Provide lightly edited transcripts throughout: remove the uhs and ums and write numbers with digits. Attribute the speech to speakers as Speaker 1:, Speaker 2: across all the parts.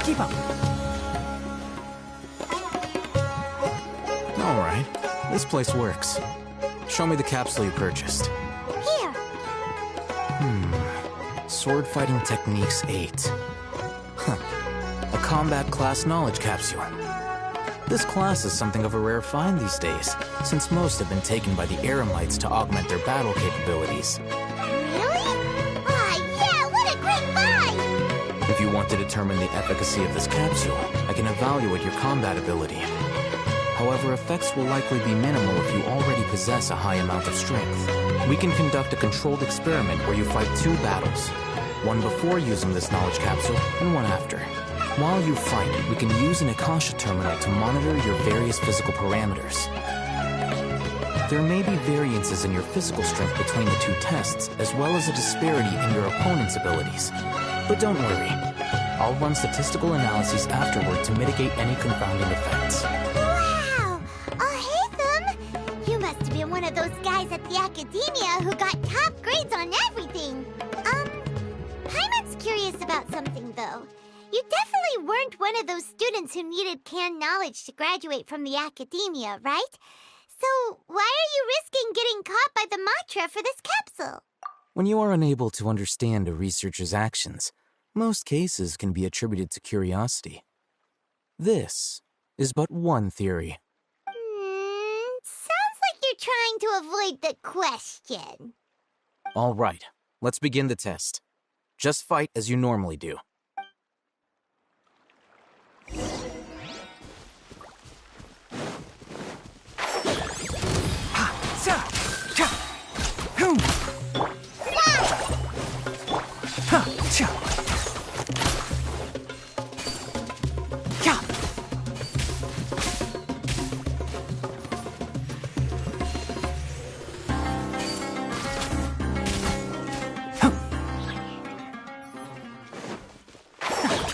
Speaker 1: Keep up.
Speaker 2: Alright, this place works. Show me the capsule you purchased.
Speaker 3: Here.
Speaker 2: Sword Fighting Techniques 8. Huh. A combat class knowledge capsule. This class is something of a rare find these days, since most have been taken by the Eremites to augment their battle capabilities.
Speaker 3: Really? Ah, yeah, what a great find!
Speaker 2: If you want to determine the efficacy of this capsule, I can evaluate your combat ability. However, effects will likely be minimal if you already possess a high amount of strength. We can conduct a controlled experiment where you fight 2 battles. One before using this knowledge capsule, and one after. While you fight, we can use an Akasha terminal to monitor your various physical parameters. There may be variances in your physical strength between the 2 tests, as well as a disparity in your opponent's abilities. But don't worry. I'll run statistical analyses afterward to mitigate any confounding effects.
Speaker 3: Wow! Oh, hey, Thumb! You must have been one of those guys at the academia who got top grades on everything. Paimon's curious about something, though. You definitely weren't one of those students who needed canned knowledge to graduate from the academia, right? So why are you risking getting caught by the mantra for this capsule?
Speaker 2: When you are unable to understand a researcher's actions, most cases can be attributed to curiosity. This is but one theory.
Speaker 3: Sounds like you're trying to avoid the question.
Speaker 2: All right, let's begin the test. Just fight as you normally do.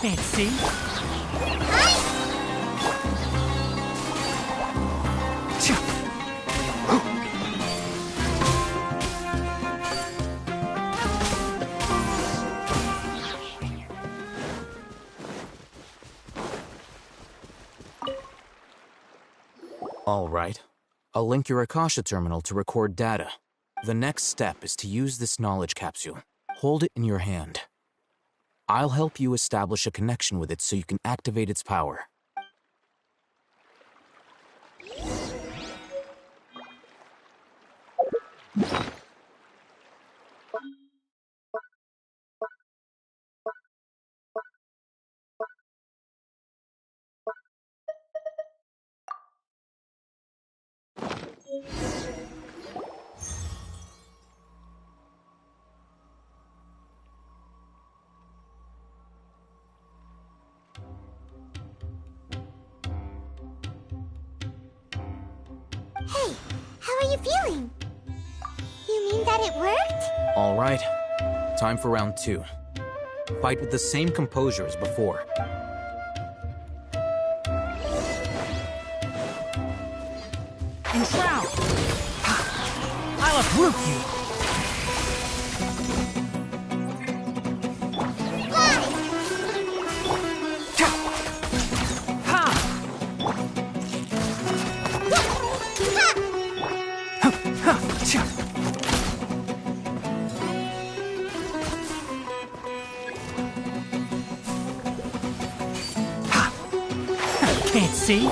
Speaker 1: Can't see.
Speaker 2: All right. I'll link your Akasha terminal to record data. The next step is to use this knowledge capsule. Hold it in your hand. I'll help you establish a connection with it so you can activate its power.
Speaker 3: Hey, how are you feeling? You mean that it worked?
Speaker 2: All right. Time for round 2. Fight with the same composure as before.
Speaker 1: Enshroud! I'll uproot you! Can't see.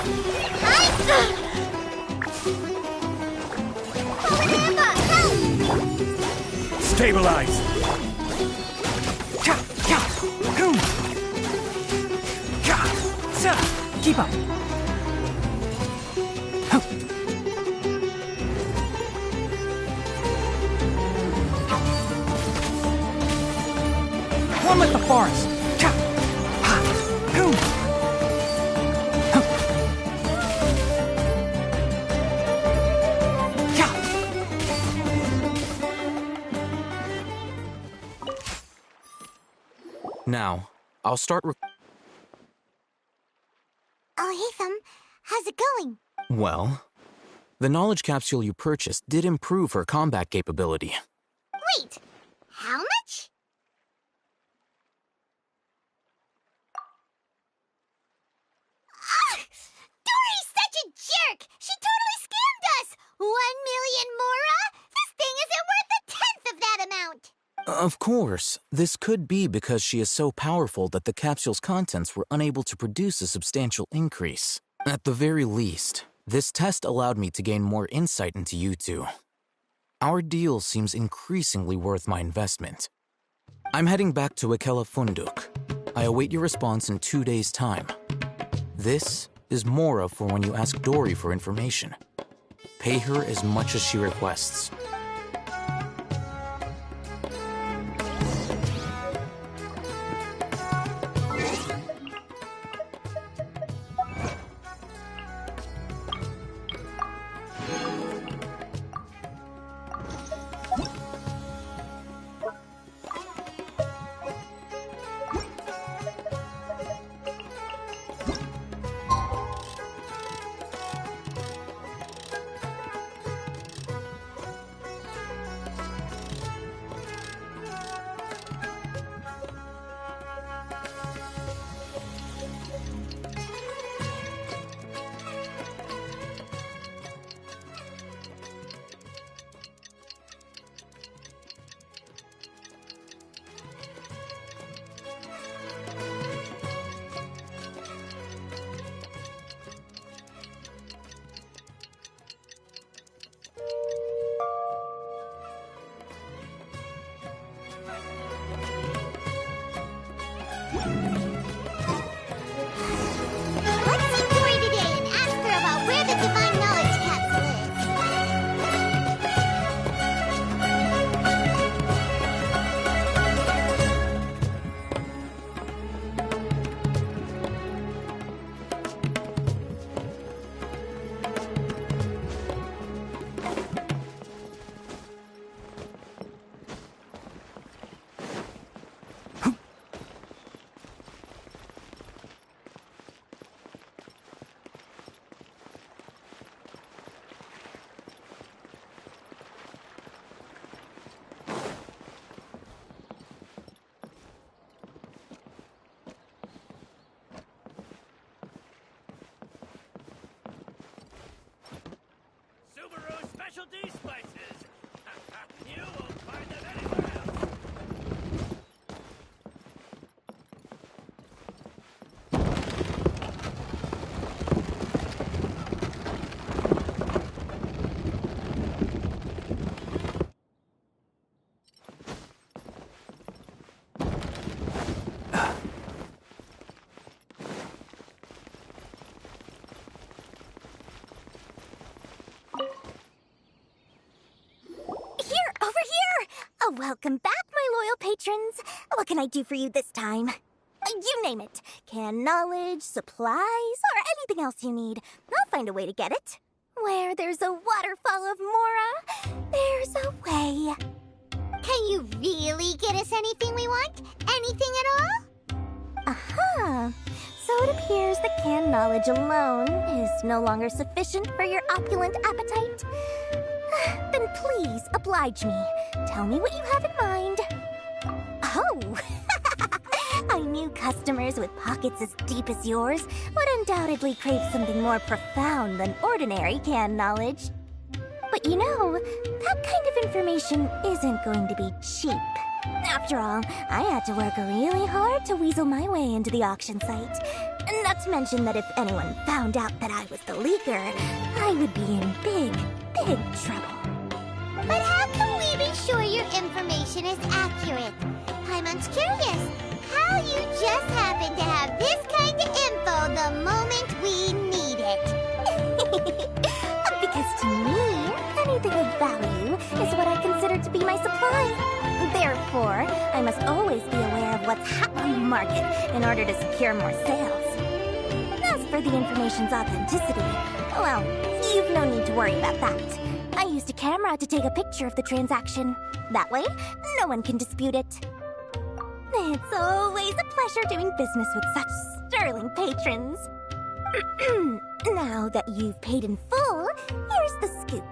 Speaker 4: Stabilize!
Speaker 1: Keep up. One with the forest.
Speaker 2: Now, I'll start
Speaker 3: Oh, Hatham, how's it going?
Speaker 2: Well, the knowledge capsule you purchased did improve her combat capability.
Speaker 3: Wait, how much? Dory's such a jerk! She totally scammed us! 1,000,000 mora? This thing isn't worth a tenth of that amount!
Speaker 2: Of course, this could be because she is so powerful that the capsule's contents were unable to produce a substantial increase. At the very least, this test allowed me to gain more insight into you two. Our deal seems increasingly worth my investment. I'm heading back to Akela Funduk. I await your response in 2 days' time. This is Mora for when you ask Dory for information. Pay her as much as she requests.
Speaker 3: Let's see Dory today and ask her about where the divine knowledge capsule
Speaker 4: Sumeru specialty spices! You won't find them anywhere else!
Speaker 3: Here, over here! Oh, welcome back, my loyal patrons. What can I do for you this time? You name it. Canned knowledge, supplies, or anything else you need. I'll find a way to get it. Where there's a waterfall of Mora, there's a way. Can you really get us anything we want? Anything at all? Uh-huh. So it appears that canned knowledge alone is no longer sufficient for your opulent appetite. Then please, oblige me. Tell me what you have in mind. Oh! I knew customers with pockets as deep as yours would undoubtedly crave something more profound than ordinary canned knowledge. But you know, that kind of information isn't going to be cheap.
Speaker 5: After all, I had to work really hard to weasel my way into the auction site. Not to mention that if anyone found out that I was the leaker, I would be in big, big trouble.
Speaker 3: But how can we be sure your information is accurate? Paimon's curious how you just happen to have this kind of info the moment we need it.
Speaker 5: Because to me, anything of value is what I consider to be my supply. Therefore, I must always be aware of what's hot on the market in order to secure more sales. As for the information's authenticity, well, you've no need to worry about that. I used a camera to take a picture of the transaction. That way, no one can dispute it. It's always a pleasure doing business with such sterling patrons. Now that you've paid in full, here's the scoop.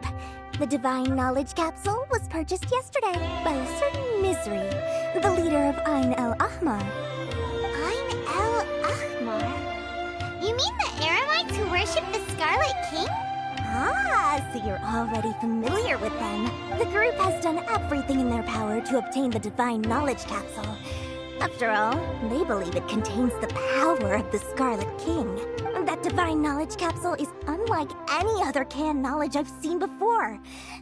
Speaker 5: The Divine Knowledge Capsule was purchased yesterday by a certain Misery, the leader of Ain el-Ahmar.
Speaker 3: Ain el-Ahmar? You mean the Eremites who worship the Scarlet King?
Speaker 5: Ah, so you're already familiar with them. The group has done everything in their power to obtain the Divine Knowledge Capsule. After all, they believe it contains the power of the Scarlet King. That Divine Knowledge Capsule is unlike any other canned knowledge I've seen before.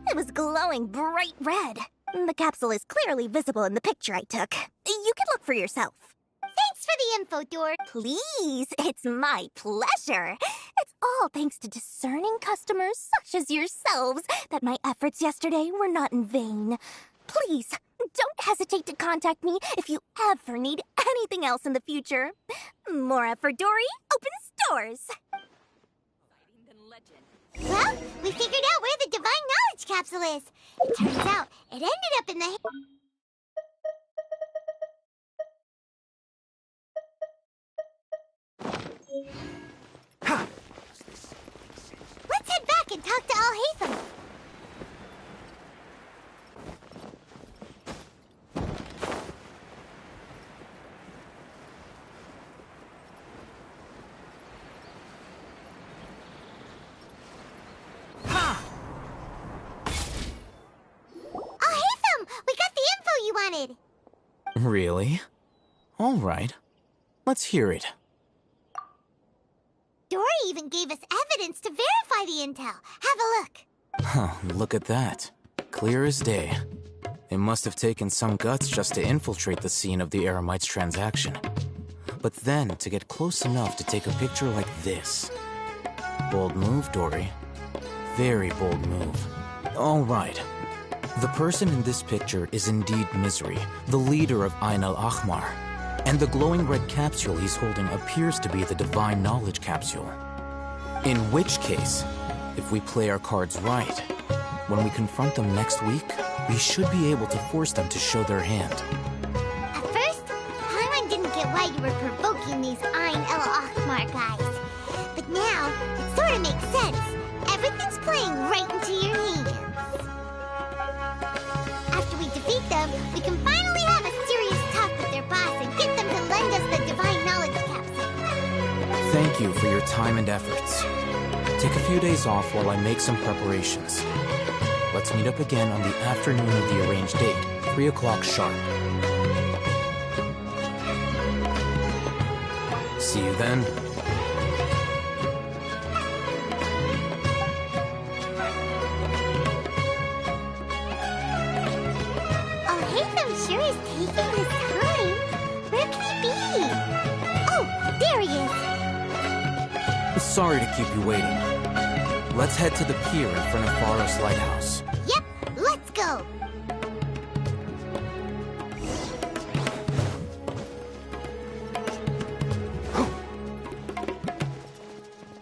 Speaker 5: It was glowing bright red. The capsule is clearly visible in the picture I took. You can look for yourself.
Speaker 3: Thanks for the info, Dor.
Speaker 5: Please, it's my pleasure. It's all thanks to discerning customers such as yourselves that my efforts yesterday were not in vain. Please, don't hesitate to contact me if you ever need anything else in the future. More effort, Dory, opens doors.
Speaker 3: Well, we figured out where the Divine Knowledge Capsule is. It turns out it ended up in the... Let's head back and talk to Al-Haytham. Al-Haytham, we got the info you wanted.
Speaker 2: Really? All right. Let's hear it.
Speaker 3: Dory even gave us evidence to verify the intel. Have a look.
Speaker 2: Huh, look at that. Clear as day. It must have taken some guts just to infiltrate the scene of the Eremites transaction. But then to get close enough to take a picture like this. Bold move, Dory. Very bold move. All right. The person in this picture is indeed Misery, the leader of Ain el-Ahmar. And the glowing red capsule he's holding appears to be the Divine Knowledge Capsule. In which case, if we play our cards right, when we confront them next week, we should be able to force them to show their hand.
Speaker 3: At first, Paimon didn't get why you were provoking these Ain el-Ahmar guys. But now, it sort of makes sense. Everything's playing right into your hands. After we defeat them, we can finally have a serious talk with their boss and get them to lend us the Divine Knowledge Capsule.
Speaker 2: Thank you for your time and efforts. Take a few days off while I make some preparations. Let's meet up again on the afternoon of the arranged date, 3 o'clock sharp. See you then.
Speaker 3: Al-Haytham sure is taking his time. Where can he be? Oh, there he is.
Speaker 2: Sorry to keep you waiting. Let's head to the pier in front of Forest Lighthouse.
Speaker 3: Yep, let's go.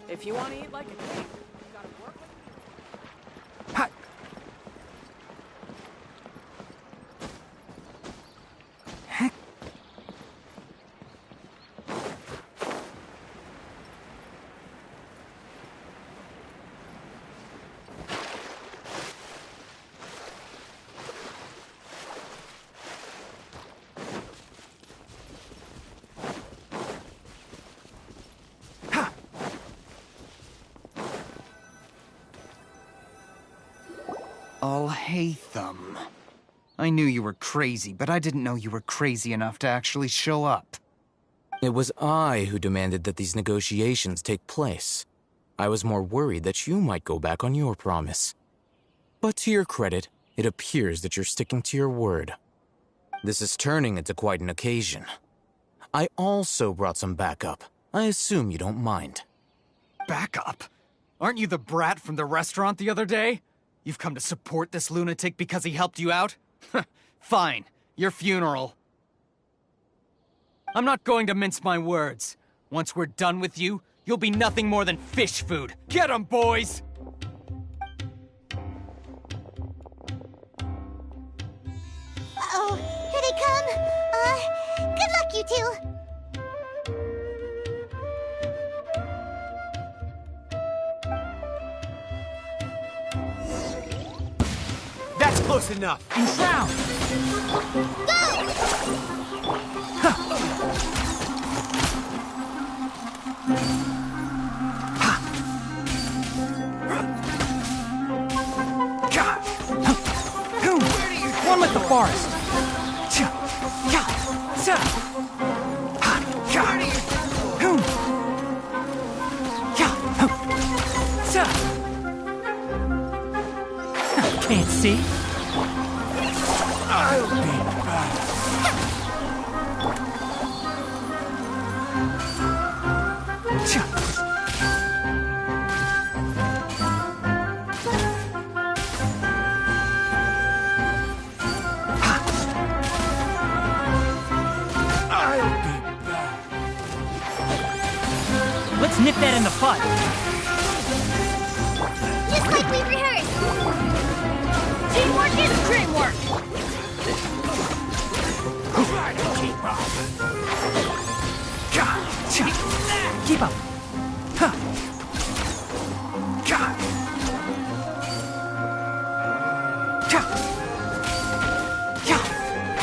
Speaker 1: If you want to eat like a king, you gotta work with
Speaker 2: Ha!
Speaker 6: Al-Haytham. I knew you were crazy, but I didn't know you were crazy enough to actually show up.
Speaker 2: It was I who demanded that these negotiations take place. I was more worried that you might go back on your promise. But to your credit, it appears that you're sticking to your word. This is turning into quite an occasion. I also brought some backup. I assume you don't mind.
Speaker 6: Backup? Aren't you the brat from the restaurant the other day? You've come to support this lunatic because he helped you out? Fine. Your funeral. I'm not going to mince my words. Once we're done with you, you'll be nothing more than fish food. Get 'em, boys!
Speaker 3: Uh-oh, here they come. Good luck, you two.
Speaker 7: That's close enough.
Speaker 6: Round! One with the forest. Can't see.
Speaker 7: I'll be back.
Speaker 6: Let's nip that in the bud.
Speaker 3: Just like we rehearsed. Teamwork is dreamwork.
Speaker 7: Try to keep up.
Speaker 6: Keep up.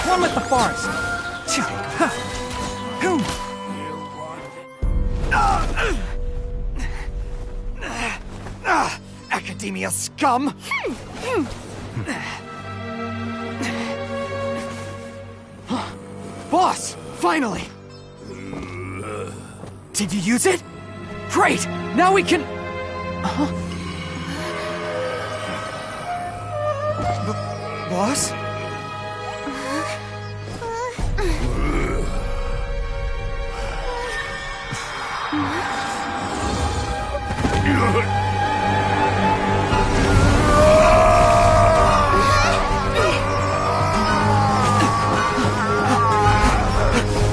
Speaker 6: One with the forest. Academia scum! Boss! Finally! Did you use it? Great! Now we can... Boss?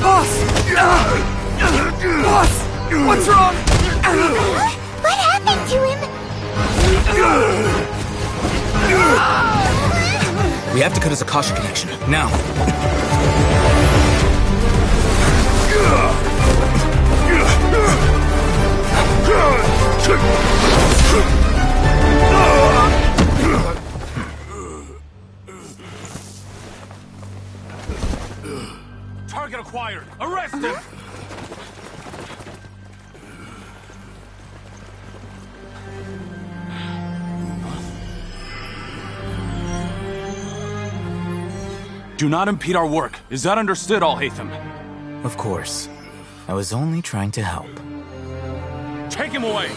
Speaker 6: Boss! What's wrong?
Speaker 3: What happened to him?
Speaker 2: We have to cut his Akasha connection, now.
Speaker 4: Target acquired. Arrest him. Do not impede our work. Is that understood, Al-Haytham?
Speaker 2: Of course. I was only trying to help.
Speaker 4: Take him away!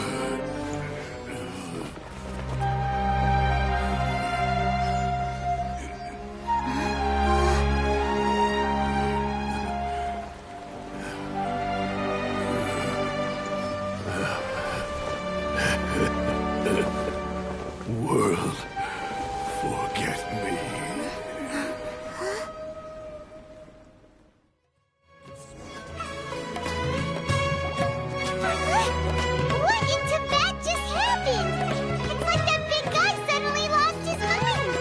Speaker 7: World, forget me.
Speaker 3: What in Tibet just happened? It's like that big guy suddenly lost his mind.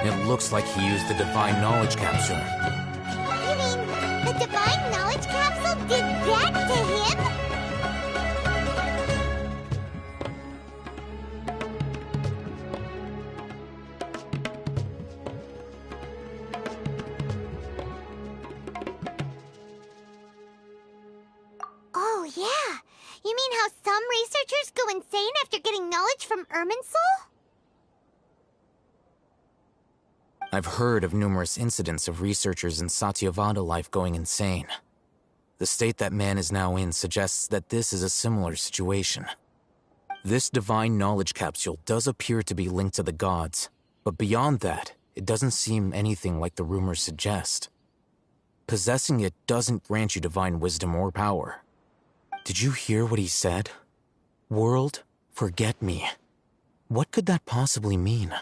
Speaker 2: It looks like he used the Divine Knowledge Capsule.
Speaker 3: You mean the Divine Knowledge Capsule did that to him? Oh, yeah. You mean how some researchers go insane after getting knowledge from Irminsul?
Speaker 2: I've heard of numerous incidents of researchers in Satyavada life going insane. The state that man is now in suggests that this is a similar situation. This divine knowledge capsule does appear to be linked to the gods, but beyond that, it doesn't seem anything like the rumors suggest. Possessing it doesn't grant you divine wisdom or power. Did you hear what he said? World, forget me. What could that possibly mean?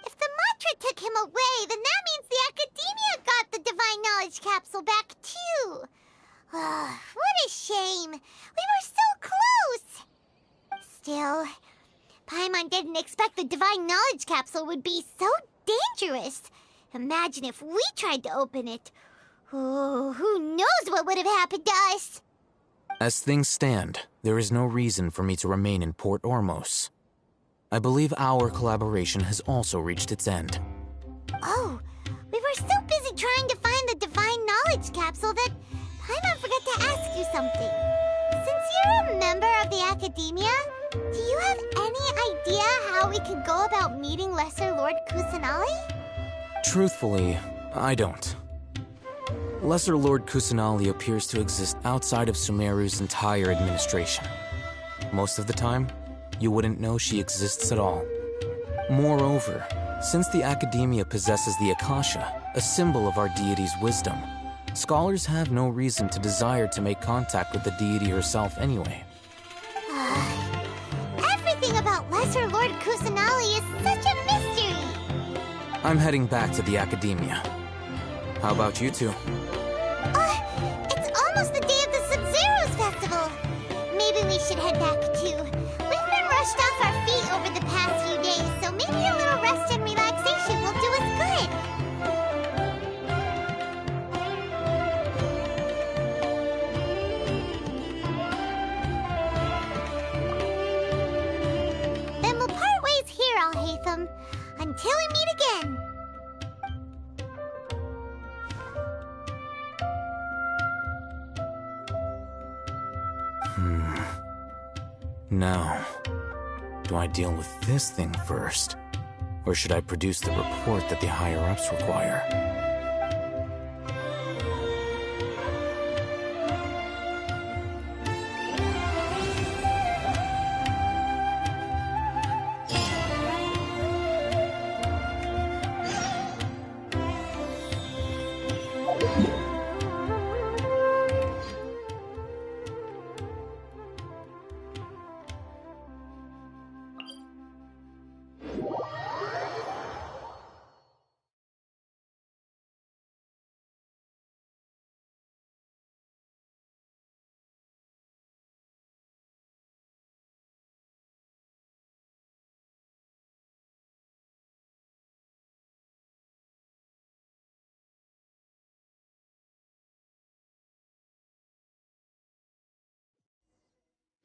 Speaker 3: If the mantra took him away, then that means the Academia got the Divine Knowledge Capsule back, too. What a shame. We were so close. Still, Paimon didn't expect the Divine Knowledge Capsule would be so dangerous. Imagine if we tried to open it. Oh, who knows what would have happened to us?
Speaker 2: As things stand, there is no reason for me to remain in Port Ormos. I believe our collaboration has also reached its end.
Speaker 3: Oh, we were so busy trying to find the Divine Knowledge Capsule that Paimon forgot to ask you something. Since you're a member of the Academia, do you have any idea how we could go about meeting Lesser Lord Kusanali?
Speaker 2: Truthfully, I don't. Lesser Lord Kusanali appears to exist outside of Sumeru's entire administration. Most of the time, you wouldn't know she exists at all. Moreover, since the Academia possesses the Akasha, a symbol of our deity's wisdom, scholars have no reason to desire to make contact with the deity herself anyway.
Speaker 3: Everything about Lesser Lord Kusanali is such a mystery!
Speaker 2: I'm heading back to the Academia. How about you two?
Speaker 3: It's almost the day of the Sub-Zero's festival. Maybe we should head back too. We've been rushed off our feet over the past few days, so maybe a little rest and relaxation will do us good. Then we'll part ways here, Alhaitham, until we meet again.
Speaker 2: Now, do I deal with this thing first? Or should I produce the report that the higher-ups require?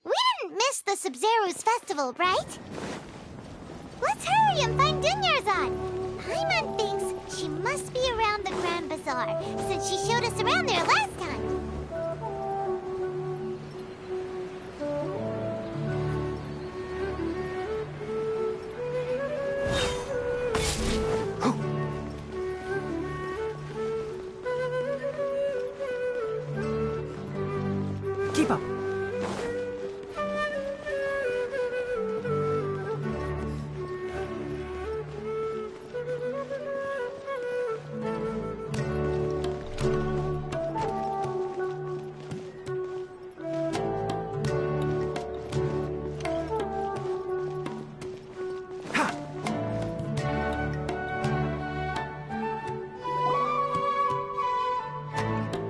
Speaker 3: We didn't miss the Sub-Zero's festival, right? Let's hurry and find Dunyarzad. Paimon thinks she must be around the Grand Bazaar, since she showed us around there last time.
Speaker 6: Keep up.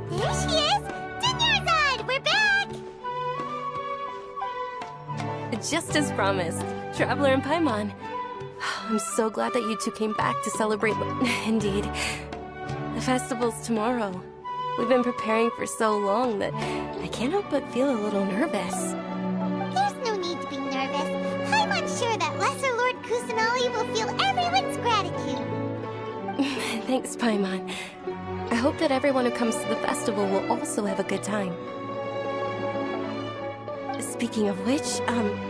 Speaker 3: There she is! Dunyarzad! We're back!
Speaker 8: Just as promised, Traveler and Paimon. I'm so glad that you two came back to celebrate. Indeed. The festival's tomorrow. We've been preparing for so long that I can't help but feel a little nervous.
Speaker 3: There's no need to be nervous. Paimon's sure that Lesser Lord Kusanali will feel everyone's gratitude.
Speaker 8: Thanks, Paimon. I hope that everyone who comes to the festival will also have a good time. Speaking of which,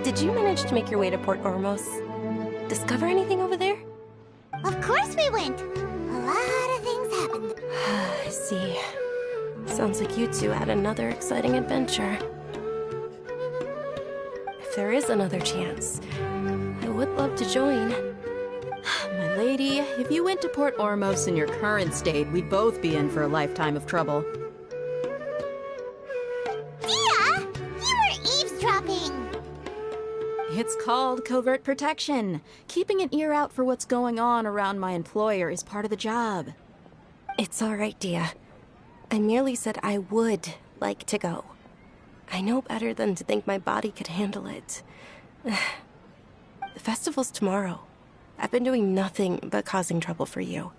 Speaker 8: did you manage to make your way to Port Ormos? Discover anything over there?
Speaker 3: Of course we went. A lot of things happened.
Speaker 8: I see. Sounds like you two had another exciting adventure. If there is another chance, I would love to join.
Speaker 1: My lady, if you went to Port Ormos in your current state, we'd both be in for a lifetime of trouble.
Speaker 3: Dia! You were eavesdropping!
Speaker 1: It's called covert protection. Keeping an ear out for what's going on around my employer is part of the job.
Speaker 8: It's all right, Dia. I merely said I would like to go. I know better than to think my body could handle it. The festival's tomorrow. I've been doing nothing but causing trouble for you.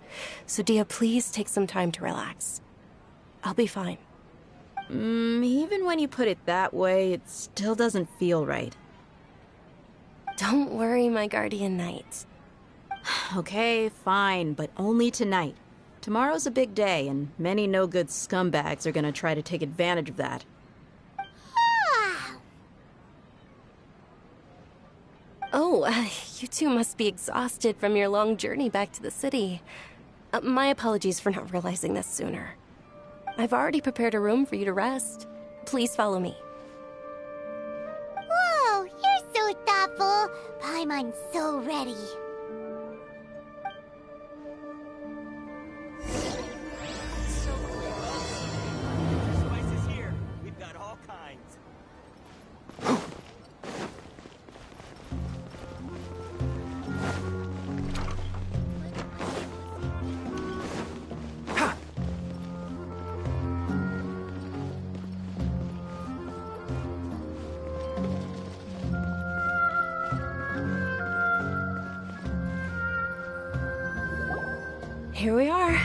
Speaker 8: So, Dia, please take some time to relax. I'll be fine.
Speaker 1: Even when you put it that way, it still doesn't feel right.
Speaker 8: Don't worry, my guardian knight.
Speaker 1: Okay, fine, but only tonight. Tomorrow's a big day, and many no-good scumbags are gonna try to take advantage of that.
Speaker 8: Oh, you two must be exhausted from your long journey back to the city. My apologies for not realizing this sooner. I've already prepared a room for you to rest. Please follow me.
Speaker 3: Whoa, you're so thoughtful. Paimon's so ready.
Speaker 7: Spices here. We've got all kinds.
Speaker 8: Here we are.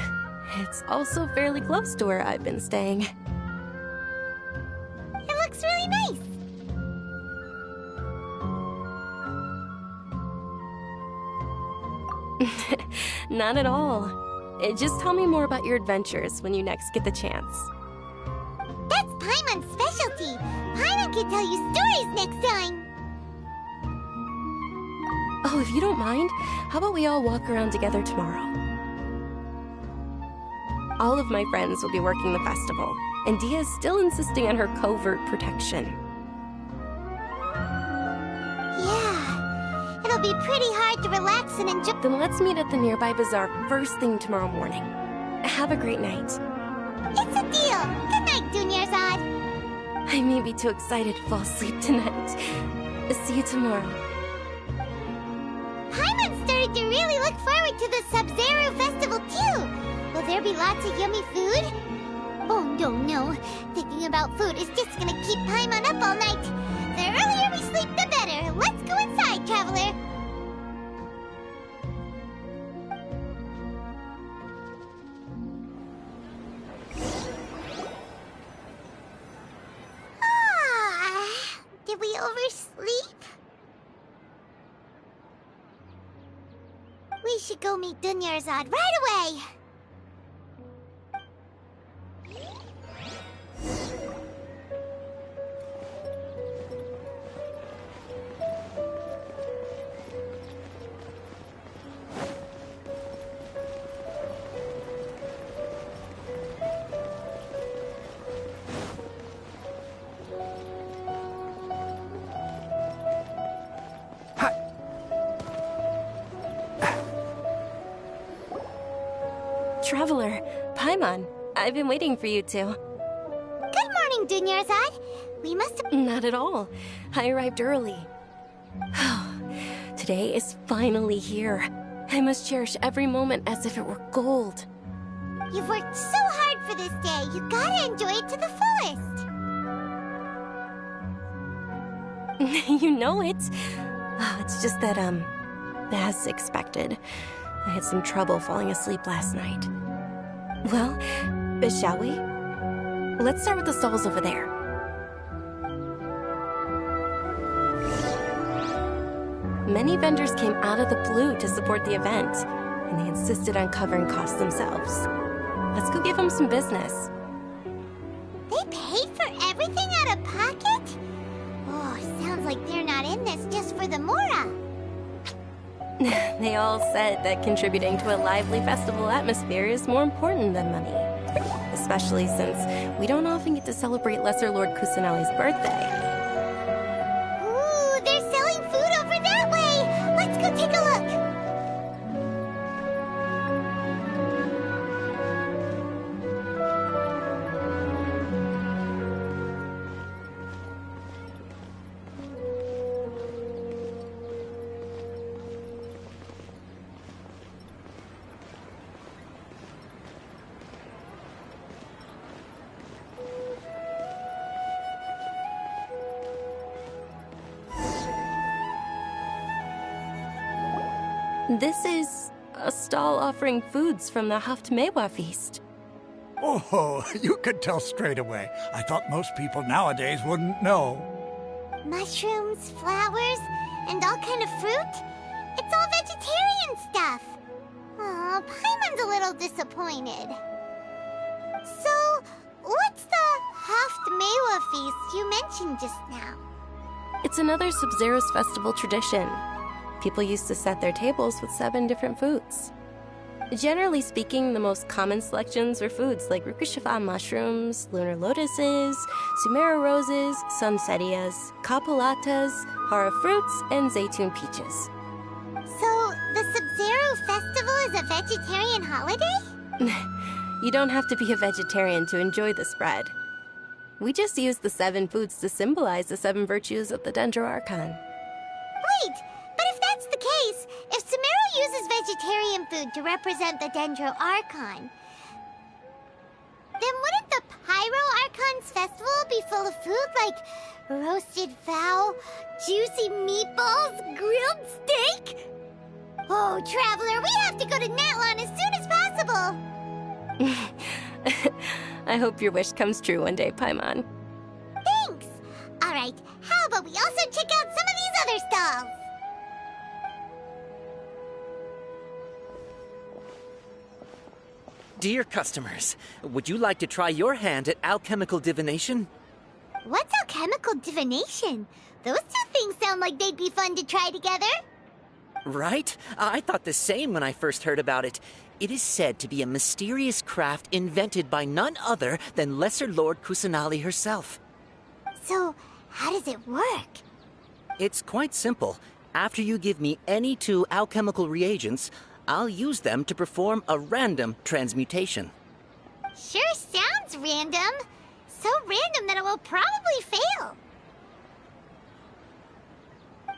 Speaker 8: It's also fairly close to where I've been staying.
Speaker 3: It looks really nice.
Speaker 8: Not at all. Just tell me more about your adventures when you next get the chance.
Speaker 3: That's Paimon's specialty. Paimon can tell you stories next time.
Speaker 8: Oh, if you don't mind, how about we all walk around together tomorrow? All of my friends will be working the festival, and Dia is still insisting on her covert protection.
Speaker 3: Yeah, it'll be pretty hard to relax and enjoy.
Speaker 8: Then let's meet at the nearby bazaar first thing tomorrow morning. Have a great night.
Speaker 3: It's a deal. Good night, Dunyarzad.
Speaker 8: I may be too excited to fall asleep tonight. See you tomorrow.
Speaker 3: Paimon started to really look forward to the Sumeru festival too. Will there be lots of yummy food? Oh, no. Thinking about food is just gonna keep Paimon up all night. The earlier we sleep, the better. Let's go inside, traveler. Did we oversleep? We should go meet Dunyarzad right away.
Speaker 8: Traveler, Paimon, I've been waiting for you two.
Speaker 3: Good morning, Dunyarzad. We must have...
Speaker 8: Not at all. I arrived early. Today is finally here. I must cherish every moment as if it were gold.
Speaker 3: You've worked so hard for this day. You gotta enjoy it to the fullest.
Speaker 8: You know it. It's just that, as expected, I had some trouble falling asleep last night. Well, shall we? Let's start with the stalls over there. Many vendors came out of the blue to support the event, and they insisted on covering costs themselves. Let's go give them some business.
Speaker 3: They paid for everything out of pocket? Oh, like they're not in this just for the Mora.
Speaker 8: They all said that contributing to a lively festival atmosphere is more important than money. Especially since we don't often get to celebrate Lesser Lord Kusanali's birthday.
Speaker 3: Ooh, they're selling food over that way! Let's go take a look!
Speaker 8: This is a stall offering foods from the Haftmewa feast.
Speaker 9: Oh, you could tell straight away. I thought most people nowadays wouldn't know.
Speaker 3: Mushrooms, flowers, and all kind of fruit? It's all vegetarian stuff. Aw, Paimon's a little disappointed. So, what's the Haftmewa feast you mentioned just now?
Speaker 8: It's another Sub-Zero's festival tradition. People used to set their tables with 7 different foods. Generally speaking, the most common selections were foods like Rukushifa mushrooms, lunar lotuses, Sumeru roses, samsetias, kapulatas, hara fruits, and zaytun peaches.
Speaker 3: So, the Sub-Zero festival is a vegetarian holiday?
Speaker 8: You don't have to be a vegetarian to enjoy the spread. We just use the 7 foods to symbolize the 7 virtues of the Dendro Archon.
Speaker 3: Wait! But if that's the case, if Sumeru uses vegetarian food to represent the Dendro Archon, then wouldn't the Pyro Archon's festival be full of food like roasted fowl, juicy meatballs, grilled steak? Oh, Traveler, we have to go to Natlan as soon as possible!
Speaker 8: I hope your wish comes true one day, Paimon.
Speaker 3: Thanks! Alright, how about we also check out some of these other stalls?
Speaker 10: Dear customers, would you like to try your hand at alchemical divination?
Speaker 3: What's alchemical divination? Those two things sound like they'd be fun to try together.
Speaker 10: Right? I thought the same when I first heard about it. It is said to be a mysterious craft invented by none other than Lesser Lord Kusanali herself.
Speaker 3: So, how does it work?
Speaker 10: It's quite simple. After you give me any 2 alchemical reagents, I'll use them to perform a random transmutation.
Speaker 3: Sure sounds random. So random that it will probably fail.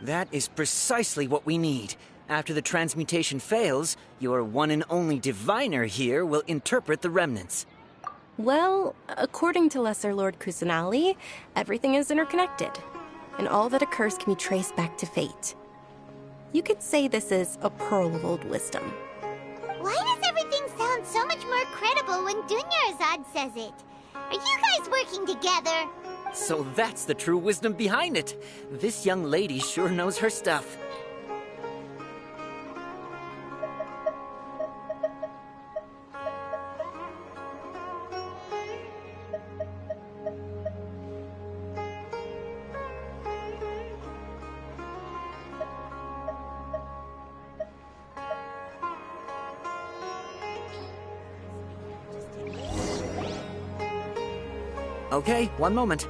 Speaker 10: That is precisely what we need. After the transmutation fails, your one and only diviner here will interpret the remnants.
Speaker 8: Well, according to Lesser Lord Kusanali, everything is interconnected, and all that occurs can be traced back to fate. You could say this is a pearl of old wisdom.
Speaker 3: Why does everything sound so much more credible when Dunyarzad says it? Are you guys working together?
Speaker 10: So that's the true wisdom behind it. This young lady sure knows her stuff. Okay, one moment.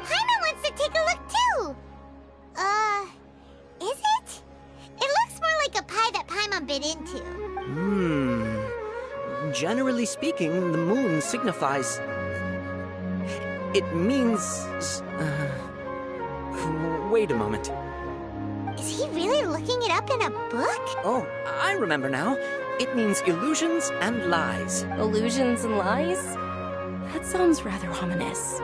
Speaker 3: Paimon wants to take a look too! Is it? It looks more like a pie that Paimon bit into.
Speaker 10: Generally speaking, the moon signifies... It means... Wait a moment.
Speaker 3: Is he really looking it up in a book?
Speaker 10: Oh, I remember now. It means illusions and lies.
Speaker 8: Illusions and lies? That sounds rather ominous.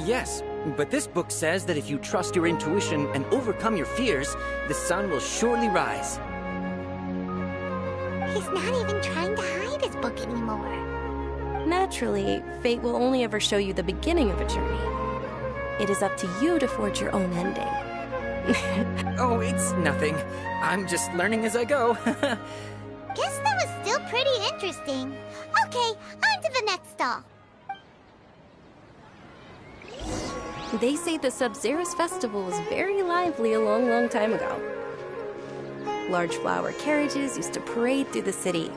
Speaker 10: Yes, but this book says that if you trust your intuition and overcome your fears, the sun will surely rise.
Speaker 3: He's not even trying to hide his book anymore.
Speaker 8: Naturally, fate will only ever show you the beginning of a journey. It is up to you to forge your own ending.
Speaker 10: Oh, it's nothing. I'm just learning as I go.
Speaker 3: Guess that was still pretty interesting. Okay, on to the next stall.
Speaker 8: They say the Sub-Zero's festival was very lively a long, long time ago. Large flower carriages used to parade through the city.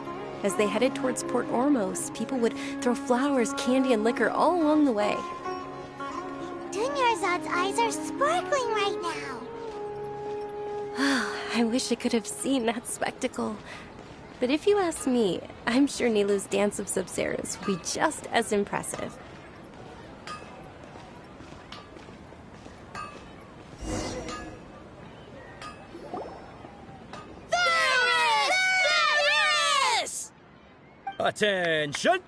Speaker 8: As they headed towards Port Ormos, people would throw flowers, candy, and liquor all along the way.
Speaker 3: Dunyarzad's eyes are sparkling right now.
Speaker 8: I wish I could have seen that spectacle. But if you ask me, I'm sure Nilou's Dance of Sub-Zeros will be just as impressive.
Speaker 11: Attention!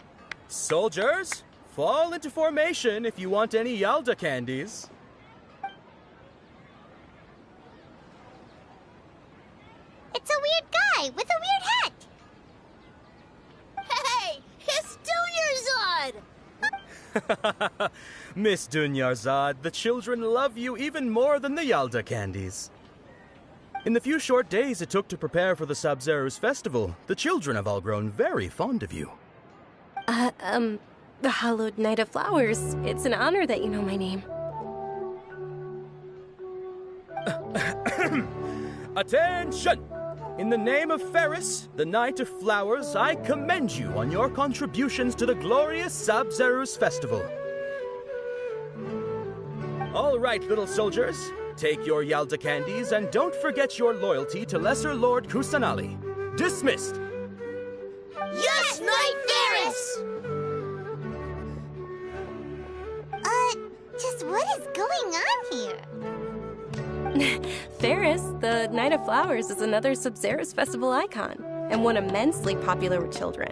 Speaker 11: Soldiers, fall into formation if you want any Yalda candies.
Speaker 3: It's a weird guy with a weird hat.
Speaker 12: Hey, it's Dunyarzad!
Speaker 11: Miss Dunyarzad, the children love you even more than the Yalda candies. In the few short days it took to prepare for the Sub-Zero's festival, the children have all grown very fond of you.
Speaker 8: The Hallowed Knight of Flowers. It's an honor that you know my name.
Speaker 11: Attention! In the name of Ferris, the Knight of Flowers, I commend you on your contributions to the glorious Sub-Zero's festival. All right, little soldiers. Take your Yalda candies and don't forget your loyalty to Lesser Lord Kusanali. Dismissed!
Speaker 12: Yes, Knight Ferris!
Speaker 3: Just what is going on here?
Speaker 8: Ferris, the Knight of Flowers, is another Sub-Zero's festival icon, and one immensely popular with children.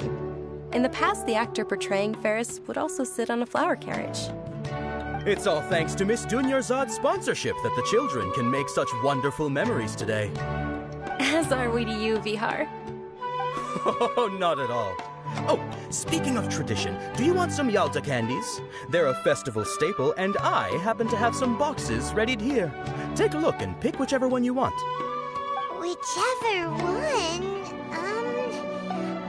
Speaker 8: In the past, the actor portraying Ferris would also sit on a flower carriage.
Speaker 11: It's all thanks to Miss Dunyarzad's sponsorship that the children can make such wonderful memories today.
Speaker 8: As are we to you, Vihar.
Speaker 11: Oh, not at all. Oh, speaking of tradition, do you want some Yalda candies? They're a festival staple, and I happen to have some boxes readied here. Take a look and pick whichever one you want.
Speaker 3: Whichever one?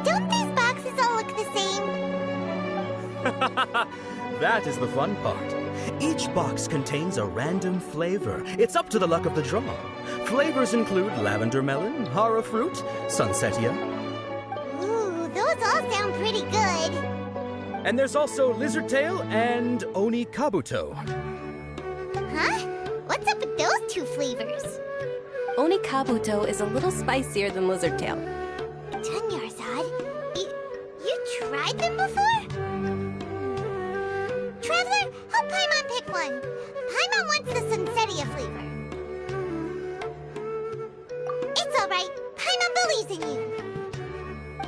Speaker 3: Don't these boxes all look the same?
Speaker 11: That is the fun part. Each box contains a random flavor. It's up to the luck of the draw. Flavors include lavender melon, hara fruit, sunsetia.
Speaker 3: Ooh, those all sound pretty good.
Speaker 11: And there's also lizard tail and oni kabuto.
Speaker 3: Huh? What's up with those two flavors?
Speaker 8: Oni kabuto is a little spicier than lizard tail.
Speaker 3: Dunyarzad, you tried them before? Traveler, help Paimon pick one. Paimon wants the sunsetia flavor. It's all right. Paimon believes in you.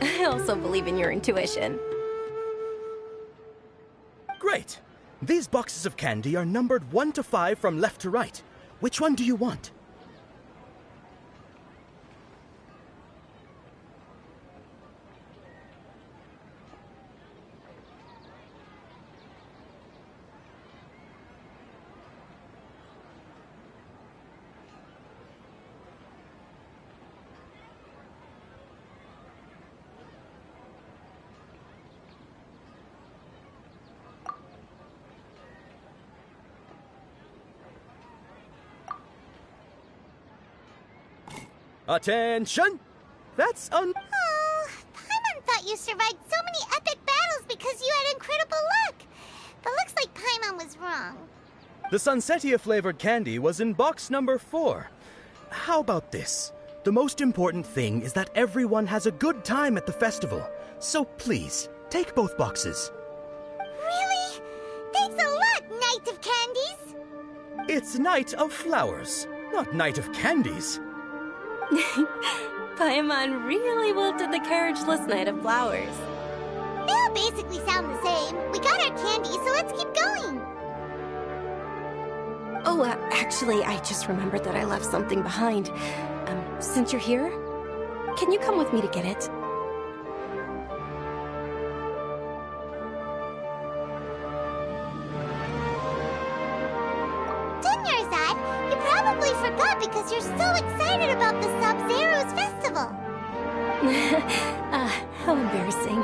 Speaker 8: I also believe in your intuition.
Speaker 11: Great. These boxes of candy are numbered 1 to 5 from left to right. Which one do you want? Attention! That's
Speaker 3: Oh, Paimon thought you survived so many epic battles because you had incredible luck. But looks like Paimon was wrong.
Speaker 11: The sunsetia-flavored candy was in box number 4. How about this? The most important thing is that everyone has a good time at the festival. So please, take both boxes.
Speaker 3: Really? Thanks a lot, Knight of Candies.
Speaker 11: It's Knight of Flowers, not Knight of Candies.
Speaker 8: Paimon really wilted the carriageless Knight of Flowers.
Speaker 3: They all basically sound the same. We got our candy, so let's keep going.
Speaker 8: Oh, actually, I just remembered that I left something behind. Since you're here, can you come with me to get it?
Speaker 3: Dunyarzad, you probably forgot because you're so excited about the Sub-Zero's festival.
Speaker 8: How embarrassing.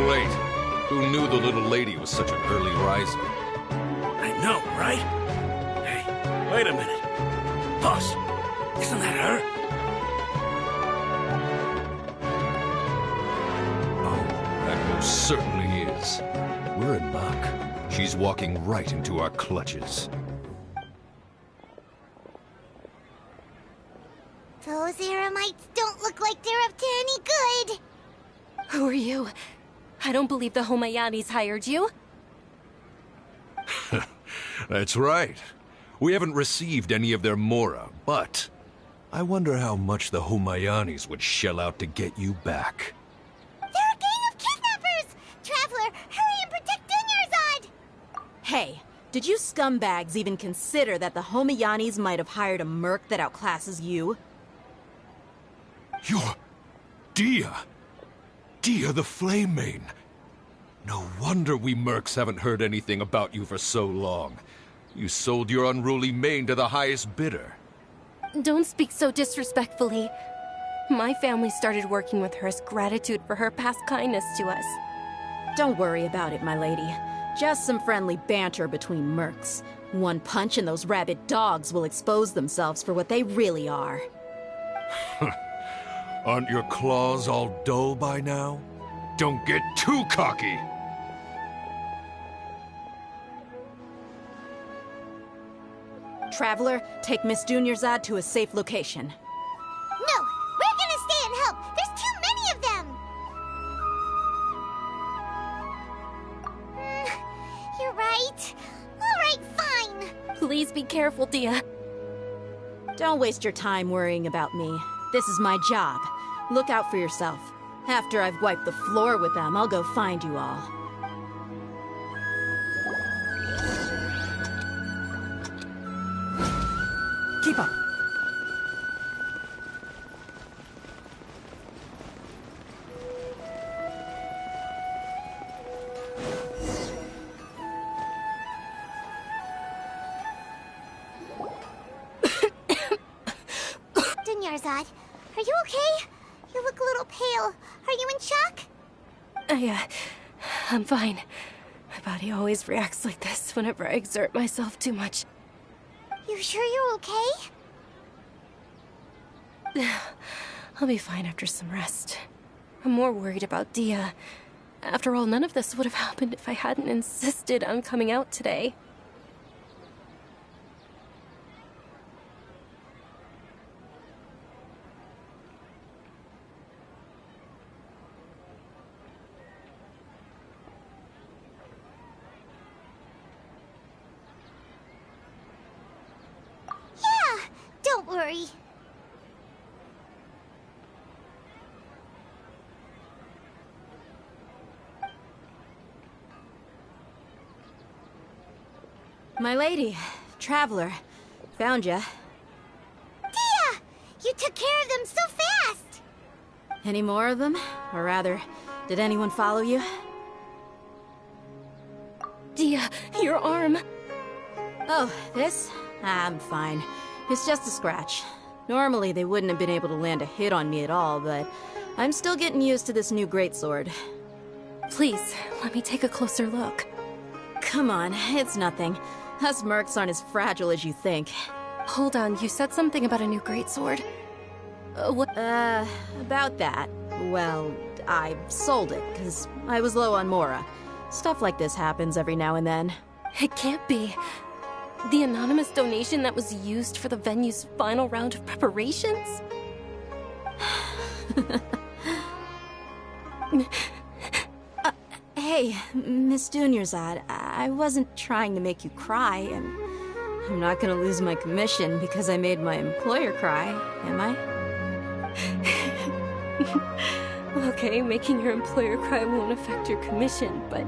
Speaker 13: late. Who knew the little lady was such an early riser?
Speaker 14: I know, right? Hey, wait a minute. Boss, isn't that her?
Speaker 13: Oh, that most certainly is. We're in luck. She's walking right into our clutches.
Speaker 3: Those Eremites don't look like they're up to any good.
Speaker 8: Who are you? I don't believe the Homayanis hired you.
Speaker 13: That's right. We haven't received any of their mora, but I wonder how much the Homayanis would shell out to get you back.
Speaker 3: They're a gang of kidnappers! Traveler, hurry and protect Dunyarzad!
Speaker 1: Hey, did you scumbags even consider that the Homayanis might have hired a merc that outclasses you?
Speaker 13: You're... Dia! Dia the Flame Mane! No wonder we mercs haven't heard anything about you for so long. You sold your unruly mane to the highest bidder.
Speaker 8: Don't speak so disrespectfully. My family started working with her as gratitude for her past kindness to us.
Speaker 1: Don't worry about it, my lady. Just some friendly banter between mercs. One punch and those rabid dogs will expose themselves for what they really are.
Speaker 13: Aren't your claws all dull by now? Don't get too cocky!
Speaker 1: Traveler, take Miss Dunyarzad to a safe location.
Speaker 3: No! We're gonna stay and help! There's too many of them! You're right. Alright, fine.
Speaker 8: Please be careful, Dia.
Speaker 1: Don't waste your time worrying about me. This is my job. Look out for yourself. After I've wiped the floor with them, I'll go find you all.
Speaker 6: Keep up.
Speaker 3: Dunyarzad, are you okay? You look a little pale. Are you in shock?
Speaker 8: I'm fine. My body always reacts like this whenever I exert myself too much.
Speaker 3: You sure you're okay?
Speaker 8: I'll be fine after some rest. I'm more worried about Dia. After all, none of this would have happened if I hadn't insisted on coming out today.
Speaker 3: Don't worry.
Speaker 1: My lady, Traveler, found ya.
Speaker 3: Dia! You took care of them so fast!
Speaker 1: Any more of them? Or rather, did anyone follow you?
Speaker 8: Dia, your arm!
Speaker 1: Oh, this? I'm fine. It's just a scratch. Normally, they wouldn't have been able to land a hit on me at all, but I'm still getting used to this new greatsword.
Speaker 8: Please, let me take a closer look.
Speaker 1: Come on, it's nothing. Us mercs aren't as fragile as you think.
Speaker 8: Hold on, you said something about a new greatsword. What?
Speaker 1: About that. Well, I sold it, because I was low on mora. Stuff like this happens every now and then.
Speaker 8: It can't be. The anonymous donation that was used for the venue's final round of preparations?
Speaker 1: Hey, Miss Dunyarzad, I wasn't trying to make you cry, and I'm not gonna lose my commission because I made my employer cry, am I?
Speaker 8: Okay, making your employer cry won't affect your commission, but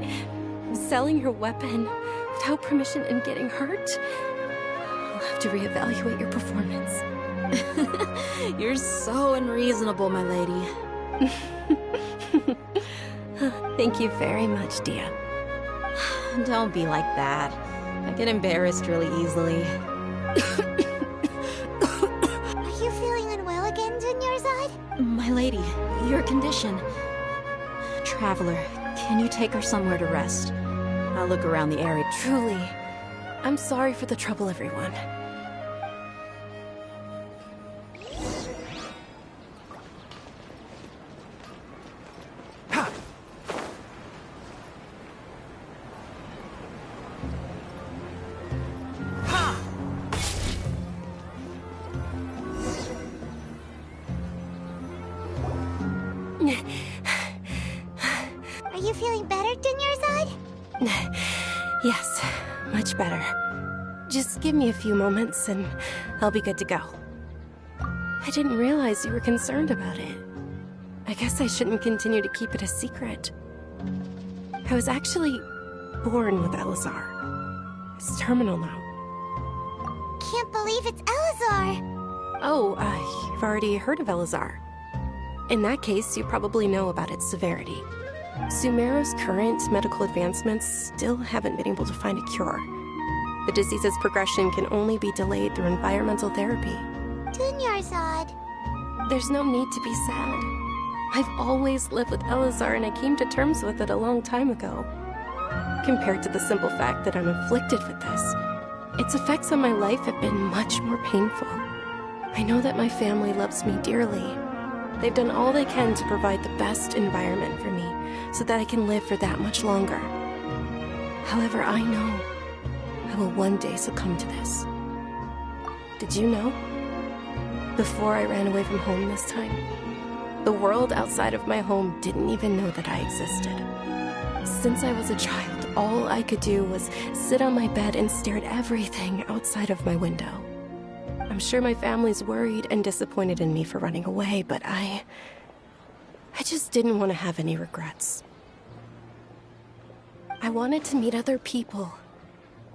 Speaker 8: selling your weapon without permission and getting hurt? I'll have to reevaluate your performance.
Speaker 1: You're so unreasonable, my lady.
Speaker 8: Thank you very much, Dia.
Speaker 1: Don't be like that. I get embarrassed really easily.
Speaker 3: Are you feeling unwell again, Dunyarzad?
Speaker 1: My lady, your condition. Traveler, Can you take her somewhere to rest? I'll look around the area.
Speaker 8: Truly, I'm sorry for the trouble, everyone.
Speaker 3: Are you feeling better, Dunyarzad?
Speaker 8: Yes, much better. Just give me a few moments and I'll be good to go. I didn't realize you were concerned about it. I guess I shouldn't continue to keep it a secret. I was actually born with Elazar. It's terminal now.
Speaker 3: Can't believe it's Elazar!
Speaker 8: Oh, you've already heard of Elazar. In that case, you probably know about its severity. Sumeru's current medical advancements still haven't been able to find a cure. The disease's progression can only be delayed through environmental therapy.
Speaker 3: Dunyarzad.
Speaker 8: There's no need to be sad. I've always lived with Elazar and I came to terms with it a long time ago. Compared to the simple fact that I'm afflicted with this, its effects on my life have been much more painful. I know that my family loves me dearly. They've done all they can to provide the best environment for me so that I can live for that much longer. However, I know I will one day succumb to this. Did you know? Before I ran away from home this time, the world outside of my home didn't even know that I existed. Since I was a child, all I could do was sit on my bed and stare at everything outside of my window. I'm sure my family's worried and disappointed in me for running away, but I just didn't want to have any regrets. I wanted to meet other people.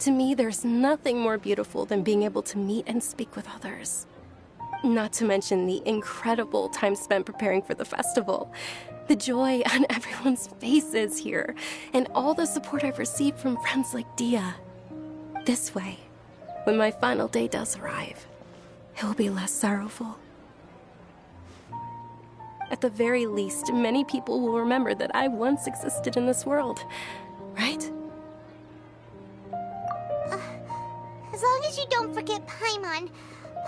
Speaker 8: To me, there's nothing more beautiful than being able to meet and speak with others. Not to mention the incredible time spent preparing for the festival. The joy on everyone's faces here, and all the support I've received from friends like Dia. This way, when my final day does arrive, it will be less sorrowful. At the very least, many people will remember that I once existed in this world, right?
Speaker 3: As long as you don't forget Paimon.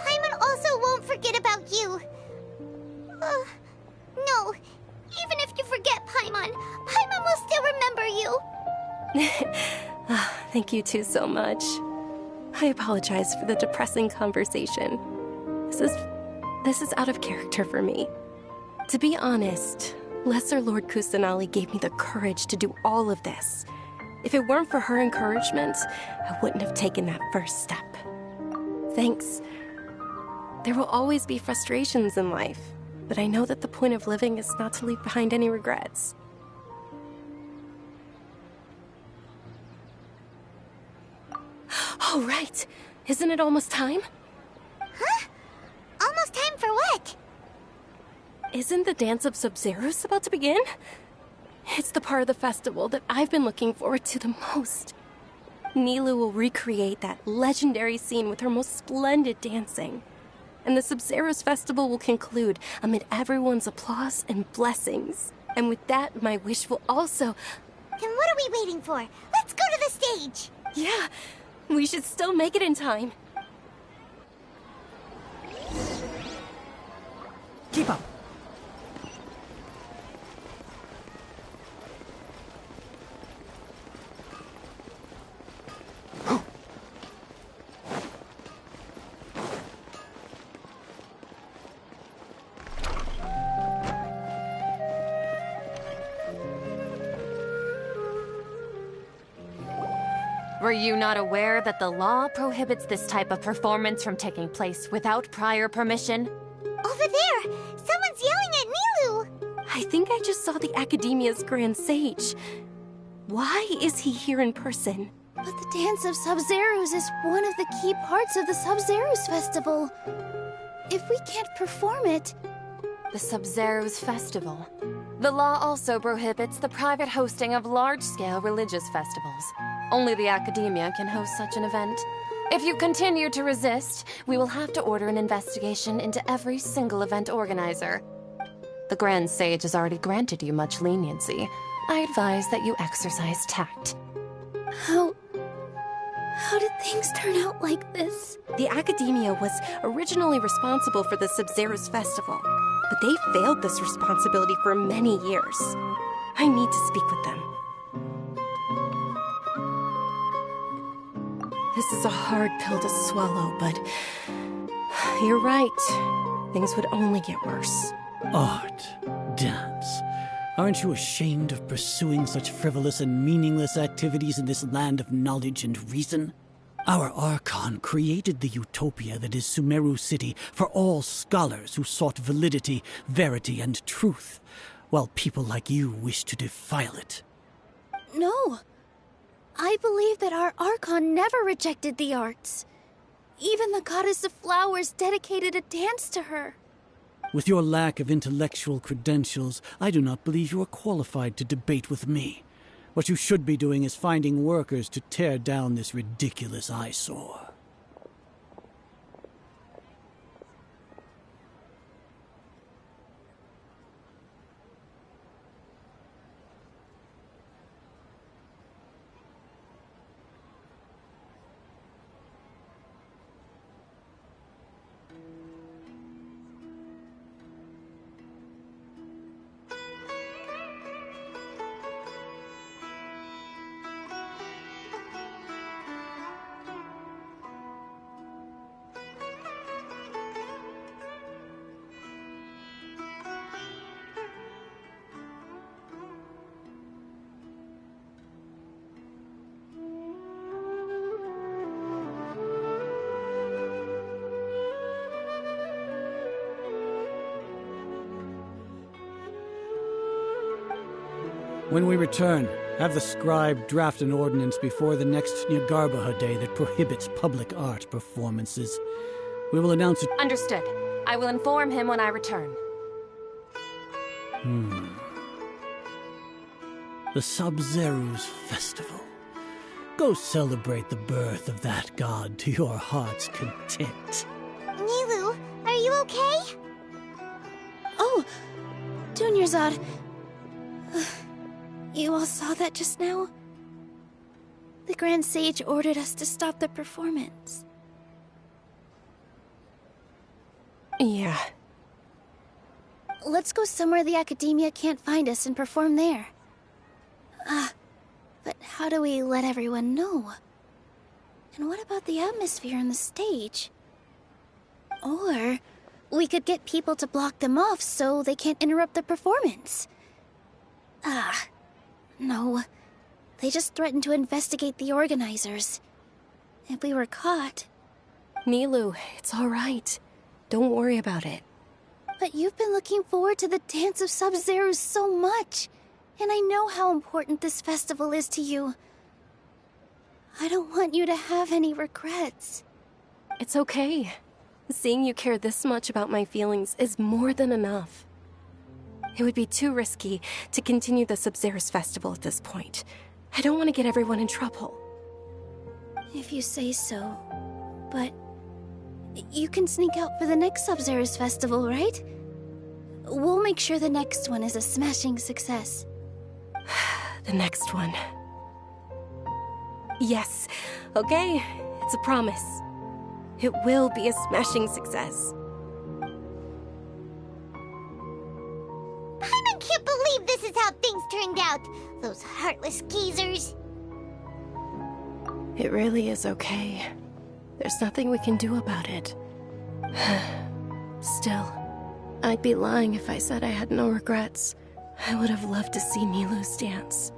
Speaker 3: Paimon also won't forget about you. No. Even if you forget Paimon, Paimon will still remember you.
Speaker 8: Thank you two so much. I apologize for the depressing conversation. This is out of character for me. To be honest, Lesser Lord Kusanali gave me the courage to do all of this. If it weren't for her encouragement, I wouldn't have taken that first step. Thanks. There will always be frustrations in life, but I know that the point of living is not to leave behind any regrets. Oh, right. Isn't it almost time?
Speaker 3: Huh? Almost time for what?
Speaker 8: Isn't the Dance of Sub-Zeros about to begin? It's the part of the festival that I've been looking forward to the most. Nilu will recreate that legendary scene with her most splendid dancing. And the Sub-Zeros festival will conclude amid everyone's applause and blessings. And with that, my wish will also...
Speaker 3: Then what are we waiting for? Let's go to the stage!
Speaker 8: Yeah, we should still make it in time.
Speaker 6: Keep up.
Speaker 15: Were you not aware that the law prohibits this type of performance from taking place without prior permission?
Speaker 3: Over there! Someone's yelling at Nilu!
Speaker 8: I think I just saw the Academia's Grand Sage. Why is he here in person?
Speaker 5: But the Dance of Sub-Zeros is one of the key parts of the Sub-Zeros festival. If we can't perform it...
Speaker 15: The Sub-Zeros festival. The law also prohibits the private hosting of large-scale religious festivals. Only the Academia can host such an event. If you continue to resist, we will have to order an investigation into every single event organizer. The Grand Sage has already granted you much leniency. I advise that you exercise tact.
Speaker 5: How did things turn out like this?
Speaker 8: The Academia was originally responsible for the Sub-Zero's festival, but they failed this responsibility for many years. I need to speak with them. This is a hard pill to swallow, but you're right. Things would only get worse.
Speaker 16: Art, dance. Aren't you ashamed of pursuing such frivolous and meaningless activities in this land of knowledge and reason? Our Archon created the utopia that is Sumeru City for all scholars who sought validity, verity, and truth, while people like you wish to defile it.
Speaker 5: No. I believe that our Archon never rejected the arts. Even the goddess of flowers dedicated a dance to her.
Speaker 16: With your lack of intellectual credentials, I do not believe you are qualified to debate with me. What you should be doing is finding workers to tear down this ridiculous eyesore. When we return, have the scribe draft an ordinance before the next Nyagarbha Day that prohibits public art performances. We will announce it.
Speaker 15: Understood. I will inform him when I return.
Speaker 16: The Sub-Zero's festival. Go celebrate the birth of that god to your heart's content.
Speaker 3: Nilu, are you okay?
Speaker 5: Oh, Dunyarzad. You all saw that just now? The Grand Sage ordered us to stop the performance.
Speaker 8: Yeah.
Speaker 5: Let's go somewhere the Academia can't find us and perform there. But how do we let everyone know? And what about the atmosphere on the stage? Or we could get people to block them off so they can't interrupt the performance. No. They just threatened to investigate the organizers. If we were caught...
Speaker 8: Nilu, it's all right. Don't worry about it.
Speaker 5: But you've been looking forward to the Dance of Sub-Zero so much. And I know how important this festival is to you. I don't want you to have any regrets.
Speaker 8: It's okay. Seeing you care this much about my feelings is more than enough. It would be too risky to continue the Sub-Zero's festival at this point. I don't want to get everyone in trouble.
Speaker 5: If you say so. But you can sneak out for the next Sub-Zero's festival, right? We'll make sure the next one is a smashing success.
Speaker 8: The next one. Yes. Okay, it's a promise. It will be a smashing success.
Speaker 3: I can't believe this is how things turned out. Those heartless geezers.
Speaker 8: It really is okay. There's nothing we can do about it. Still, I'd be lying if I said I had no regrets. I would have loved to see Nilu's dance.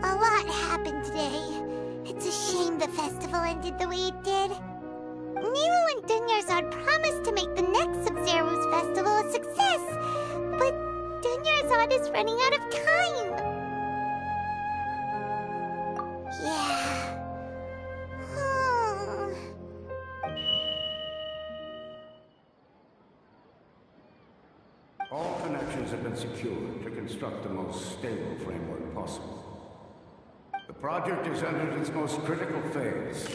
Speaker 3: A lot happened today. It's a shame the festival ended the way it did. Nilu and Dunyarzad promised to make the next Sub-Zero's festival a success, but Dunyarzad is running out of time. Yeah.
Speaker 17: All connections have been secured to construct the most stable framework possible. The project has entered its most critical phase.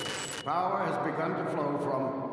Speaker 17: Power has begun to flow from...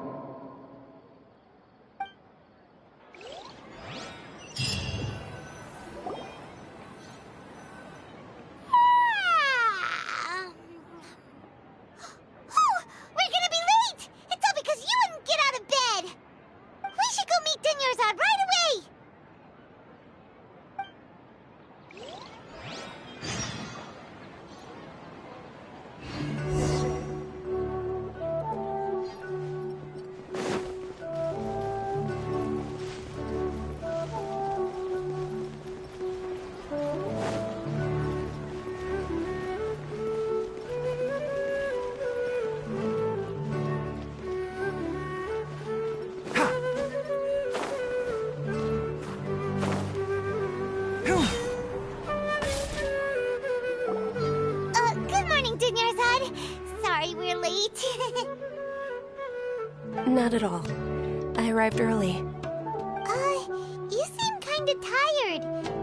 Speaker 8: Not at all. I arrived early.
Speaker 3: You seem kinda tired.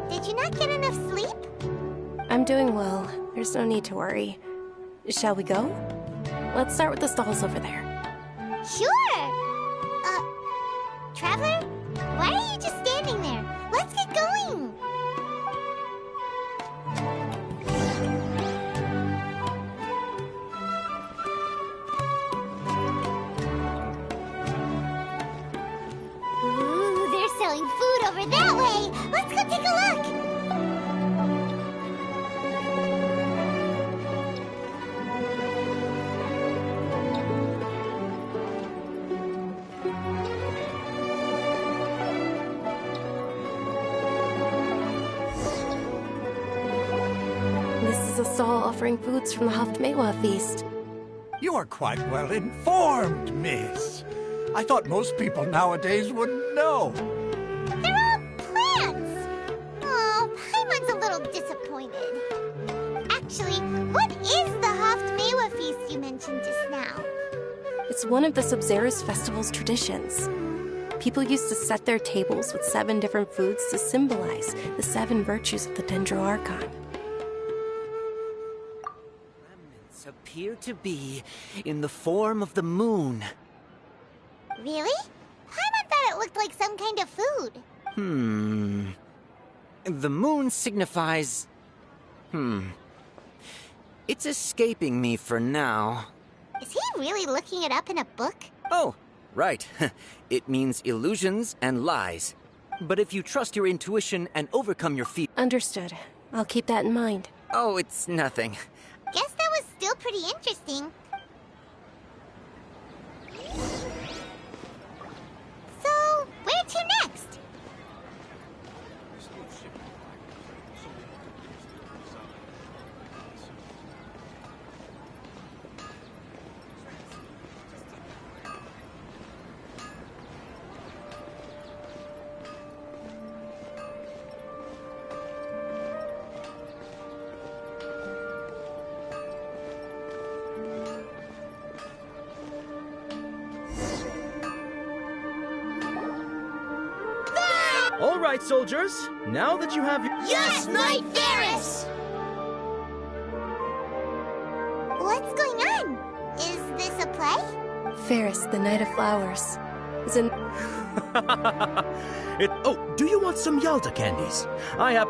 Speaker 3: Did you not get enough sleep?
Speaker 8: I'm doing well. There's no need to worry. Shall we go? Let's start with the stalls over there.
Speaker 3: Sure! Traveler? Why are you just standing there? Let's get going! Ooh, they're selling food over that way! Let's go take a look!
Speaker 8: This is a stall offering foods from the Haftmewa feast.
Speaker 9: You are quite well informed, miss. I thought most people nowadays wouldn't know.
Speaker 3: They're all plants! Oh, Paimon's a little disappointed. Actually, what is the Haftmewa feast you mentioned just now?
Speaker 8: It's one of the Sub-Zerus festival's traditions. People used to set their tables with 7 different foods to symbolize the 7 virtues of the Dendro Archon.
Speaker 10: Remnants appear to be in the form of the moon.
Speaker 3: Really? Paimon thought it looked like some kind of food.
Speaker 10: The moon signifies... It's escaping me for now.
Speaker 3: Is he really looking it up in a book?
Speaker 10: Oh, right. It means illusions and lies. But if you trust your intuition and overcome your fear...
Speaker 8: Understood. I'll keep that in mind.
Speaker 10: Oh, it's nothing.
Speaker 3: Guess that was still pretty interesting. So, where to next?
Speaker 11: All right, soldiers. Now that you have your...
Speaker 12: Yes, Knight Varys!
Speaker 3: What's going on? Is this a play?
Speaker 8: Ferris, the Knight of Flowers, is in...
Speaker 11: Oh, do you want some Yalta candies? I have...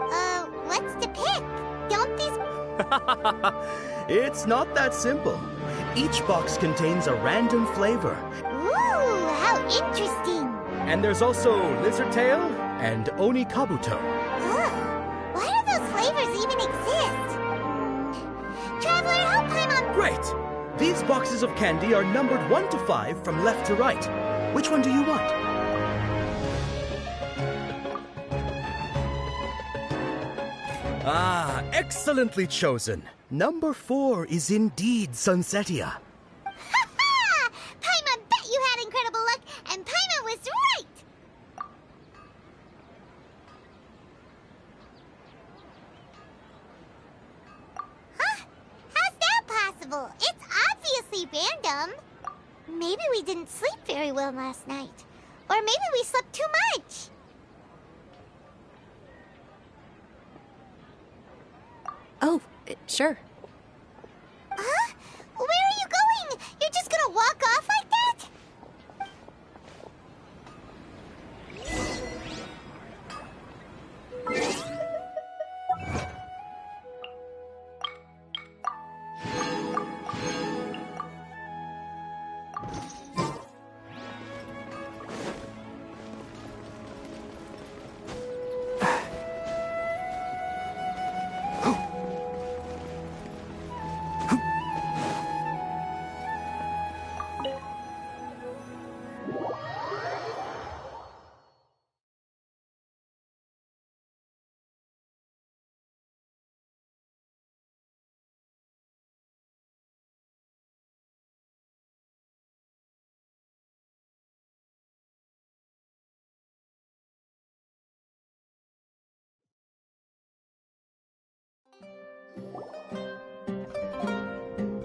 Speaker 3: What's to pick? Don't these...
Speaker 11: It's not that simple. Each box contains a random flavor.
Speaker 3: Ooh, how interesting!
Speaker 11: And there's also Lizard Tail and Oni Kabuto.
Speaker 3: Why do those flavors even exist? Traveler, help Paimon!
Speaker 11: Great! These boxes of candy are numbered 1 to 5 from left to right. Which one do you want? Ah, excellently chosen. Number 4 is indeed Sunsetia.
Speaker 3: Ha-ha! Paimon bet you had incredible luck, and Paimon was right! Huh? How's that possible? It's obviously random. Maybe we didn't sleep very well last night. Or maybe we slept too much.
Speaker 8: Oh, sure.
Speaker 3: Huh? Where are you going? You're just gonna walk off like that?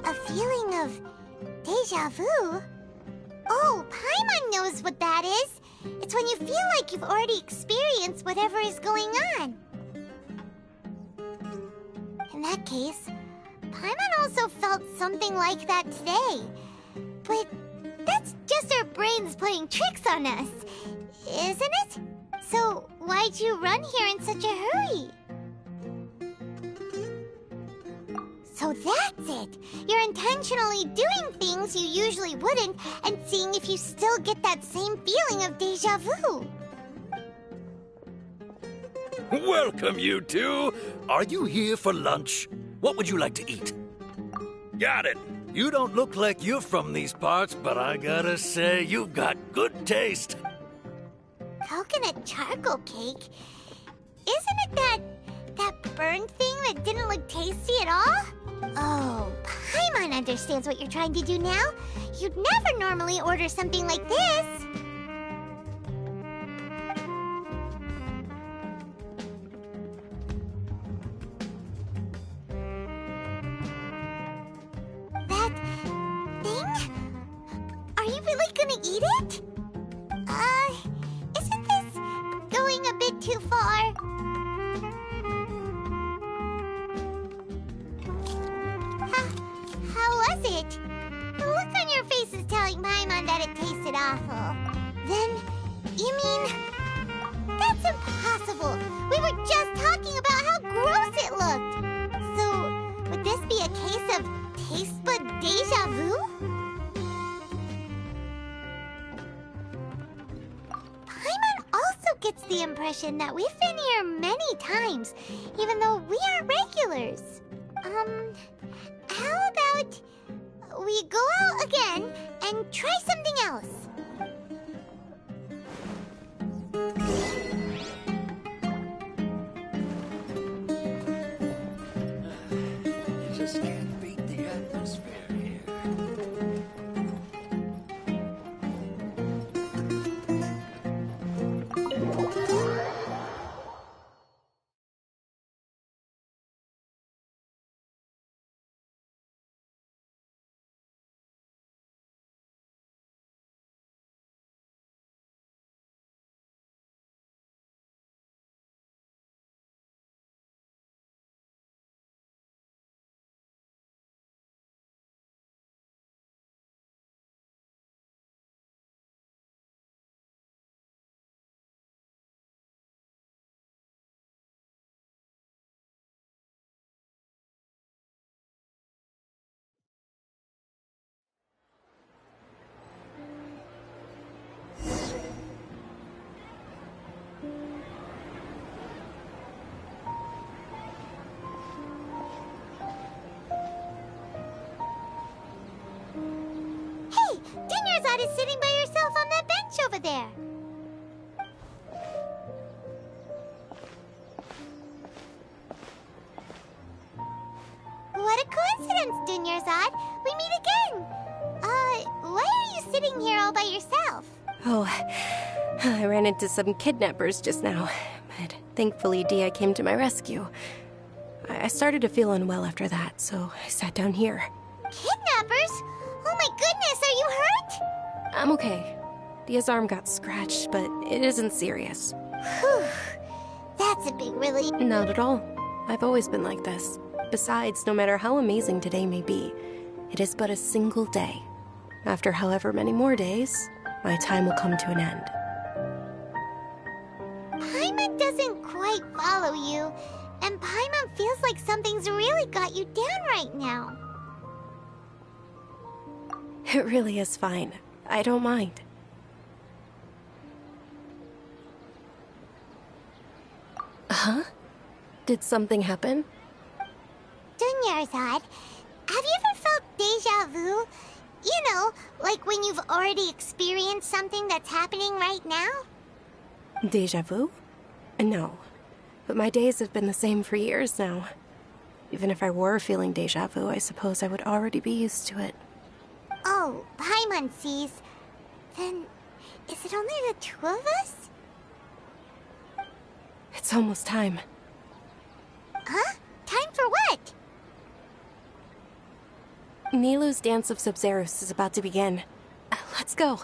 Speaker 3: A feeling of deja vu? Oh, Paimon knows what that is. It's when you feel like you've already experienced whatever is going on. In that case, Paimon also felt something like that today. But that's just our brains playing tricks on us, isn't it? So why'd you run here in such a hurry? So that's it! You're intentionally doing things you usually wouldn't and seeing if you still get that same feeling of deja vu.
Speaker 14: Welcome, you two. Are you here for lunch? What would you like to eat? Got it. You don't look like you're from these parts, but I gotta say, you've got good taste.
Speaker 3: Coconut charcoal cake? Isn't it that burned thing that didn't look tasty at all? Oh, Paimon understands what you're trying to do now. You'd never normally order something like this. That thing? Are you really gonna eat it? Isn't this going a bit too far? How was it? The look on your face is telling Paimon that it tasted awful. Then, you mean... That's impossible! We were just talking about how gross it looked! So, would this be a case of taste bud deja vu? Paimon also gets the impression that we've been here many times, even though we aren't regulars. How about we go out again and try something else?
Speaker 9: You just can't beat the atmosphere here.
Speaker 3: Hey, Dinnersot is sitting by yourself on that bench over there. What a coincidence, Dinnersot. We meet again. Why are you sitting here all by yourself?
Speaker 8: Oh, I ran into some kidnappers just now, but thankfully Dia came to my rescue. I started to feel unwell after that, so I sat down here.
Speaker 3: Kidnappers? Oh my goodness, are you hurt?
Speaker 8: I'm okay. Dia's arm got scratched, but it isn't serious.
Speaker 3: Whew. That's a big relief.
Speaker 8: Not at all. I've always been like this. Besides, no matter how amazing today may be, it is but a single day. After however many more days, my time will come to an end.
Speaker 3: Paimon doesn't quite follow you, and Paimon feels like something's really got you down right now.
Speaker 8: It really is fine. I don't mind. Huh? Did something happen?
Speaker 3: Dunyarzad, have you ever felt deja vu? You know, like when you've already experienced something that's happening right now?
Speaker 8: Deja vu? No. But my days have been the same for years now. Even if I were feeling deja vu, I suppose I would already be used to it.
Speaker 3: Oh, Paimon sees. Then, is it only the two of us?
Speaker 8: It's almost time.
Speaker 3: Huh? Time for what?
Speaker 8: Nilou's Dance of Sub-Zerus is about to begin. Let's go.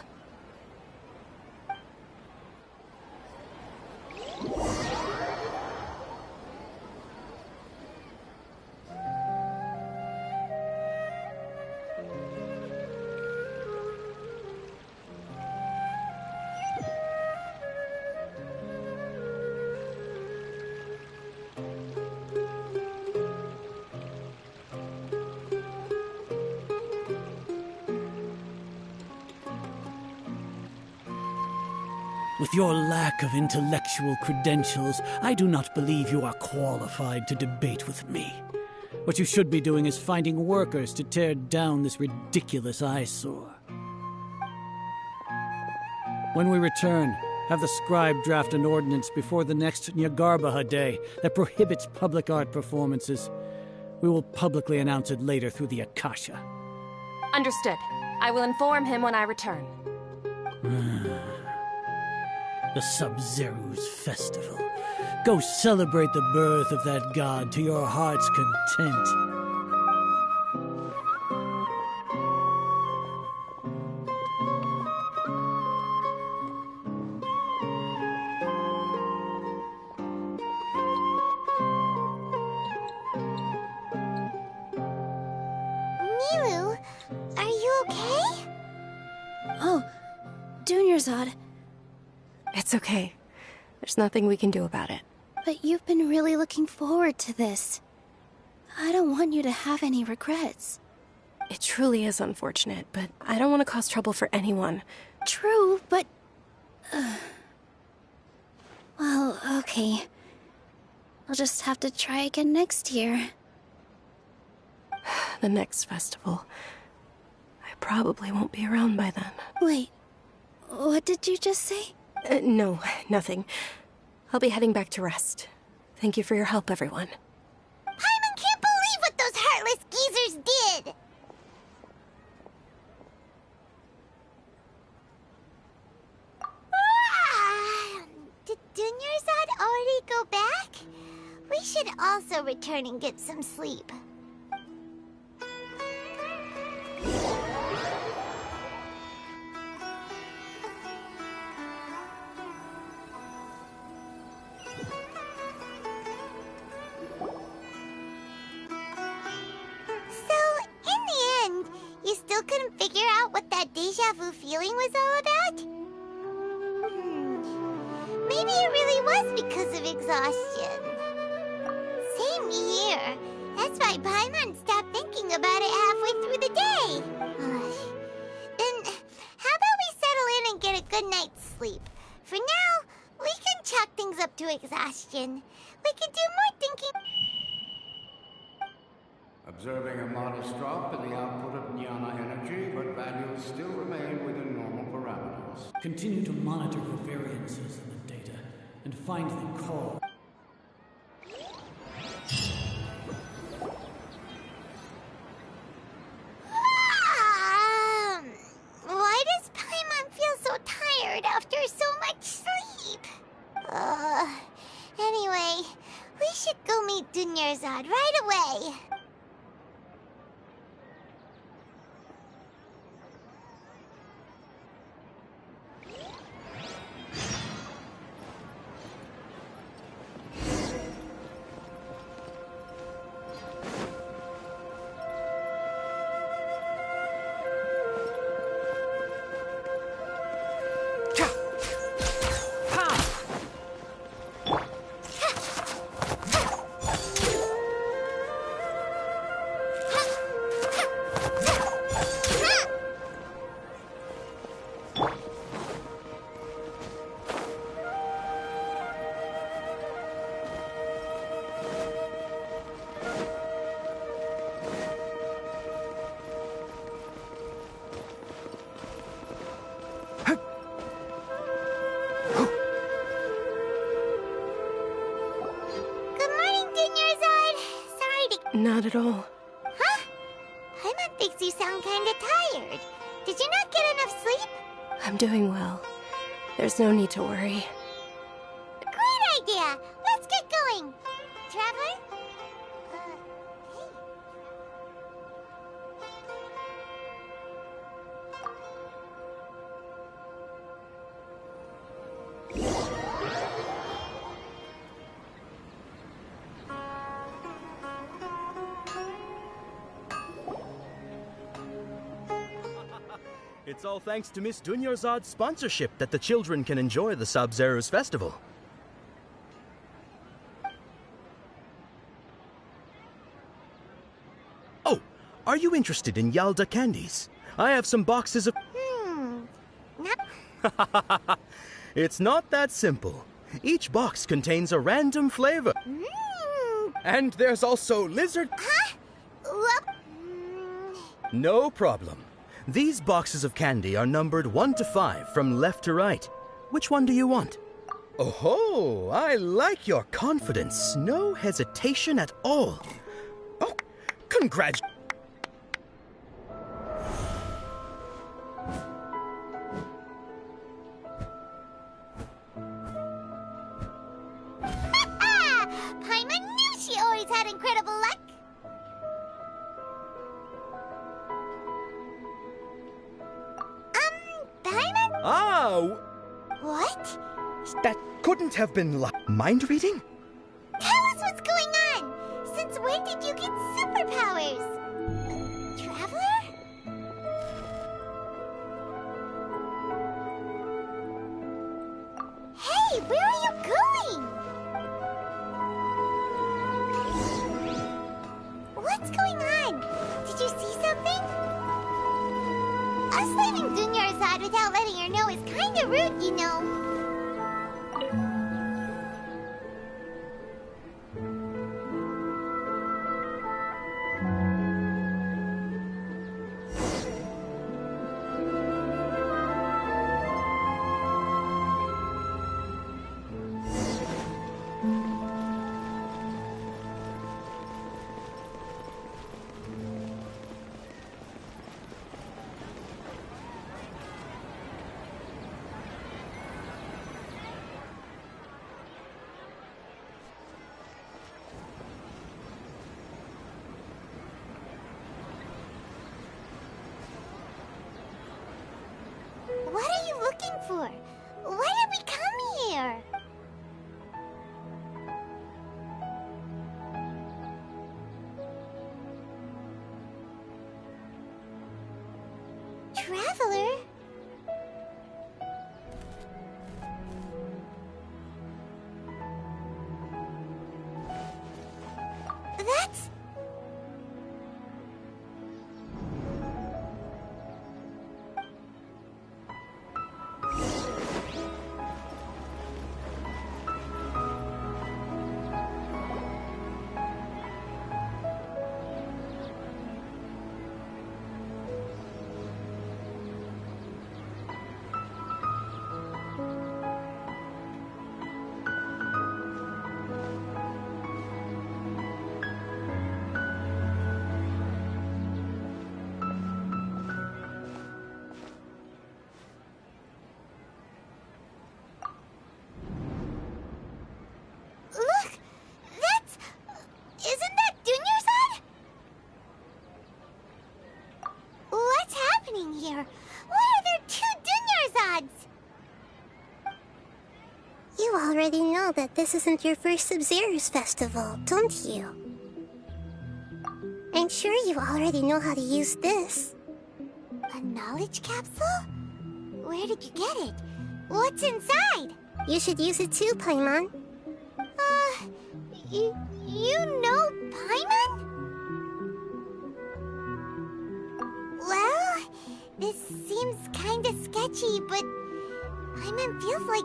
Speaker 16: With your lack of intellectual credentials, I do not believe you are qualified to debate with me. What you should be doing is finding workers to tear down this ridiculous eyesore. When we return, have the scribe draft an ordinance before the next Nyagarbaha Day that prohibits public art performances. We will publicly announce it later through the Akasha.
Speaker 15: Understood. I will inform him when I return.
Speaker 16: The Sub-Zerus Festival. Go celebrate the birth of that god to your heart's content.
Speaker 3: Nilou, are you okay?
Speaker 1: Oh, Dunyarzad.
Speaker 8: It's okay. There's nothing we can do about it.
Speaker 1: But you've been really looking forward to this. I don't want you to have any regrets.
Speaker 8: It truly is unfortunate, but I don't want to cause trouble for anyone.
Speaker 1: True, but... Well, okay. I'll just have to try again next year.
Speaker 8: The next festival. I probably won't be around by then.
Speaker 1: Wait, what did you just say?
Speaker 8: No, nothing. I'll be heading back to rest. Thank you for your help, everyone.
Speaker 3: Paimon can't believe what those heartless geezers did! Did Dunyarzad already go back? We should also return and get some sleep. You still couldn't figure out what that deja vu feeling was all about? Maybe it really was because of exhaustion. Same here. That's why Paimon stopped thinking about it halfway through the day. Then, how about we settle in and get a good night's sleep? For now, we can chalk things up to exhaustion. We can do more thinking...
Speaker 17: Observing a modest drop in the output of Jnana energy, but values still remain within normal parameters.
Speaker 16: Continue to monitor for variances in the data and find the cause.
Speaker 3: Why does Paimon feel so tired after so much sleep? Anyway, we should go meet Dunyarzad right away.
Speaker 8: Not at all.
Speaker 3: Huh? Paimon thinks you sound kinda tired. Did you not get enough sleep?
Speaker 8: I'm doing well. There's no need to worry.
Speaker 3: Great idea! Let's get going! Traveler? Hey.
Speaker 11: It's all thanks to Miss Dunyarzad's sponsorship that the children can enjoy the Sub-Zero's festival. Oh, are you interested in Yalda candies? I have some boxes of...
Speaker 3: Not...
Speaker 11: It's not that simple. Each box contains a random flavor. And there's also lizard...
Speaker 3: Huh? What?
Speaker 11: No problem. These boxes of candy are numbered 1 to 5 from left to right. Which one do you want? Oh, I like your confidence. No hesitation at all. Oh, congratulations.
Speaker 3: Paimon knew she always had incredible luck. Paimon?
Speaker 11: Ah!
Speaker 3: What?
Speaker 11: That couldn't have been mind reading?
Speaker 3: Tell us what's going on! Since when did you get superpowers? Traveler? Hey, where are you going? What's going on? Did you see something? Us leaving Dunyarzad without letting her know is kinda rude, you know. What are you looking for? Why did we come here? Traveler? That's... Look! That's... Isn't that Dunyarzad? What's happening here? Why are there 2 Dunyarzads? You already know that this isn't your first Sub-Zero's festival, don't you? I'm sure you already know how to use this. A knowledge capsule? Where did you get it? What's inside? You should use it too, Paimon. You know Paimon? Well, this seems kinda sketchy, but Paimon feels like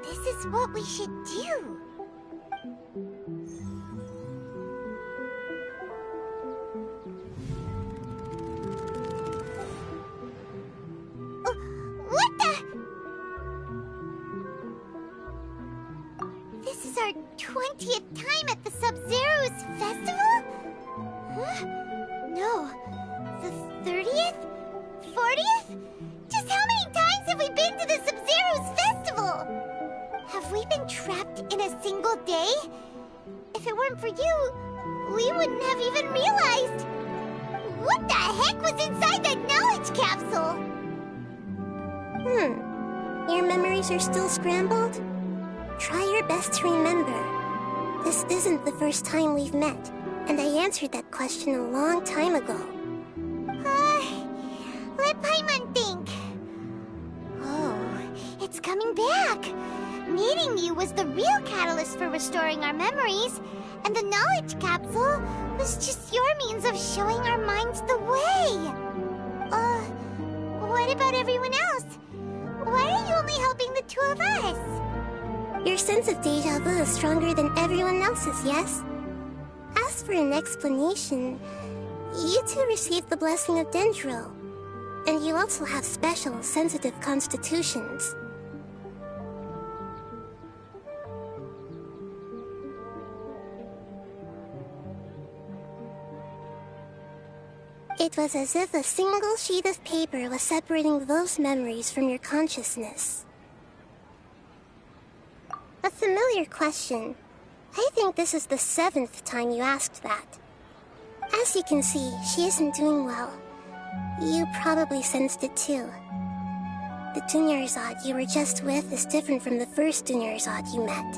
Speaker 3: this is what we should do. What the? This is our 20th time at the Sub-Zero's festival? Huh? No. The 30th? 40th? Just how many times have we been to the Sub-Zero's festival? Have we been trapped in a single day? If it weren't for you, we wouldn't have even realized. What the heck was inside that knowledge capsule?
Speaker 5: Your memories are still scrambled? Try your best to remember. This isn't the first time we've met, and I answered that question a long time ago.
Speaker 3: Let Paimon think. Oh, it's coming back. Meeting you was the real catalyst for restoring our memories, and the knowledge capsule was just your means of showing our minds the way. What about everyone else? Why are you only helping the two of us?
Speaker 5: Your sense of deja vu is stronger than everyone else's, yes? As for an explanation, you two received the blessing of Dendro, and you also have special, sensitive constitutions. It was as if a single sheet of paper was separating those memories from your consciousness. A familiar question. I think this is the 7th time you asked that. As you can see, she isn't doing well. You probably sensed it too. The Dunyarzad you were just with is different from the first Dunyarzad you met.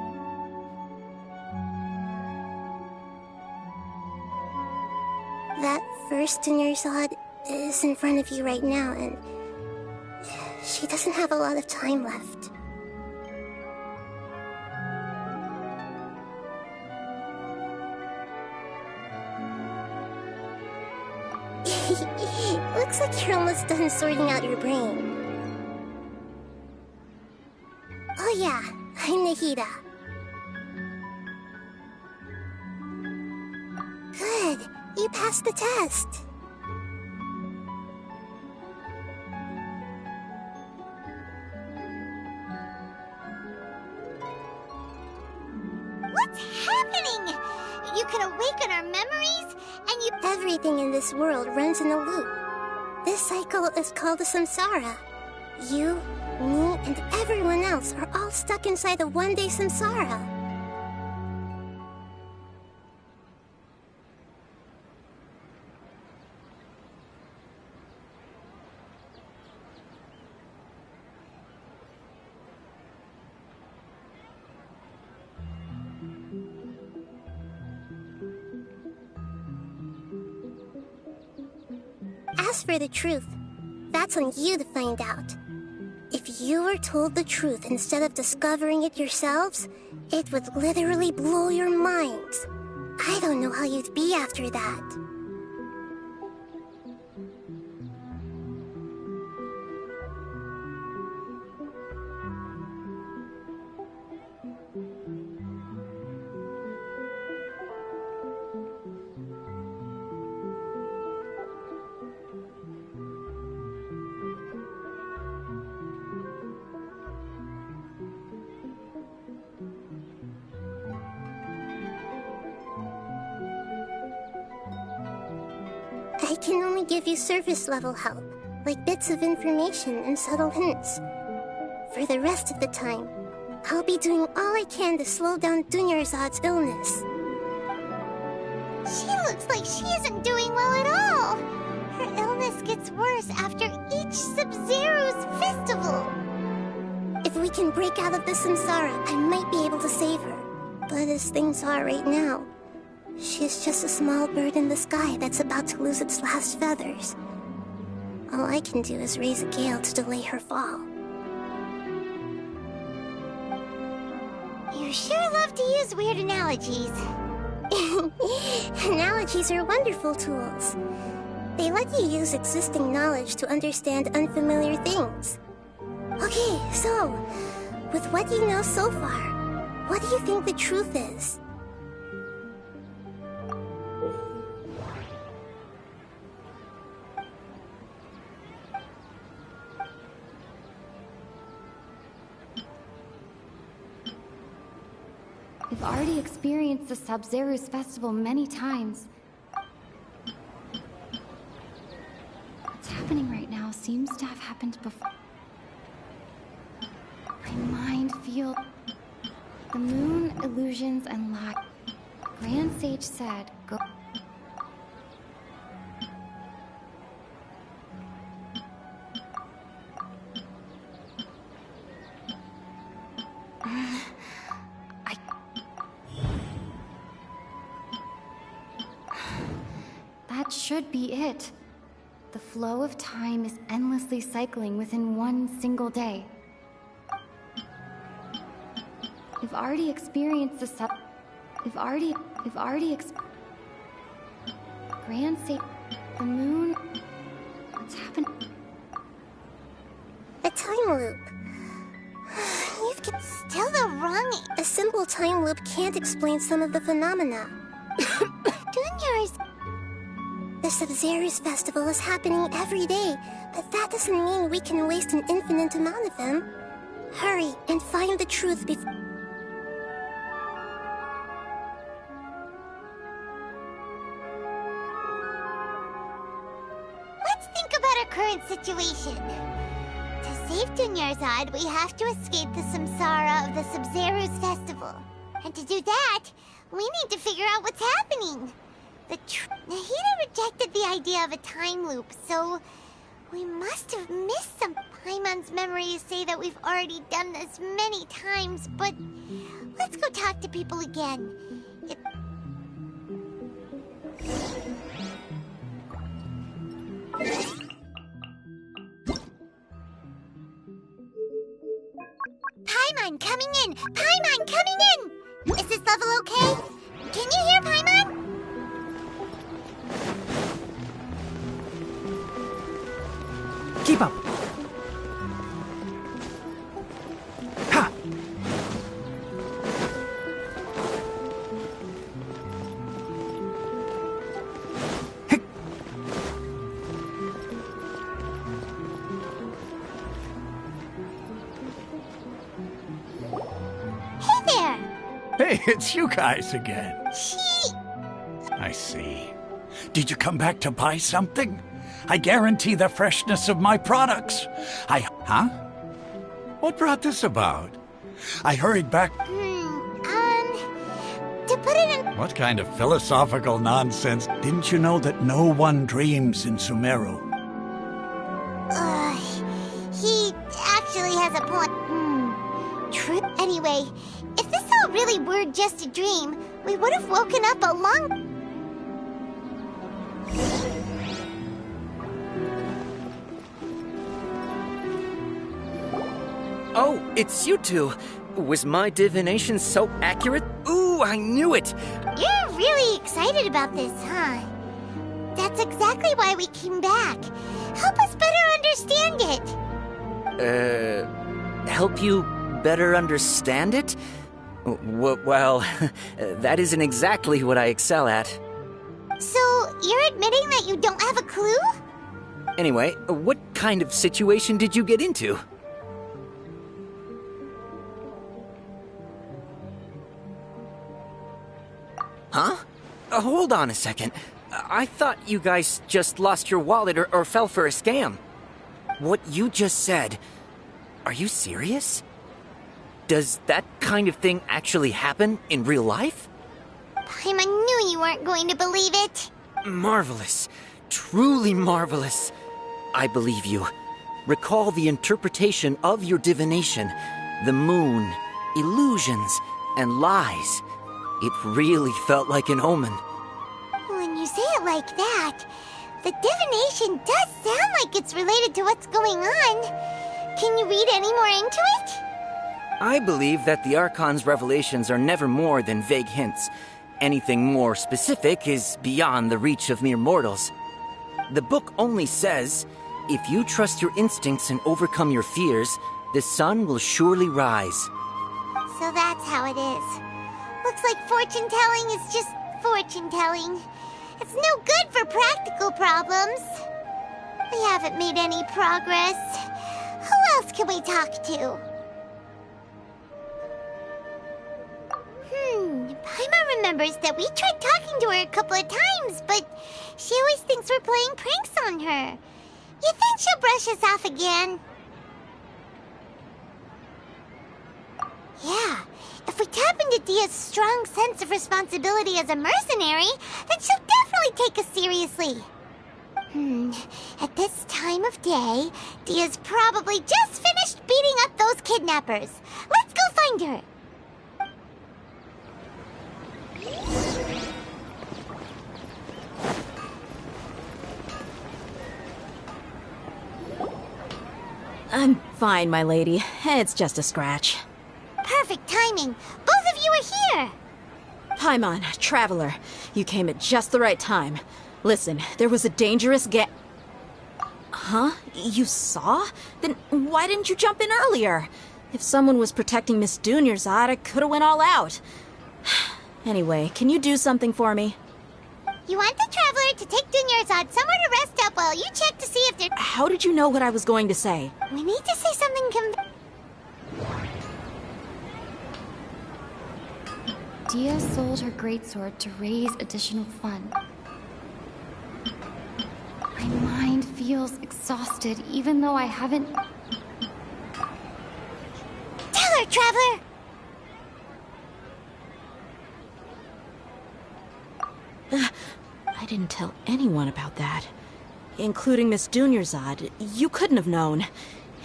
Speaker 5: That first Dunyarzad is in front of you right now, and she doesn't have a lot of time left. Looks like you're almost done sorting out your brain. Oh yeah, I'm Nahida. Good, you passed the test.
Speaker 3: What's happening? You can awaken our memories, and you...
Speaker 5: Everything in this world runs in a loop. This cycle is called a samsara. You, me, and everyone else are all stuck inside a one-day samsara. As for the truth, that's on you to find out. If you were told the truth instead of discovering it yourselves, it would literally blow your minds. I don't know how you'd be after that. I can only give you surface-level help, like bits of information and subtle hints. For the rest of the time, I'll be doing all I can to slow down Dunyarzad's illness.
Speaker 3: She looks like she isn't doing well at all. Her illness gets worse after each Sub-Zero's festival.
Speaker 5: If we can break out of the samsara, I might be able to save her. But as things are right now, she's just a small bird in the sky that's about to lose its last feathers. All I can do is raise a gale to delay her fall.
Speaker 3: You sure love to use weird analogies.
Speaker 5: Analogies are wonderful tools. They let you use existing knowledge to understand unfamiliar things. Okay, so, with what you know so far, what do you think the truth is?
Speaker 18: We've already experienced the Sub-Zero's festival many times. seems to have happened before. My mind feels the moon, illusions, and lies. Grand Sage said, go. That should be it. The flow of time is endlessly cycling within one single day. We've already experienced the We've already Grand Sage, the moon. What's happened?
Speaker 5: A time loop. You've got still the wrong. A simple time loop can't explain some of the phenomena. Juniors. The Sub-Zero's festival is happening every day, but that doesn't mean we can waste an infinite amount of them. Hurry and find the truth before.
Speaker 3: Let's think about our current situation. To save Dunyarzad, we have to escape the samsara of the Sub-Zero's festival. And to do that, we need to figure out what's happening. Nahida rejected the idea of a time loop, so we must have missed some. Paimon's memories say that we've already done this many times, but let's go talk to people again. Paimon coming in! Paimon coming in! Is this level okay? Can you hear Paimon?
Speaker 6: Keep up! Ha! Hick.
Speaker 3: Hey there!
Speaker 9: Hey, it's you guys again.
Speaker 3: She...
Speaker 9: I see. Did you come back to buy something? I guarantee the freshness of my products. Huh? What brought this about? I hurried back.
Speaker 3: To put it in...
Speaker 9: What kind of philosophical nonsense? Didn't you know that no one dreams in Sumeru?
Speaker 3: He actually has a point. True. Anyway, if this all really were just a dream, we would have woken up a long...
Speaker 10: Oh, it's you two. Was my divination so accurate? Ooh, I knew it!
Speaker 3: You're really excited about this, huh? That's exactly why we came back. Help us better understand it.
Speaker 10: Help you better understand it? Well, that isn't exactly what I excel at.
Speaker 3: So, you're admitting that you don't have a clue?
Speaker 10: Anyway, what kind of situation did you get into? Huh? Hold on a second. I thought you guys just lost your wallet or fell for a scam. What you just said, are you serious? Does that kind of thing actually happen in real life?
Speaker 3: Paimon knew you weren't going to believe it.
Speaker 10: Marvelous. Truly marvelous. I believe you. Recall the interpretation of your divination. The moon, illusions, and lies. It really felt like an omen.
Speaker 3: When you say it like that, the divination does sound like it's related to what's going on. Can you read any more into it?
Speaker 10: I believe that the Archon's revelations are never more than vague hints. Anything more specific is beyond the reach of mere mortals. The book only says, if you trust your instincts and overcome your fears, the sun will surely rise.
Speaker 3: So that's how it is. Looks like fortune-telling is just fortune-telling. It's no good for practical problems. We haven't made any progress. Who else can we talk to? Paimon remembers that we tried talking to her a couple of times, but she always thinks we're playing pranks on her. You think she'll brush us off again? Yeah, if we tap into Dia's strong sense of responsibility as a mercenary, then she'll definitely take us seriously. At this time of day, Dia's probably just finished beating up those kidnappers. Let's go find her.
Speaker 1: I'm fine, my lady. It's just a scratch.
Speaker 3: Perfect timing. Both of you are here.
Speaker 1: Paimon, Traveler, you came at just the right time. Listen, there was a dangerous Huh? You saw? Then why didn't you jump in earlier? If someone was protecting Miss Dunyarzad, I could've went all out. Anyway, can you do something for me?
Speaker 3: You want the Traveler to take Dunyarzad somewhere to rest up while you check to see if they're...
Speaker 1: How did you know what I was going to say?
Speaker 3: We need to say something
Speaker 18: Dia sold her greatsword to raise additional funds. My mind feels exhausted, even though I haven't...
Speaker 3: Tell her, Traveler!
Speaker 1: I didn't tell anyone about that. Including Miss Dunyarzad. You couldn't have known.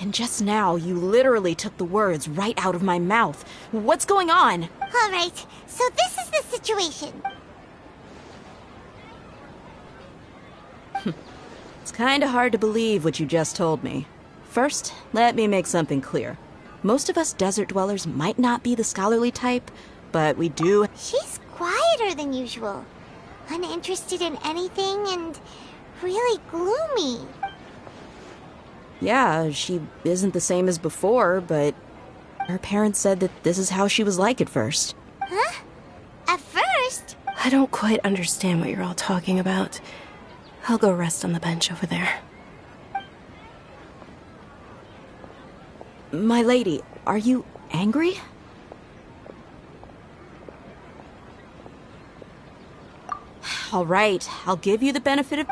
Speaker 1: And just now, you literally took the words right out of my mouth. What's going on?
Speaker 3: All right, so this is the situation.
Speaker 1: It's kinda hard to believe what you just told me. First, let me make something clear. Most of us desert dwellers might not be the scholarly type, but we do...
Speaker 3: She's quieter than usual. Uninterested in anything and really gloomy.
Speaker 1: Yeah, she isn't the same as before, but her parents said that this is how she was like at first.
Speaker 3: Huh? At first?
Speaker 8: I don't quite understand what you're all talking about. I'll go rest on the bench over there.
Speaker 1: My lady, are you angry? All right, I'll give you the benefit of...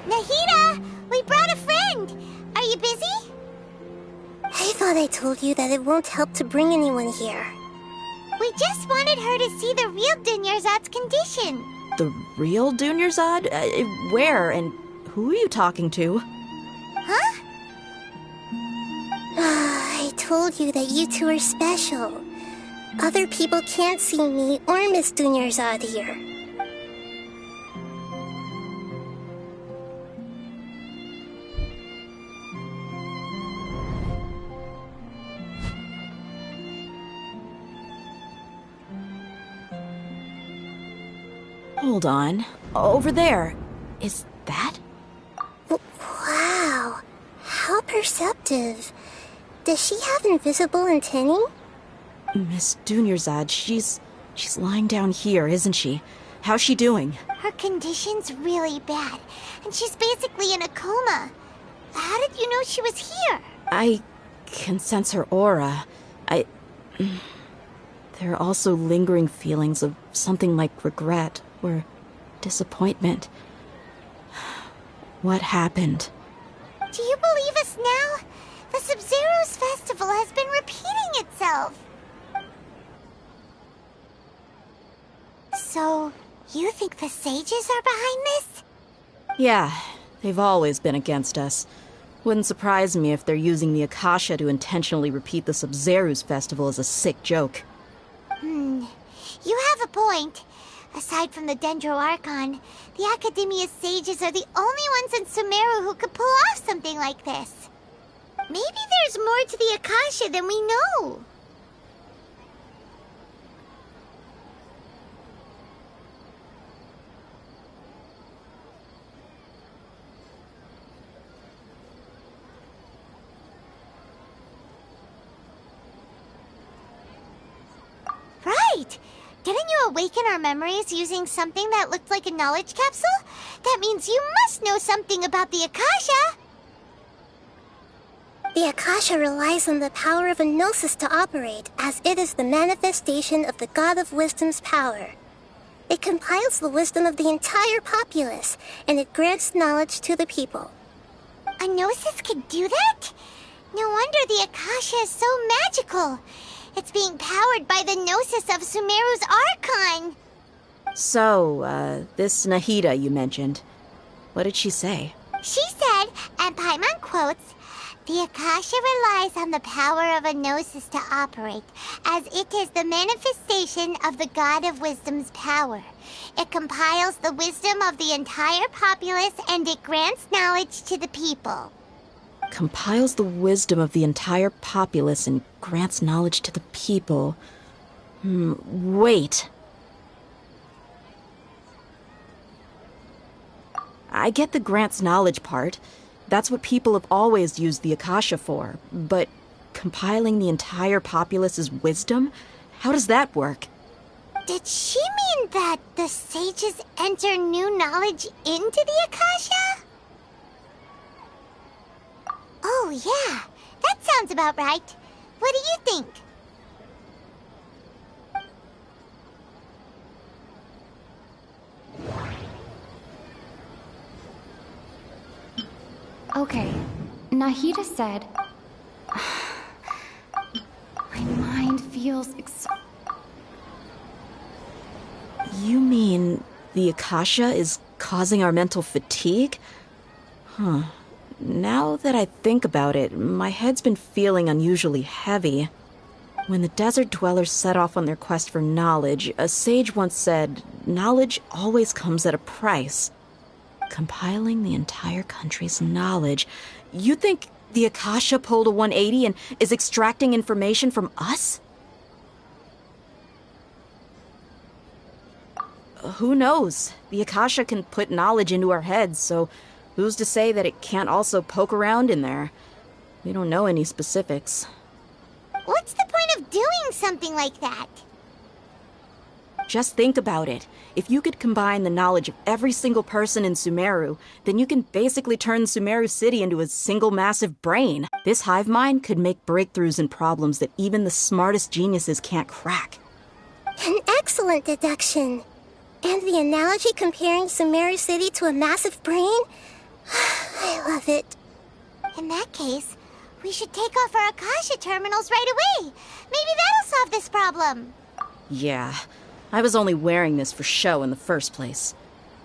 Speaker 3: Nahida! We brought a friend! Are you busy?
Speaker 19: I thought I told you that it won't help to bring anyone here.
Speaker 3: We just wanted her to see the real Dunyarzad's condition.
Speaker 1: The real Dunyarzad? Where and who are you talking to?
Speaker 3: Huh?
Speaker 19: I told you that you two are special. Other people can't see me or Miss Dunyarzad here.
Speaker 1: Hold on. Over there. Is that?
Speaker 19: Wow. How perceptive. Does she have invisible antennae?
Speaker 1: Miss Dunyarzad, she's lying down here, isn't she? How's she doing?
Speaker 3: Her condition's really bad, and she's basically in a coma. How did you know she was here?
Speaker 1: I can sense her aura. There are also lingering feelings of something like regret or disappointment. What happened?
Speaker 3: Do you believe us now? The Sub-Zero's festival has been repeating itself. So, you think the sages are behind this?
Speaker 1: Yeah, they've always been against us. Wouldn't surprise me if they're using the Akasha to intentionally repeat the Sub-Zero's festival as a sick joke.
Speaker 3: You have a point. Aside from the Dendro Archon, the Academia's sages are the only ones in Sumeru who could pull off something like this. Maybe there's more to the Akasha than we know. Right! Didn't you awaken our memories using something that looked like a knowledge capsule? That means you must know something about the Akasha!
Speaker 19: The Akasha relies on the power of a gnosis to operate, as it is the manifestation of the God of Wisdom's power. It compiles the wisdom of the entire populace, and it grants knowledge to the people.
Speaker 3: A gnosis could do that? No wonder the Akasha is so magical. It's being powered by the gnosis of Sumeru's Archon.
Speaker 1: So, this Nahida you mentioned, what did she say?
Speaker 3: She said, and Paimon quotes, "The Akasha relies on the power of a gnosis to operate, as it is the manifestation of the God of Wisdom's power. It compiles the wisdom of the entire populace, and it grants knowledge to the people."
Speaker 1: Compiles the wisdom of the entire populace and grants knowledge to the people. Wait. I get the grants knowledge part. That's what people have always used the Akasha for. But compiling the entire populace's wisdom? How does that work?
Speaker 3: Did she mean that the sages enter new knowledge into the Akasha? Oh, yeah. That sounds about right. What do you think?
Speaker 18: Okay, Nahida said... My mind feels
Speaker 1: You mean the Akasha is causing our mental fatigue? Huh. Now that I think about it, my head's been feeling unusually heavy. When the desert dwellers set off on their quest for knowledge, a sage once said, knowledge always comes at a price. Compiling the entire country's knowledge. You think the Akasha pulled a 180 and is extracting information from us? Who knows? The Akasha can put knowledge into our heads, so who's to say that it can't also poke around in there? We don't know any specifics.
Speaker 3: What's the point of doing something like that?
Speaker 1: Just think about it. If you could combine the knowledge of every single person in Sumeru, then you can basically turn Sumeru City into a single massive brain. This hive mind could make breakthroughs in problems that even the smartest geniuses can't crack.
Speaker 19: An excellent deduction. And the analogy comparing Sumeru City to a massive brain? I love it.
Speaker 3: In that case, we should take off our Akasha terminals right away. Maybe that'll solve this problem.
Speaker 1: Yeah, I was only wearing this for show in the first place.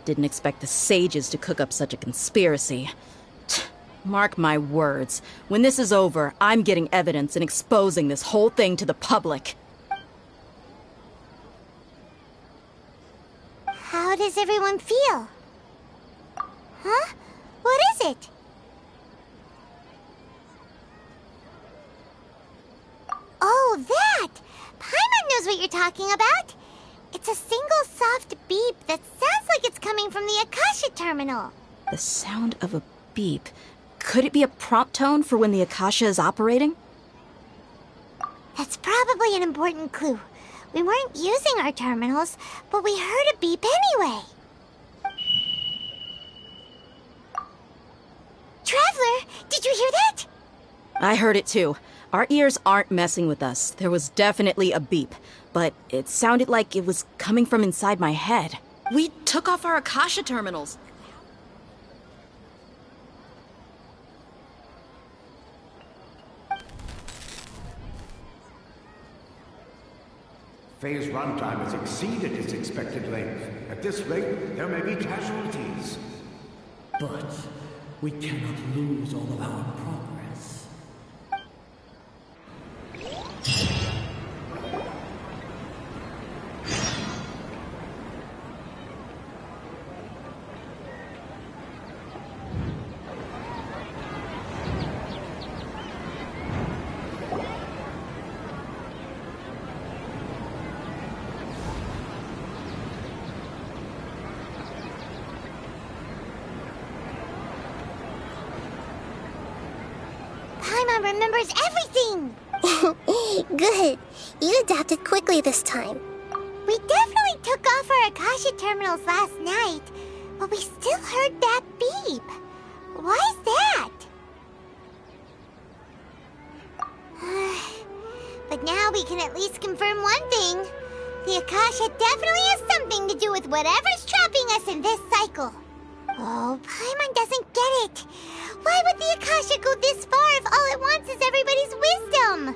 Speaker 1: Didn't expect the sages to cook up such a conspiracy. Mark my words, when this is over, I'm getting evidence and exposing this whole thing to the public.
Speaker 3: How does everyone feel? Huh? What is it? Oh, that! Paimon knows what you're talking about. It's a single soft beep that sounds like it's coming from the Akasha terminal.
Speaker 1: The sound of a beep. Could it be a prompt tone for when the Akasha is operating?
Speaker 3: That's probably an important clue. We weren't using our terminals, but we heard a beep anyway. Traveler, did you hear that?
Speaker 1: I heard it too. Our ears aren't messing with us. There was definitely a beep, but it sounded like it was coming from inside my head. We took off our Akasha terminals.
Speaker 17: Phase runtime has exceeded its expected length. At this rate, there may be casualties.
Speaker 16: But we cannot lose all of our progress.
Speaker 3: remembers everything!
Speaker 19: Good. You adapted quickly this time.
Speaker 3: We definitely took off our Akasha terminals last night, but we still heard that beep. Why is that? But now we can at least confirm one thing. The Akasha definitely has something to do with whatever's trapping us in this cycle. Oh, Paimon doesn't get it. Why would the Akasha go this far if all it wants is everybody's wisdom?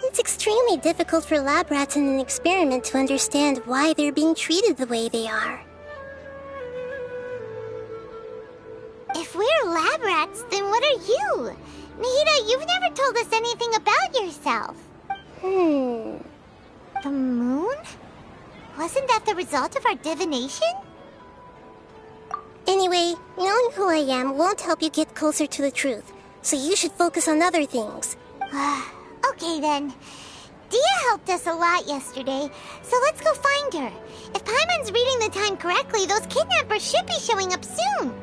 Speaker 19: It's extremely difficult for lab rats in an experiment to understand why they're being treated the way they are.
Speaker 3: If we're lab rats, then what are you? Nahida, you've never told us anything about yourself. The moon? Wasn't that the result of our divination?
Speaker 19: Anyway, knowing who I am won't help you get closer to the truth, so you should focus on other things.
Speaker 3: Okay then. Dia helped us a lot yesterday, so let's go find her. If Paimon's reading the time correctly, those kidnappers should be showing up soon.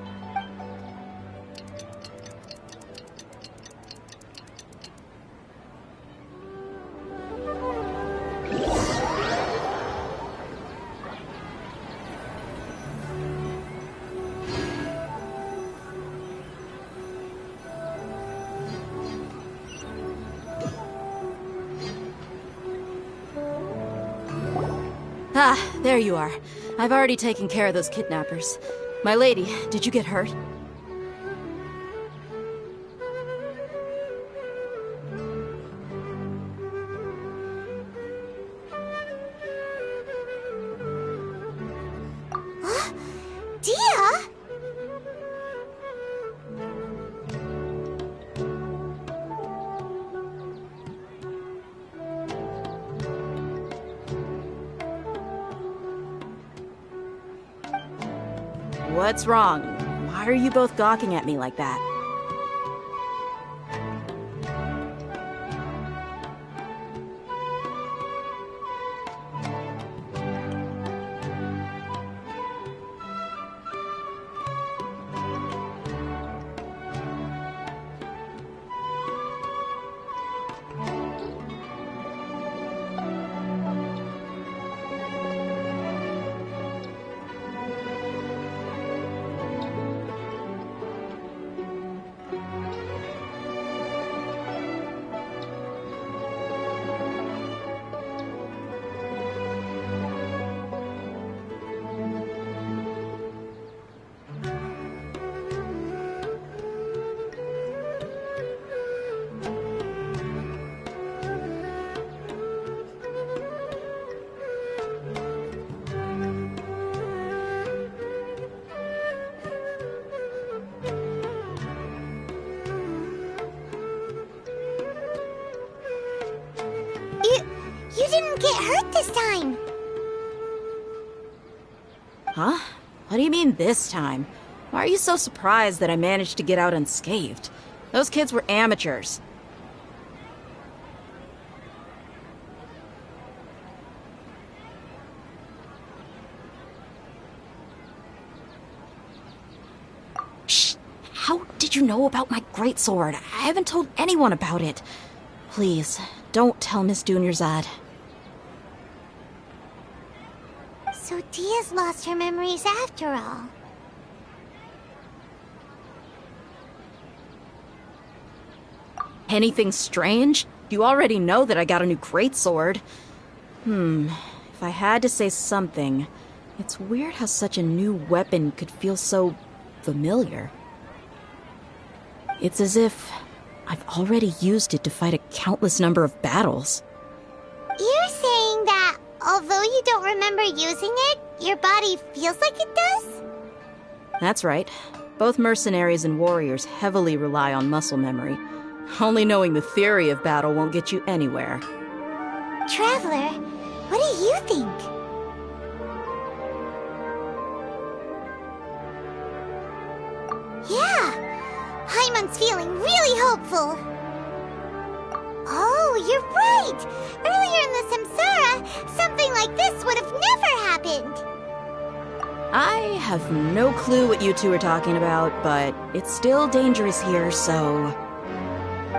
Speaker 1: Ah, there you are. I've already taken care of those kidnappers. My lady, did you get hurt?
Speaker 3: Dia?
Speaker 1: What's wrong? Why are you both gawking at me like that?
Speaker 3: You didn't get hurt this time.
Speaker 1: Huh? What do you mean this time? Why are you so surprised that I managed to get out unscathed? Those kids were amateurs. Shh! How did you know about my greatsword? I haven't told anyone about it. Please, don't tell Miss Dunyarzad.
Speaker 3: So Dia's lost her memories after all.
Speaker 1: Anything strange? You already know that I got a new greatsword. If I had to say something, it's weird how such a new weapon could feel so familiar. It's as if I've already used it to fight a countless number of battles.
Speaker 3: You're saying that although you don't remember using it, your body feels like it does?
Speaker 1: That's right. Both mercenaries and warriors heavily rely on muscle memory. Only knowing the theory of battle won't get you anywhere.
Speaker 3: Traveler, what do you think? Yeah, Paimon's feeling really hopeful. Oh, you're right! Earlier in the Samsara, something like this would have never happened!
Speaker 1: I have no clue what you two are talking about, but it's still dangerous here, so...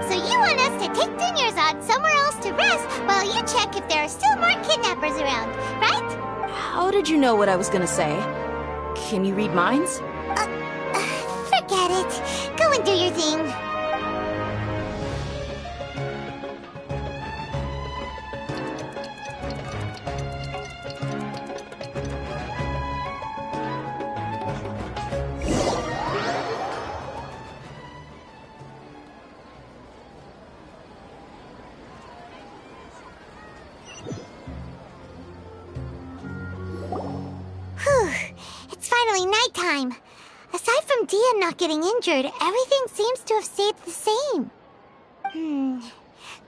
Speaker 3: So you want us to take Dunyarzad somewhere else to rest while you check if there are still more kidnappers around, right?
Speaker 1: How did you know what I was gonna say? Can you read minds?
Speaker 3: Forget it. Go and do your thing. It's finally nighttime. Aside from Dia not getting injured, everything seems to have stayed the same.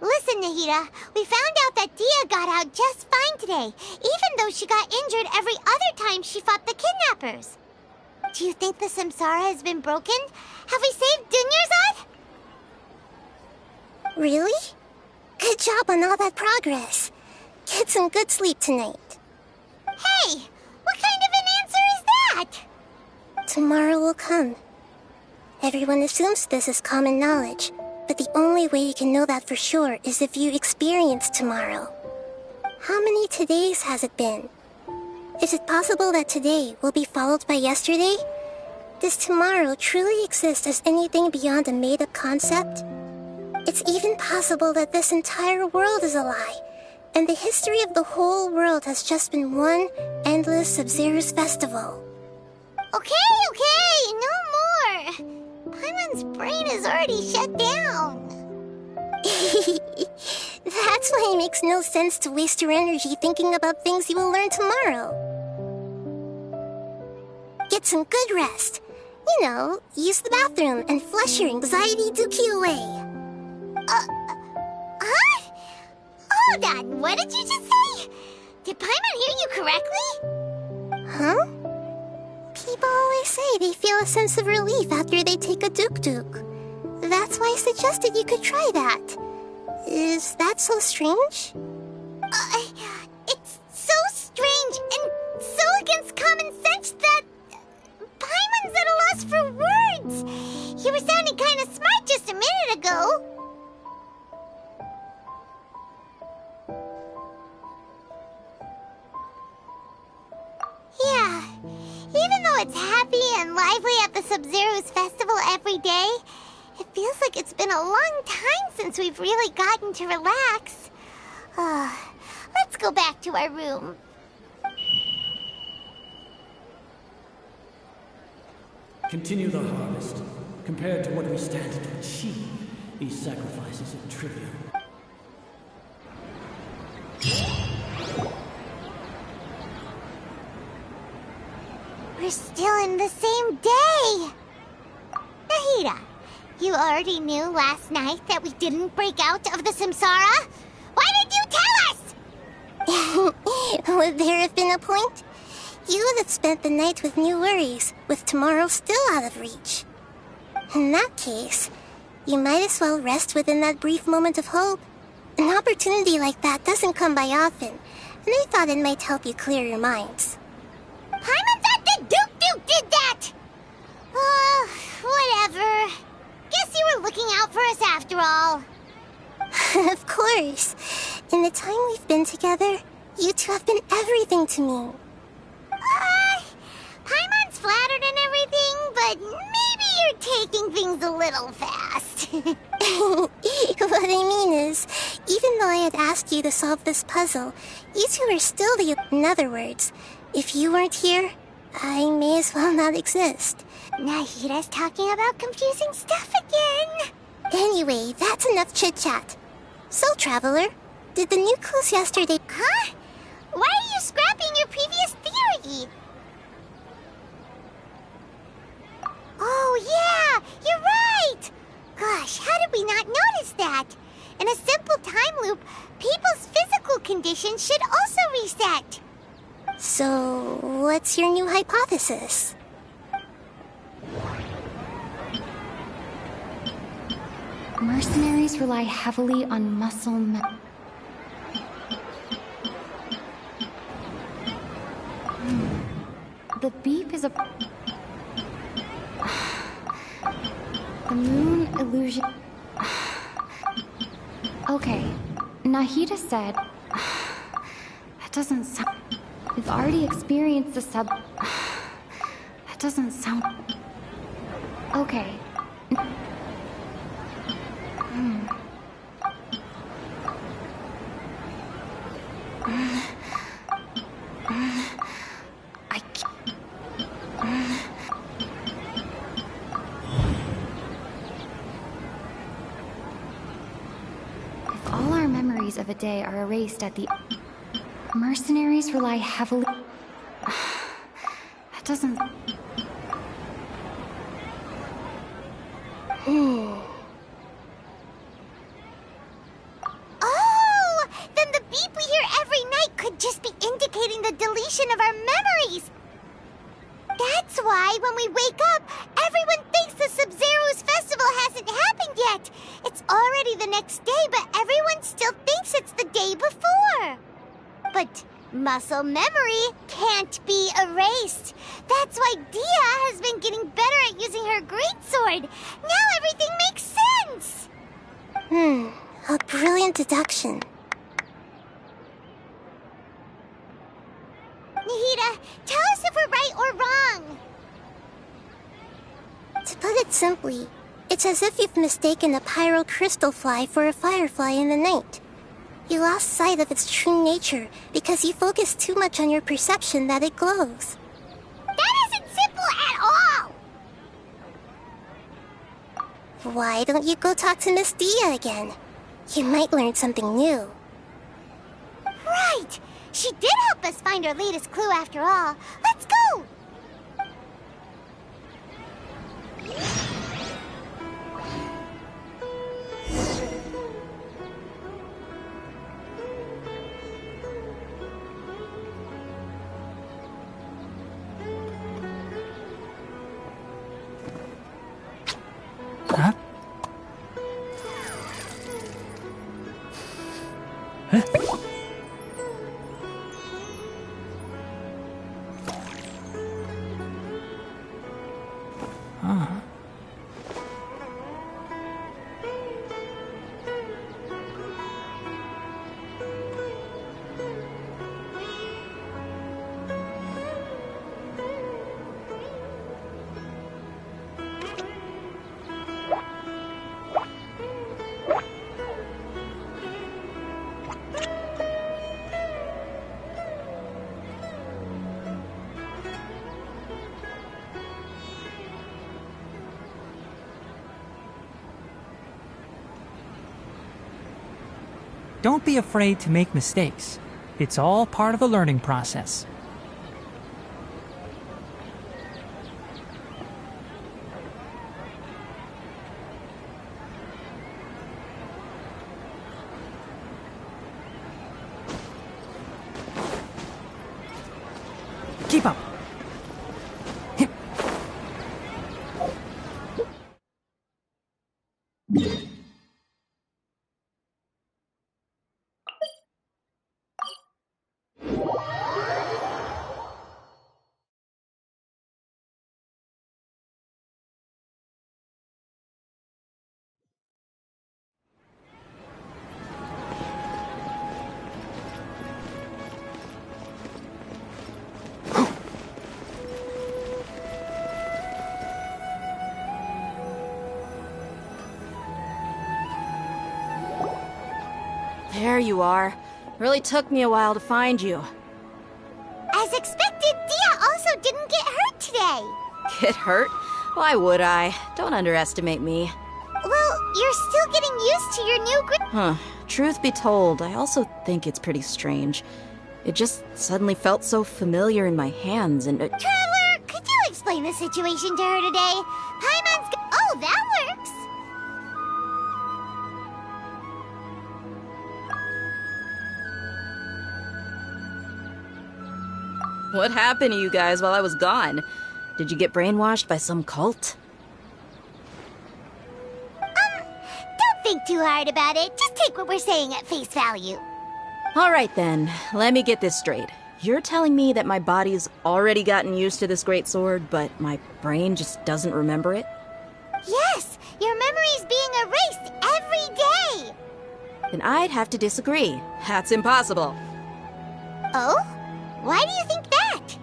Speaker 3: Listen, Nahida, we found out that Dia got out just fine today, even though she got injured every other time she fought the kidnappers. Do you think the Samsara has been broken? Have we saved Dunyarzad?
Speaker 19: Really? Good job on all that progress. Get some good sleep tonight.
Speaker 3: Hey, what kind of an answer is that?
Speaker 19: Tomorrow will come. Everyone assumes this is common knowledge, but the only way you can know that for sure is if you experience tomorrow. How many todays has it been? Is it possible that today will be followed by yesterday? Does tomorrow truly exist as anything beyond a made-up concept? It's even possible that this entire world is a lie, and the history of the whole world has just been one endless Sub-Zero's festival.
Speaker 3: Okay, no more. Paimon's brain is already shut down.
Speaker 19: That's why it makes no sense to waste your energy thinking about things you will learn tomorrow. Get some good rest. You know, use the bathroom and flush your anxiety dookie away.
Speaker 3: Huh? Hold on, what did you just say? Did Paimon hear you correctly?
Speaker 19: Huh? People always say they feel a sense of relief after they take a duk-duk. That's why I suggested you could try that. Is that so strange?
Speaker 3: It's so strange and so against common sense that Paimon's at a loss for words. You were sounding kind of smart just a minute ago. Yeah, even though it's happy and lively at the Sub-Zero's festival every day, it feels like it's been a long time since we've really gotten to relax. Let's go back to our room.
Speaker 16: Continue the harvest. Compared to what we stand to achieve, these sacrifices are trivial.
Speaker 3: We're still in the same day! Nahida, you already knew last night that we didn't break out of the Samsara? Why did you tell us?
Speaker 19: Would there have been a point? You would have spent the night with new worries, with tomorrow still out of reach. In that case, you might as well rest within that brief moment of hope. An opportunity like that doesn't come by often, and I thought it might help you clear your minds.
Speaker 3: Paimon thought that Duke did that! Whatever. Guess you were looking out for us after all.
Speaker 19: Of course. In the time we've been together, you two have been everything to me.
Speaker 3: Paimon's flattered and everything, but maybe you're taking things a little fast.
Speaker 19: What I mean is, even though I had asked you to solve this puzzle, you two are still the... In other words, if you weren't here, I may as well not exist.
Speaker 3: Nahida's talking about confusing stuff again.
Speaker 19: Anyway, that's enough chit-chat. So, Traveler, did the new clues yesterday...
Speaker 3: Huh? Why are you scrapping your previous theory? Oh, yeah! You're right! Gosh, how did we not notice that? In a simple time loop, people's physical conditions should also reset.
Speaker 19: So, what's your new hypothesis?
Speaker 18: Mercenaries rely heavily on muscle The beep is a... The moon illusion... Okay, Nahida said... That doesn't sound... We've already experienced the sub... That doesn't sound... Okay. If all our memories of a day are erased at the... Mercenaries rely heavily... That doesn't...
Speaker 3: Oh! Then the beep we hear every night could just be indicating the deletion of our memories! That's why, when we wake up, everyone thinks the Sub-Zero's festival hasn't happened yet! It's already the next day, but everyone still thinks it's the day before! But muscle memory can't be erased. That's why Dia has been getting better at using her greatsword. Now everything makes sense!
Speaker 19: A brilliant deduction.
Speaker 3: Nahida, tell us if we're right or wrong.
Speaker 19: To put it simply, it's as if you've mistaken a pyro crystal fly for a firefly in the night. You lost sight of its true nature because you focused too much on your perception that it glows.
Speaker 3: That isn't simple at all!
Speaker 19: Why don't you go talk to Miss Dia again? You might learn something new.
Speaker 3: Right! She did help us find our latest clue after all. Let's go!
Speaker 20: Huh? Huh? Don't be afraid to make mistakes. It's all part of the learning process. Keep up.
Speaker 1: There you are. Really took me a while to find you.
Speaker 3: As expected, Dia also didn't get hurt today.
Speaker 1: Get hurt? Why would I? Don't underestimate me.
Speaker 3: Well, you're still getting used to your new
Speaker 1: Huh. Truth be told, I also think it's pretty strange. It just suddenly felt so familiar in my hands and...
Speaker 3: Traveler, could you explain the situation to her today? Paimon's Oh, that works!
Speaker 1: What happened to you guys while I was gone? Did you get brainwashed by some cult?
Speaker 3: Don't think too hard about it. Just take what we're saying at face value.
Speaker 1: Alright then, let me get this straight. You're telling me that my body's already gotten used to this great sword, but my brain just doesn't remember it?
Speaker 3: Yes! Your memory's being erased every day!
Speaker 1: then I'd have to disagree. That's impossible.
Speaker 3: Oh? Why do you think that?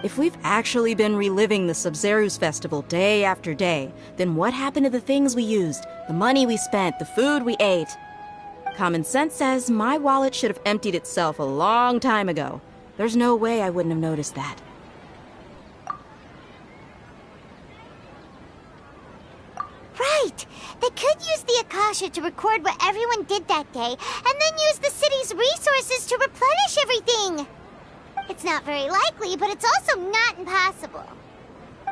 Speaker 1: If we've actually been reliving the Sumeru's festival day after day, then what happened to the things we used, the money we spent, the food we ate? Common sense says my wallet should have emptied itself a long time ago. There's no way I wouldn't have noticed that.
Speaker 3: Right! They could use the Akasha to record what everyone did that day, and then use the city's resources to replenish everything! It's not very likely, but it's also not impossible.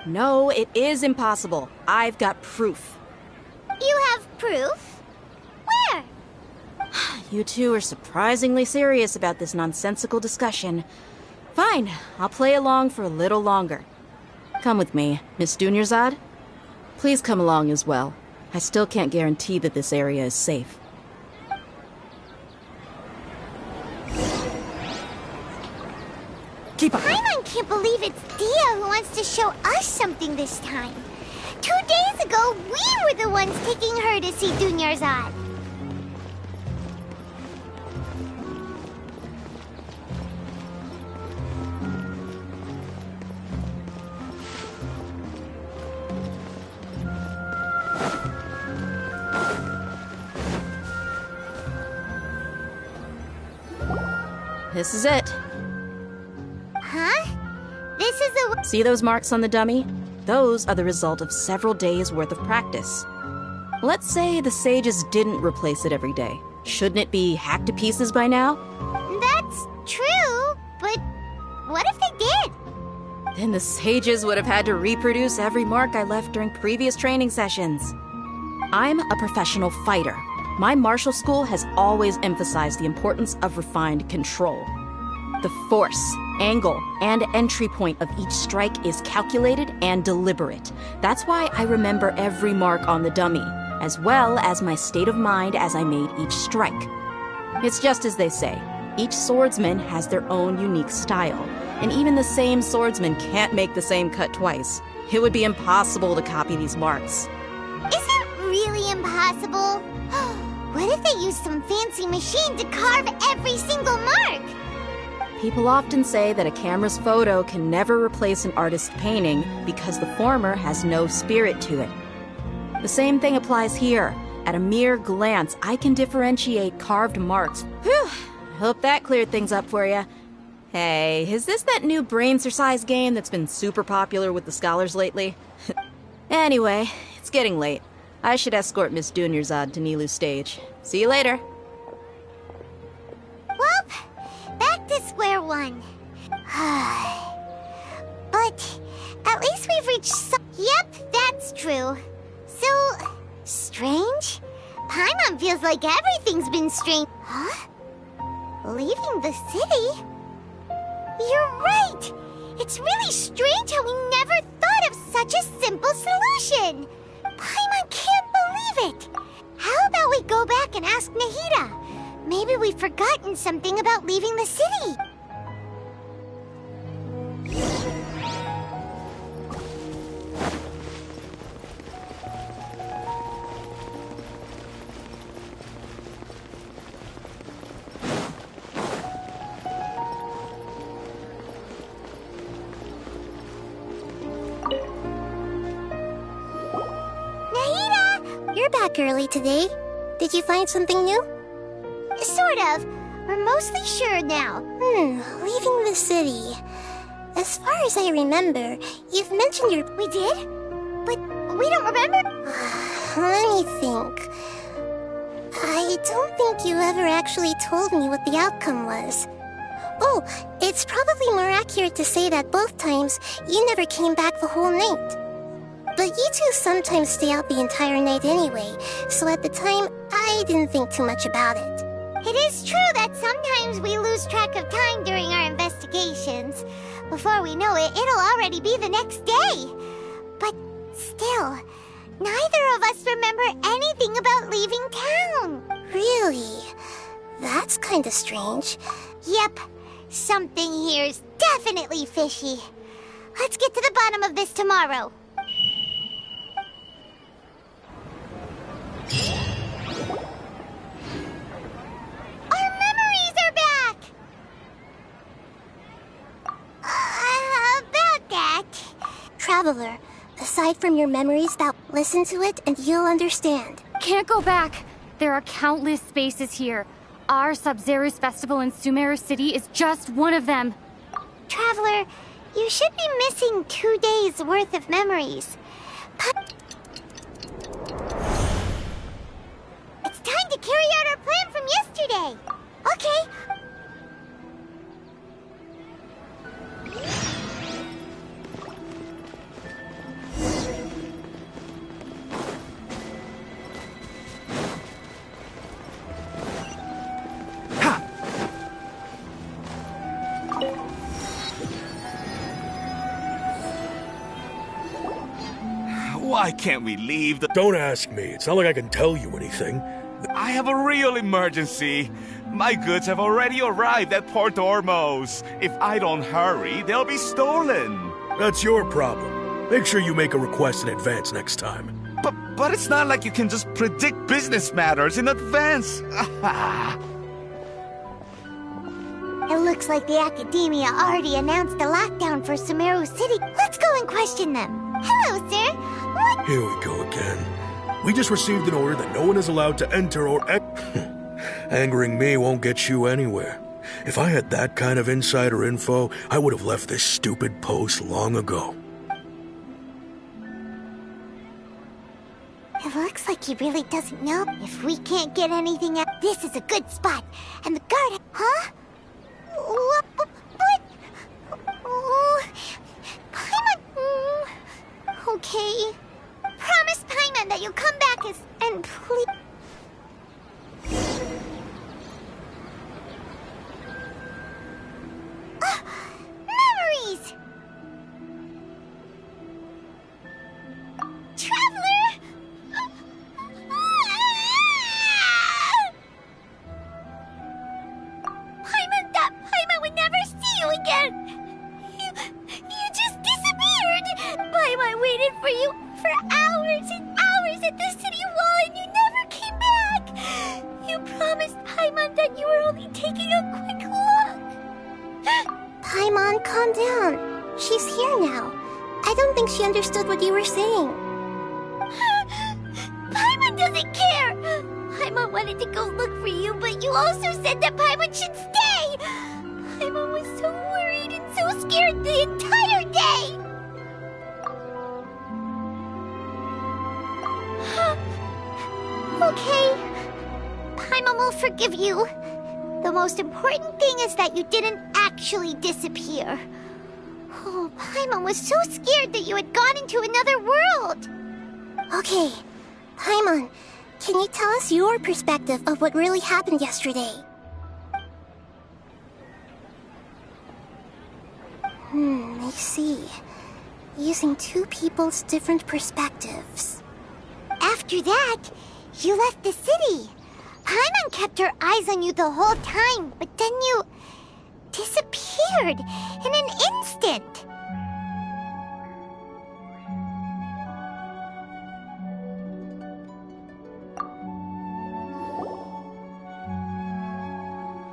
Speaker 1: No, it is impossible. I've got proof.
Speaker 3: You have proof? Where?
Speaker 1: You two are surprisingly serious about this nonsensical discussion. Fine, I'll play along for a little longer. Come with me, Miss Dunyarzad. Please come along as well. I still can't guarantee that this area is safe. Keep up.
Speaker 3: Paimon can't believe it's Dia who wants to show us something this time. 2 days ago, we were the ones taking her to see Dunyarzad.
Speaker 1: This is it.
Speaker 3: Huh? This is the...
Speaker 1: See those marks on the dummy? Those are the result of several days' worth of practice. Let's say the sages didn't replace it every day. Shouldn't it be hacked to pieces by now?
Speaker 3: That's true, but what if they did?
Speaker 1: Then the sages would have had to reproduce every mark I left during previous training sessions. I'm a professional fighter. My martial school has always emphasized the importance of refined control. The force, angle, and entry point of each strike is calculated and deliberate. That's why I remember every mark on the dummy, as well as my state of mind as I made each strike. It's just as they say, each swordsman has their own unique style, and even the same swordsman can't make the same cut twice. It would be impossible to copy these marks.
Speaker 3: Is it really impossible? What if they used some fancy machine to carve every single mark?
Speaker 1: People often say that a camera's photo can never replace an artist's painting because the former has no spirit to it. The same thing applies here. At a mere glance, I can differentiate carved marks. Whew! Hope that cleared things up for you. Hey, is this that new brain-exercise game that's been super popular with the scholars lately? Anyway, it's getting late. I should escort Miss Dunyarzad to Nilu's stage. See you later.
Speaker 3: Well, back to square one. But at least we've reached some... Yep, that's true. So, strange? Paimon feels like everything's been strange. Huh? Leaving the city? You're right! It's really strange how we never thought of such a simple solution! Paimon can't believe it! How about we go back and ask Nahida? Maybe we've forgotten something about leaving the city.
Speaker 19: You're back early today. Did you find something new?
Speaker 3: Sort of. We're mostly sure now.
Speaker 19: Leaving the city. As far as I remember, you've mentioned your...
Speaker 3: We did? But we don't remember?
Speaker 19: Let me think. I don't think you ever actually told me what the outcome was. Oh, it's probably more accurate to say that both times you never came back the whole night. But you two sometimes stay out the entire night anyway, so at the time, I didn't think too much about it.
Speaker 3: It is true that sometimes we lose track of time during our investigations. Before we know it, it'll already be the next day. But still, neither of us remember anything about leaving town.
Speaker 19: Really? That's kinda strange.
Speaker 3: Yep, something here's definitely fishy. Let's get to the bottom of this tomorrow.
Speaker 19: Traveler. Aside from your memories, listen to it and you'll understand.
Speaker 18: Can't go back. There are countless spaces here. Our Sub-Zero's festival in Sumeru City is just one of them.
Speaker 3: Traveler, you should be missing 2 days worth of memories. It's time to carry out our plan from yesterday. Okay.
Speaker 21: Why can't we leave?
Speaker 22: Don't ask me. It's not like I can tell you anything.
Speaker 21: I have a real emergency. My goods have already arrived at Port Ormos. If I don't hurry, they'll be stolen.
Speaker 22: That's your problem. Make sure you make a request in advance next time.
Speaker 21: But it's not like you can just predict business matters in advance.
Speaker 3: It looks like the Academia already announced a lockdown for Sumeru City. Let's go and question them. Hello, sir. What?
Speaker 22: Here we go again. We just received an order that no one is allowed to enter or Angering me won't get you anywhere. If I had that kind of insider info, I would have left this stupid post long ago.
Speaker 3: It looks like he really doesn't know. If we can't get anything out, this is a good spot. And the guard... Huh? What? Oh, Paimon... Okay. Promise Paimon that you'll come back and please... Memories! Traveler! Paimon would never see you again! You just disappeared! Paimon waited for you for hours and hours at the city wall and you never came back! You promised Paimon that you were only taking a quick look!
Speaker 19: Paimon, calm down. She's here now. I don't think she understood what you were saying.
Speaker 3: Paimon doesn't care! Paimon wanted to go look for you, but you also said that Paimon should stay! Paimon was so worried and so scared the entire day! Okay. Paimon will forgive you. The most important thing is that you didn't actually disappear. Oh, Paimon was so scared that you had gone into another world!
Speaker 19: Okay. Paimon, can you tell us your perspective of what really happened yesterday? I see. Using two people's different perspectives.
Speaker 3: After that, you left the city. Paimon kept her eyes on you the whole time, but then you disappeared in an instant.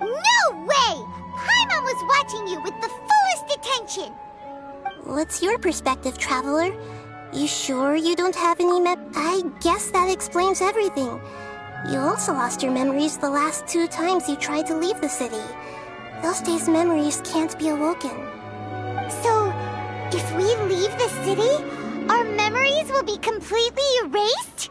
Speaker 3: No way! Paimon was watching you with the fullest attention.
Speaker 19: What's your perspective, Traveler? You sure you don't have any I guess that explains everything. You also lost your memories the last 2 times you tried to leave the city. Those days' memories can't be awoken.
Speaker 3: So, if we leave the city, our memories will be completely erased?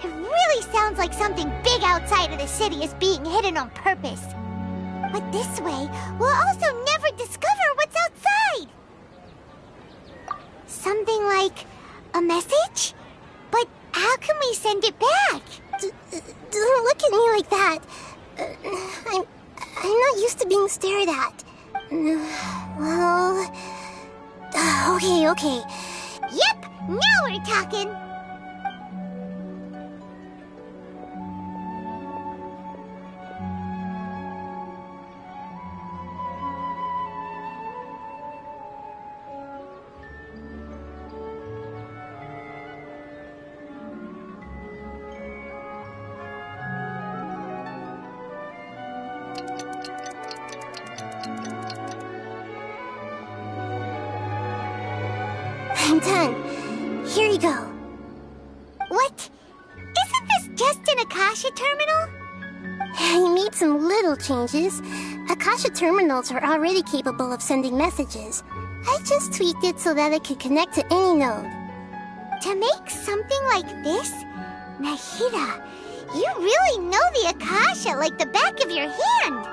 Speaker 3: It really sounds like something big outside of the city is being hidden on purpose. But this way, we'll also never discover what's outside. Something like a message? But how can we send it back?
Speaker 19: Don't look at me like that. I'm not used to being stared at. Well... Okay.
Speaker 3: Yep, now we're talking.
Speaker 19: I'm done. Here you go.
Speaker 3: What? Isn't this just an Akasha terminal?
Speaker 19: You made some little changes. Akasha terminals are already capable of sending messages. I just tweaked it so that it could connect to any node.
Speaker 3: To make something like this? Nahida, you really know the Akasha like the back of your hand.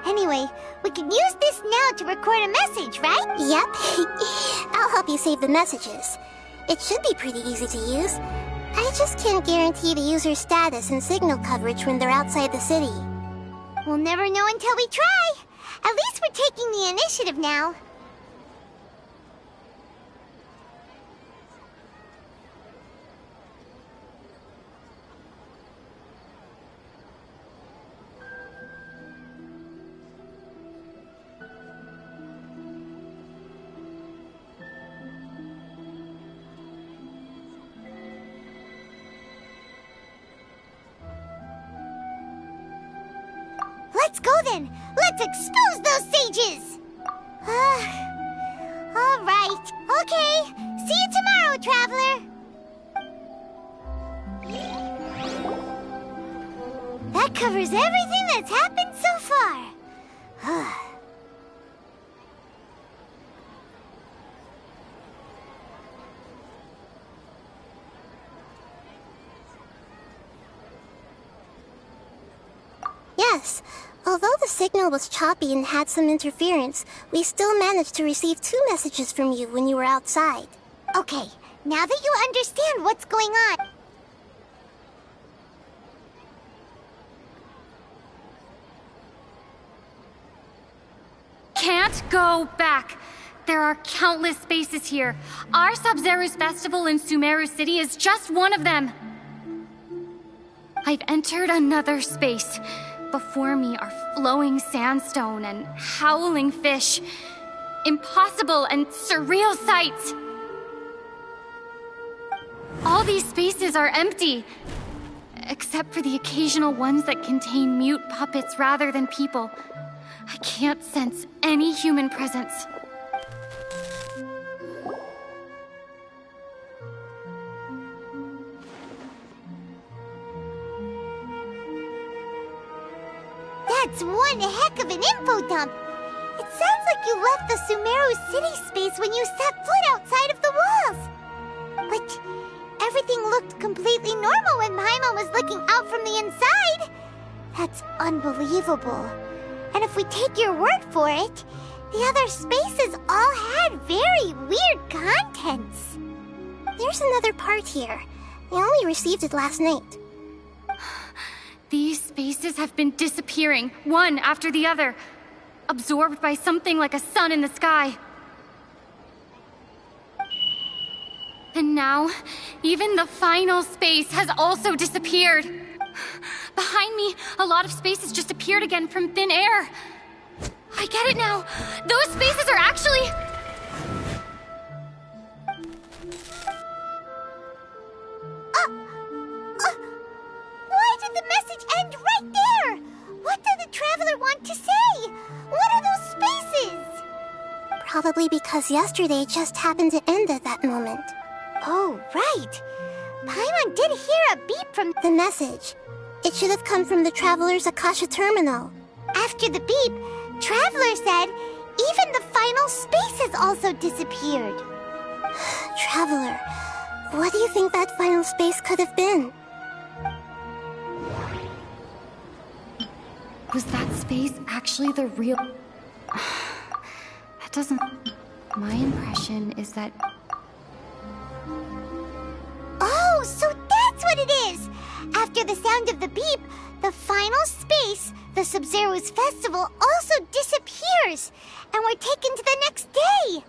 Speaker 3: Anyway, we can use this now to record a message, right?
Speaker 19: Yep. I'll help you save the messages. It should be pretty easy to use. I just can't guarantee the user's status and signal coverage when they're outside the city.
Speaker 3: We'll never know until we try. At least we're taking the initiative now. Let's go then! Let's expose those sages! Alright. Okay. See you tomorrow, Traveler! That covers everything that's happened so far.
Speaker 19: Yes. Although the signal was choppy and had some interference, we still managed to receive 2 messages from you when you were outside.
Speaker 3: Okay, now that you understand what's going on...
Speaker 18: Can't go back. There are countless spaces here. Our Sub-Zero's festival in Sumeru City is just one of them. I've entered another space. Before me are flowing sandstone and howling fish. Impossible and surreal sights. All these spaces are empty, except for the occasional ones that contain mute puppets rather than people. I can't sense any human presence.
Speaker 3: That's one heck of an info dump! It sounds like you left the Sumeru city space when you set foot outside of the walls! But everything looked completely normal when Paimon was looking out from the inside! That's unbelievable. And if we take your word for it, the other spaces all had very weird contents.
Speaker 19: There's another part here. I only received it last night.
Speaker 18: These spaces have been disappearing, one after the other, absorbed by something like a sun in the sky. And now, even the final space has also disappeared. Behind me, a lot of spaces just appeared again from thin air. I get it now. Those spaces are actually...
Speaker 3: Why did the message end right there? What did the Traveler want to say? What are those spaces?
Speaker 19: Probably because yesterday just happened to end at that moment.
Speaker 3: Oh, right. Paimon did hear a beep from
Speaker 19: the message. It should have come from the Traveler's Akasha terminal.
Speaker 3: After the beep, Traveler said even the final spaces also disappeared.
Speaker 19: Traveler, what do you think that final space could have been?
Speaker 18: Was that space actually the real... That doesn't... My impression is that...
Speaker 3: Oh, so that's what it is! After the sound of the beep, the final space, the Sub-Zero's festival, also disappears, and we're taken to the next day!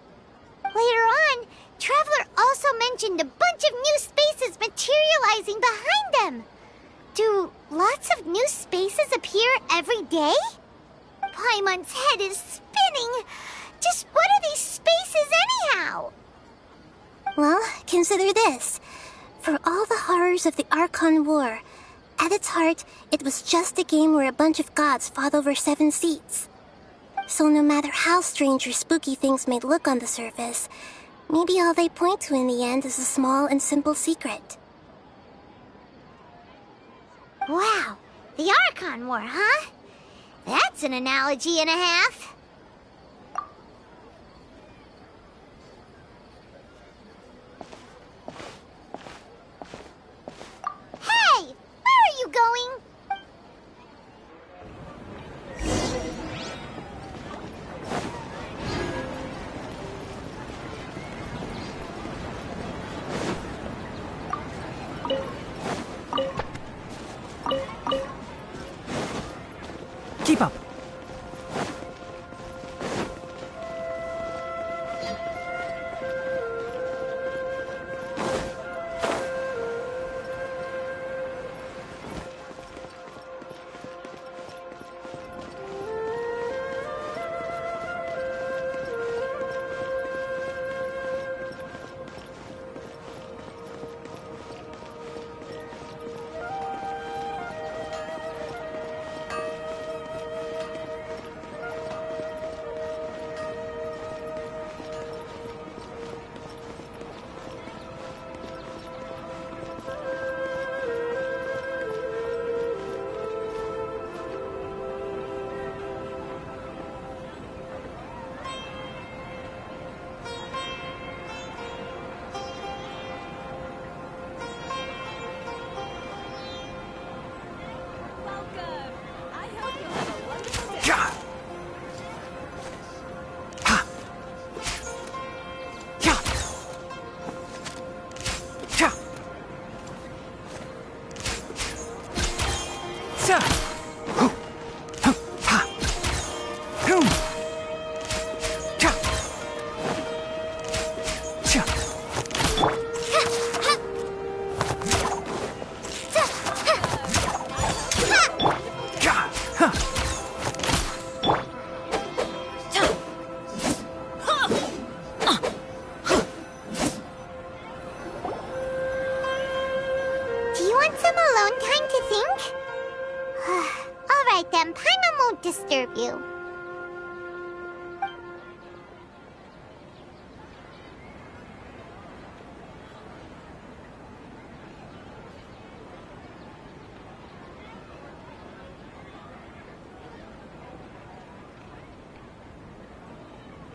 Speaker 3: Later on, Traveler also mentioned a bunch of new spaces materializing behind them. Do lots of new spaces appear every day? Paimon's head is spinning. Just what are these spaces anyhow?
Speaker 19: Well, consider this. For all the horrors of the Archon War, at its heart, it was just a game where a bunch of gods fought over 7 seats. So no matter how strange or spooky things may look on the surface, Maybe all they point to in the end is a small and simple secret.
Speaker 3: Wow, the Archon War, huh? That's an analogy and a half. Hey, where are you going?
Speaker 20: Keep up.
Speaker 3: Do you want some alone time to think? Alright then, Paimon won't disturb you.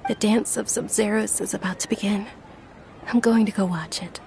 Speaker 8: The dance of Sub-Zeros is about to begin. I'm going to go watch it.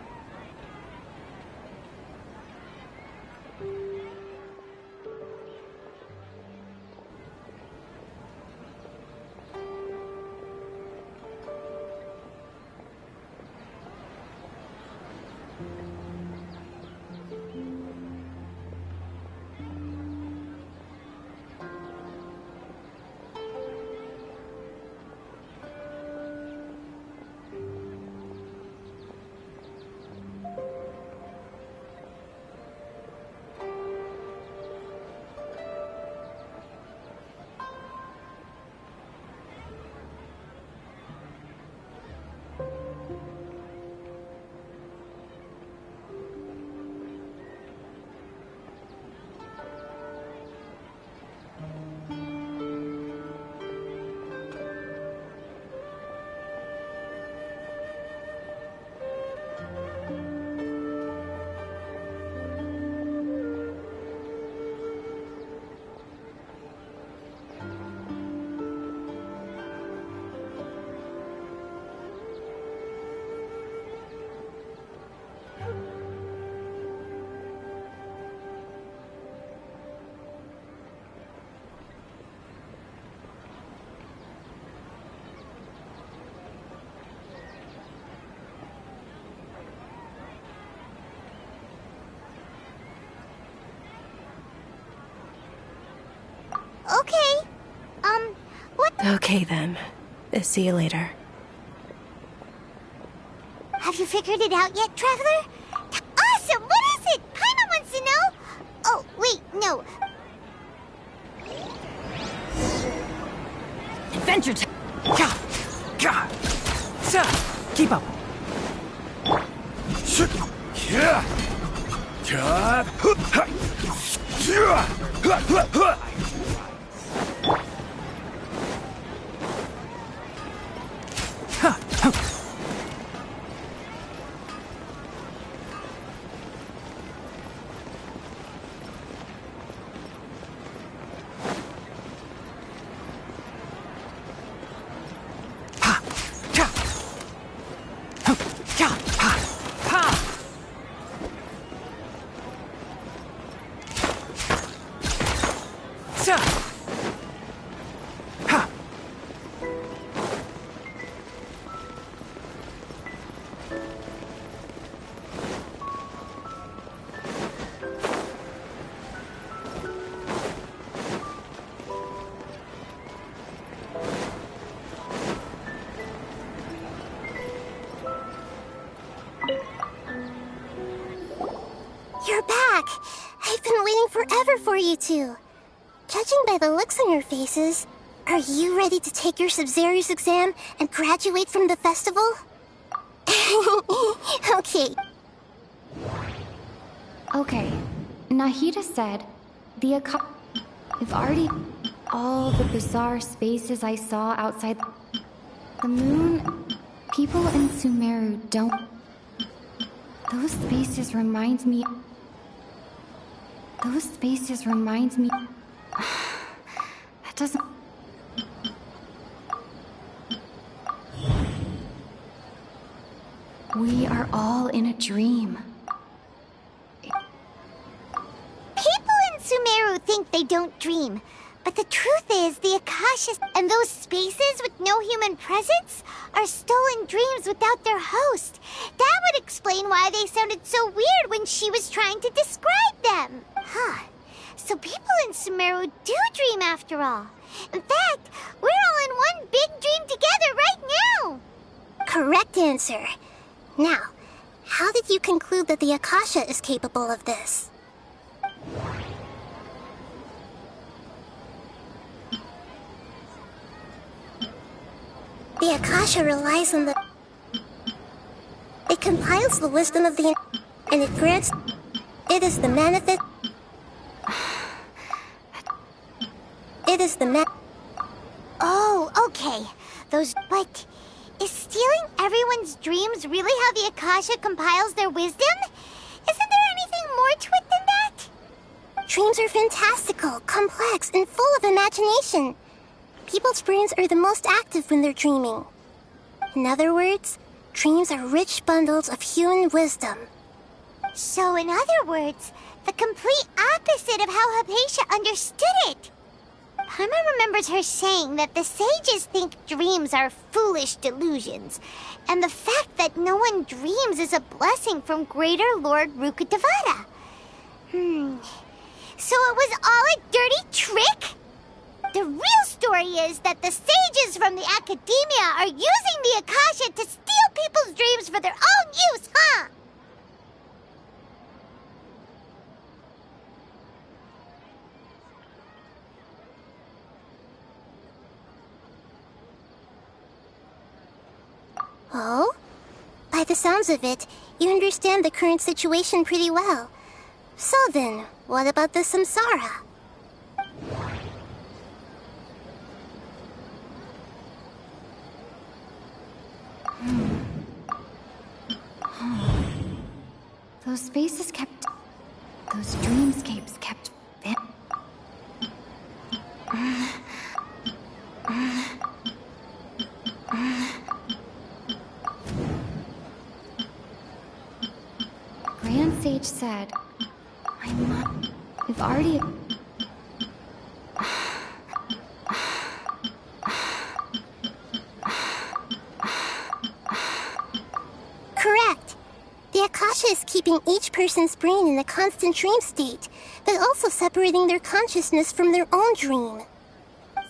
Speaker 3: Okay. What?
Speaker 8: Okay then. See you later.
Speaker 3: Have you figured it out yet, Traveler? Awesome! What is it? Paimon wants to know. Oh, wait, no.
Speaker 20: Adventure time! Keep up!
Speaker 19: honor for you two. Judging by the looks on your faces, are you ready to take your Sub-Zero's exam and graduate from the festival? Okay.
Speaker 18: Okay, Nahida said I've already all the bizarre spaces I saw outside the moon. People in Sumeru don't. Those spaces remind me. That doesn't. We are all in a dream.
Speaker 3: People in Sumeru think they don't dream, but the truth is the Akashas and those spaces with no human presence are stolen dreams without their host. That would explain why they sounded so weird when she was trying to describe them. Huh. So people in Sumeru do dream after all. In fact, we're all in one big dream together right now.
Speaker 19: Correct answer. Now, how did you conclude that the Akasha is capable of this? The Akasha relies on the... It compiles the wisdom of the... and it grants... It is the manifest... It is the
Speaker 3: Oh, okay. But is stealing everyone's dreams really how the Akasha compiles their wisdom? Isn't there anything more to it than that?
Speaker 19: Dreams are fantastical, complex, and full of imagination. People's brains are the most active when they're dreaming. In other words, dreams are rich bundles of human wisdom.
Speaker 3: So, in other words, the complete opposite of how Hypatia understood it. Paimon remembers her saying that the sages think dreams are foolish delusions, and the fact that no one dreams is a blessing from Greater Lord Rukkhadevata. So it was all a dirty trick? The real story is that the sages from the Academia are using the Akasha to steal people's dreams for their own use, huh?
Speaker 19: Oh? By the sounds of it, you understand the current situation pretty well. So then, what about the samsara?
Speaker 18: Those spaces kept... Those dreamscapes kept... Grand Sage said... We've already...
Speaker 19: Correct. The Akasha is keeping each person's brain in a constant dream state, but also separating their consciousness from their own dream.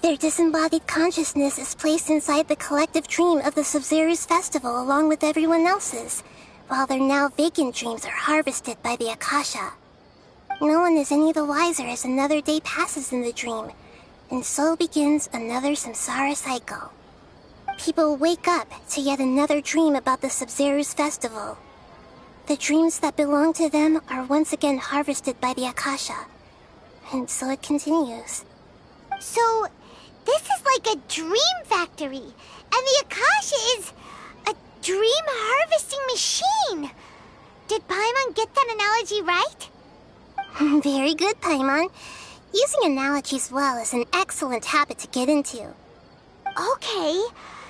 Speaker 19: Their disembodied consciousness is placed inside the collective dream of the Sub-Zero's festival along with everyone else's, while their now vacant dreams are harvested by the Akasha. No one is any the wiser as another day passes in the dream, and so begins another samsara cycle. People wake up to yet another dream about the Sub-Zero's festival. The dreams that belong to them are once again harvested by the Akasha, and so it continues.
Speaker 3: So, this is like a dream factory, and the Akasha is a dream harvesting machine. Did Paimon get that analogy right?
Speaker 19: Very good, Paimon. Using analogies well is an excellent habit to get into.
Speaker 3: Okay,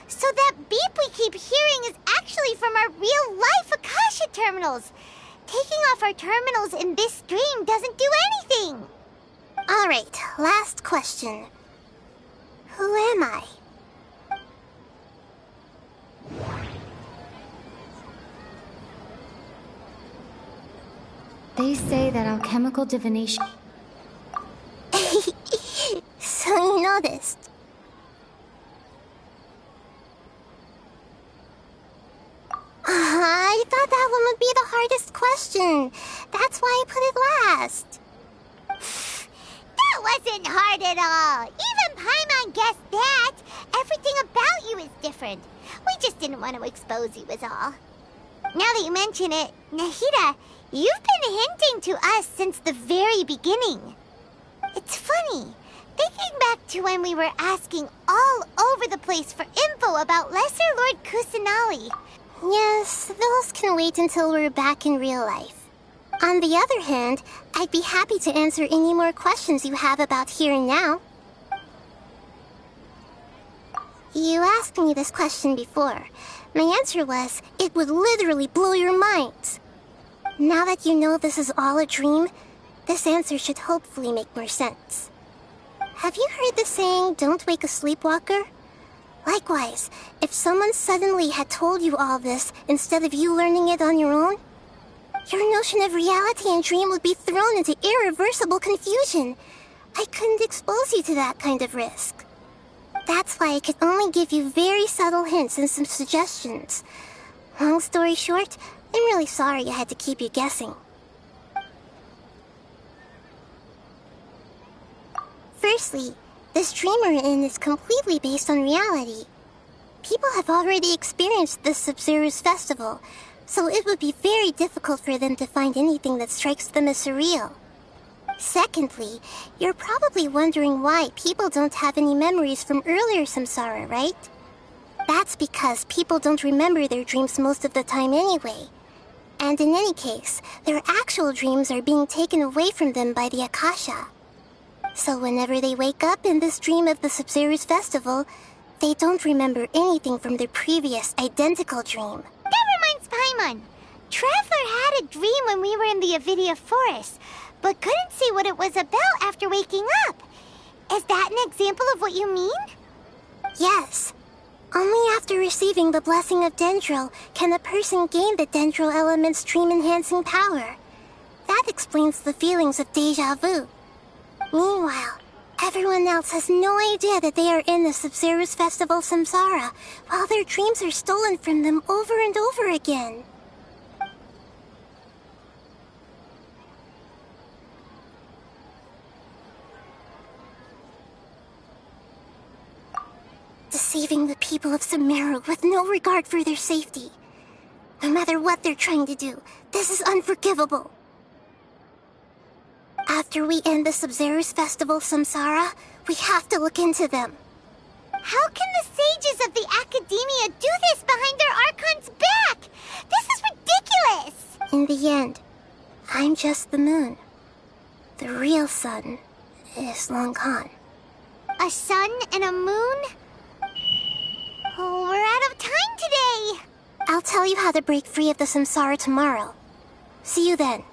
Speaker 3: so that beep we keep hearing is actually from our real-life Akasha terminals. Taking off our terminals in this dream doesn't do anything.
Speaker 19: Alright, last question. Who am I?
Speaker 18: They say that alchemical divination...
Speaker 19: So you noticed. I thought that one would be the hardest question. That's why I put it last.
Speaker 3: wasn't hard at all. Even Paimon guessed that. Everything about you is different. We just didn't want to expose you is all. Now that you mention it, Nahida, you've been hinting to us since the very beginning. It's funny, thinking back to when we were asking all over the place for info about Lesser Lord Kusanali.
Speaker 19: Yes, those can wait until we're back in real life. On the other hand, I'd be happy to answer any more questions you have about here and now. You asked me this question before. My answer was, it would literally blow your minds. Now that you know this is all a dream, this answer should hopefully make more sense. Have you heard the saying, don't wake a sleepwalker? Likewise, if someone suddenly had told you all this instead of you learning it on your own, your notion of reality and dream would be thrown into irreversible confusion. I couldn't expose you to that kind of risk. That's why I could only give you very subtle hints and some suggestions. Long story short, I'm really sorry I had to keep you guessing. Firstly, this dream we're in is completely based on reality. People have already experienced this Sumeru's festival, so it would be very difficult for them to find anything that strikes them as surreal. Secondly, you're probably wondering why people don't have any memories from earlier samsara, right? That's because people don't remember their dreams most of the time anyway. And in any case, their actual dreams are being taken away from them by the Akasha. So whenever they wake up in this dream of the Sumeru's festival, they don't remember anything from their previous identical dream.
Speaker 3: That reminds Paimon. Traveler had a dream when we were in the Avidia Forest, but couldn't see what it was about after waking up. Is that an example of what you mean?
Speaker 19: Yes. Only after receiving the blessing of Dendro can a person gain the Dendro element's dream-enhancing power. That explains the feelings of deja vu. Meanwhile, everyone else has no idea that they are in the Sumeru's festival samsara, while their dreams are stolen from them over and over again. Deceiving the people of Sumeru with no regard for their safety. No matter what they're trying to do, this is unforgivable. After we end the Sumeru's festival samsara, we have to look into them.
Speaker 3: How can the sages of the Academia do this behind their Archon's back? This is ridiculous!
Speaker 19: In the end, I'm just the moon. The real sun is long gone.
Speaker 3: A sun and a moon? Oh, we're out of time today!
Speaker 19: I'll tell you how to break free of the samsara tomorrow. See you then.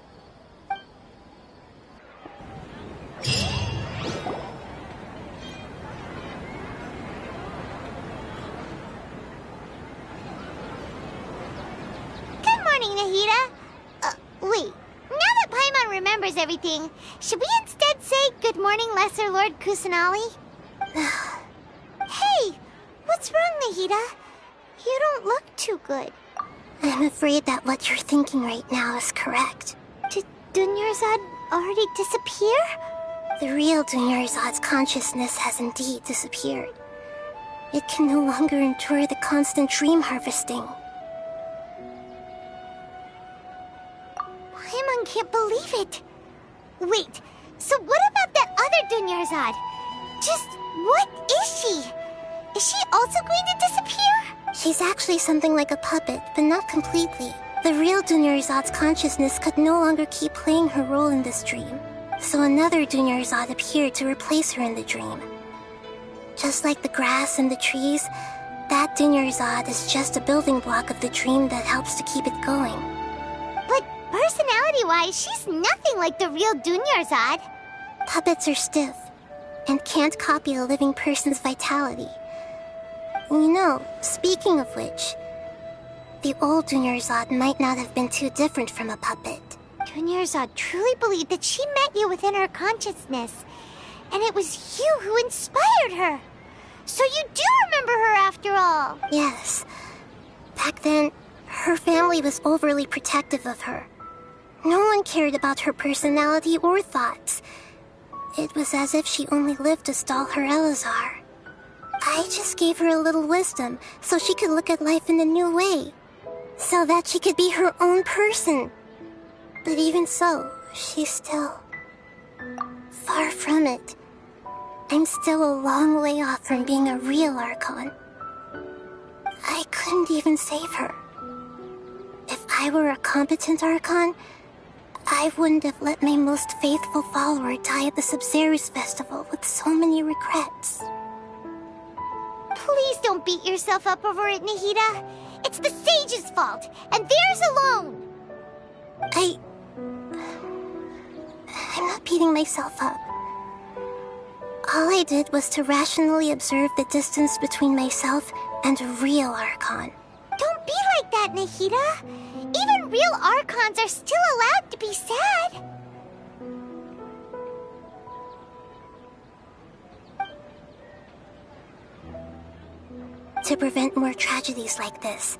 Speaker 3: Good morning, Nahida. Wait. Now that Paimon remembers everything, should we instead say good morning, Lesser Lord Kusanali? Hey! What's wrong, Nahida? You don't look too good.
Speaker 19: I'm afraid that what you're thinking right now is correct.
Speaker 3: Did Dunyarzad already disappear?
Speaker 19: The real Dunyarzad's consciousness has indeed disappeared. It can no longer endure the constant dream harvesting.
Speaker 3: Paimon can't believe it. Wait, so what about that other Dunyarzad? Just what is she? Is she also going to disappear?
Speaker 19: She's actually something like a puppet, but not completely. The real Dunyarzad's consciousness could no longer keep playing her role in this dream. So another Dunyarzad appeared to replace her in the dream. Just like the grass and the trees, that Dunyarzad is just a building block of the dream that helps to keep it going.
Speaker 3: But personality-wise, she's nothing like the real Dunyarzad.
Speaker 19: Puppets are stiff, and can't copy a living person's vitality. You know, speaking of which, the old Dunyarzad might not have been too different from a puppet.
Speaker 3: Dunyarzad truly believed that she met you within her consciousness, and it was you who inspired her. So you do remember her after all.
Speaker 19: Yes. Back then, her family was overly protective of her. No one cared about her personality or thoughts. It was as if she only lived to stall her Elazar. I just gave her a little wisdom so she could look at life in a new way. So that she could be her own person. But even so, she's still far from it. I'm still a long way off from being a real Archon. I couldn't even save her. If I were a competent Archon, I wouldn't have let my most faithful follower die at the Sumeru festival with so many regrets.
Speaker 3: Please don't beat yourself up over it, Nahida. It's the sage's fault, and theirs alone.
Speaker 19: I'm not beating myself up. All I did was to rationally observe the distance between myself and a real Archon.
Speaker 3: Don't be like that, Nahida. Even real Archons are still allowed to be sad.
Speaker 19: To prevent more tragedies like this,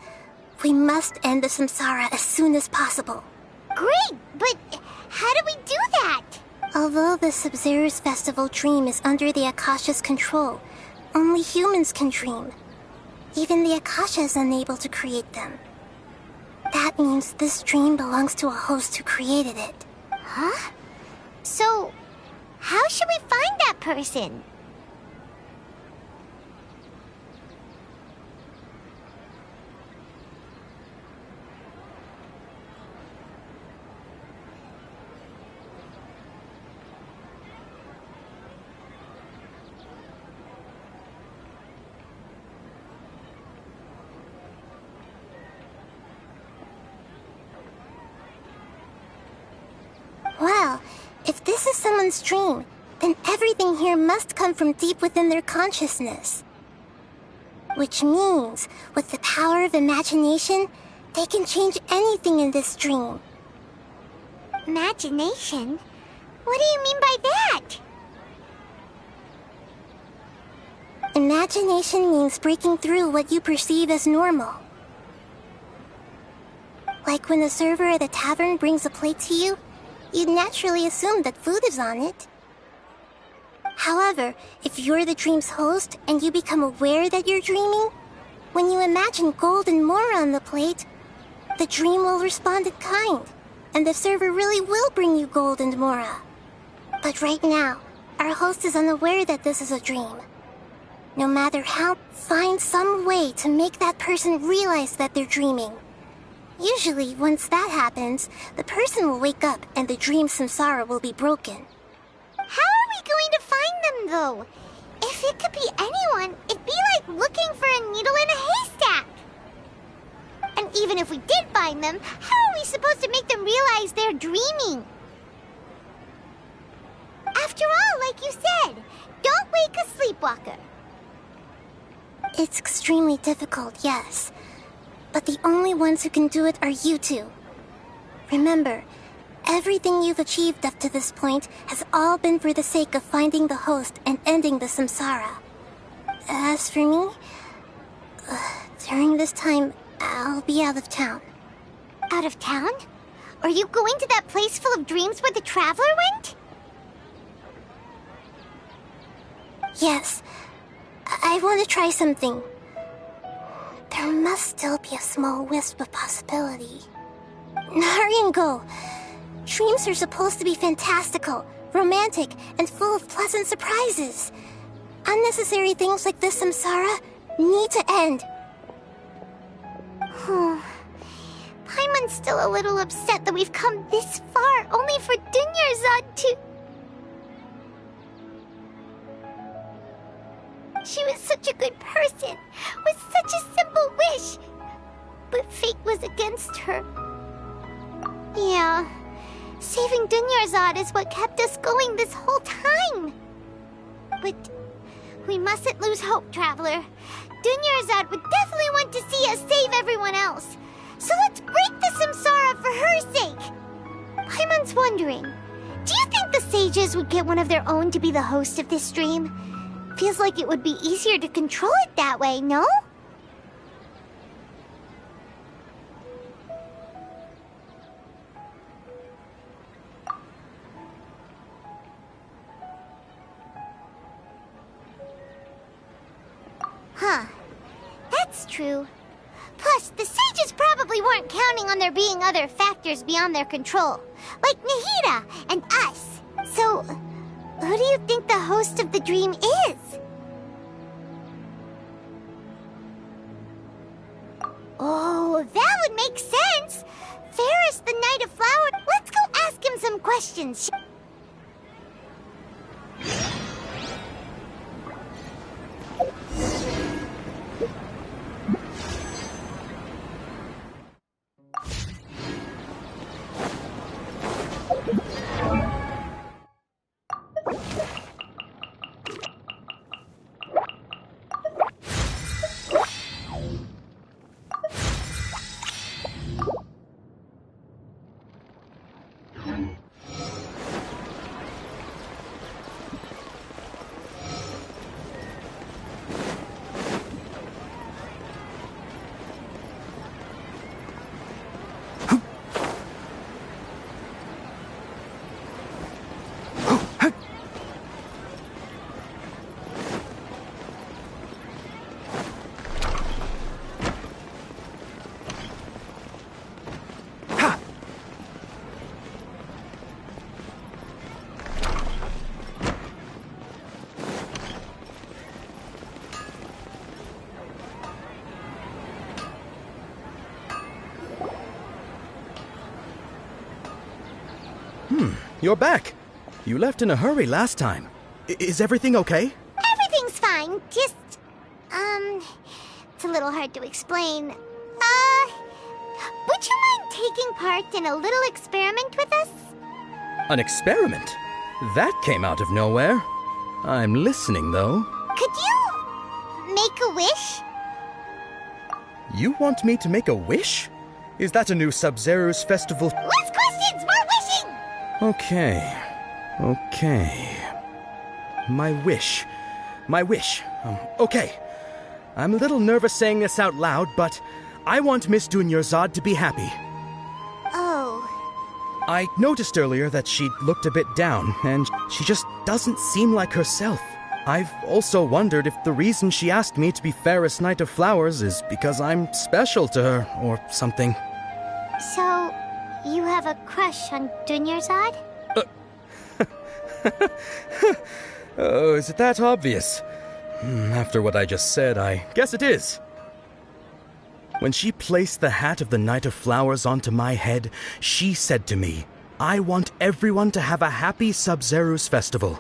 Speaker 19: we must end the samsara as soon as possible.
Speaker 3: Great, but how do we do that?
Speaker 19: Although the Sumeru festival dream is under the Akasha's control, only humans can dream. Even the Akasha is unable to create them. That means this dream belongs to a host who created it.
Speaker 3: Huh? So, how should we find that person?
Speaker 19: Well, if this is someone's dream, then everything here must come from deep within their consciousness. Which means, with the power of imagination, they can change anything in this dream.
Speaker 3: Imagination? What do you mean by that?
Speaker 19: Imagination means breaking through what you perceive as normal. Like when the server at a tavern brings a plate to you, you'd naturally assume that food is on it. However, if you're the dream's host and you become aware that you're dreaming, when you imagine gold and more on the plate, the dream will respond in kind, and the server really will bring you gold and mora. But right now, our host is unaware that this is a dream. No matter how, find some way to make that person realize that they're dreaming. Usually, once that happens, the person will wake up and the dream samsara will be broken.
Speaker 3: How are we going to find them, though? If it could be anyone, it'd be like looking for a needle in a haystack. And even if we did find them, how are we supposed to make them realize they're dreaming? After all, like you said, don't wake a sleepwalker.
Speaker 19: It's extremely difficult, yes. But the only ones who can do it are you two. Remember, everything you've achieved up to this point has all been for the sake of finding the host and ending the samsara. As for me, during this time, I'll be out of town.
Speaker 3: Out of town? Are you going to that place full of dreams where the Traveler went?
Speaker 19: Yes. I want to try something. There must still be a small wisp of possibility. Hurry and go. Dreams are supposed to be fantastical, romantic, and full of pleasant surprises. Unnecessary things like this samsara need to end.
Speaker 3: Paimon's still a little upset that we've come this far only for Dunyarzad to... She was such a good person, with such a simple wish. But fate was against her. Yeah, saving Dunyarzad is what kept us going this whole time. But we mustn't lose hope, Traveler. Dunyarzad would definitely want to see us save everyone else. So let's break the samsara for her sake. Paimon's wondering, do you think the sages would get one of their own to be the host of this dream? Feels like it would be easier to control it that way, no? That's true. Plus, the sages probably weren't counting on there being other factors beyond their control, like Nahida and us. So, who do you think the host of the dream is? Oh, that would make sense. Ferris, the Knight of Flowers. Let's go ask him some questions.
Speaker 11: You're back. You left in a hurry last time. Is everything okay?
Speaker 3: Everything's fine. Just, it's a little hard to explain. Would you mind taking part in a little experiment with us?
Speaker 11: An experiment? That came out of nowhere. I'm listening, though.
Speaker 3: Could you make a wish?
Speaker 11: You want me to make a wish? Is that a new Sub-Zero's festival?
Speaker 3: Less questions, more wishing!
Speaker 11: Okay. My wish. Okay. I'm a little nervous saying this out loud, but I want Miss Dunyarzad to be happy.
Speaker 3: Oh.
Speaker 11: I noticed earlier that she looked a bit down, and she just doesn't seem like herself. I've also wondered if the reason she asked me to be Fairest Knight of Flowers is because I'm special to her, or something.
Speaker 3: So, you have a crush on Dunyarzad?
Speaker 11: Oh, is it that obvious? After what I just said, I guess it is. When she placed the hat of the Knight of Flowers onto my head, she said to me, "I want everyone to have a happy Sub-Zero's festival."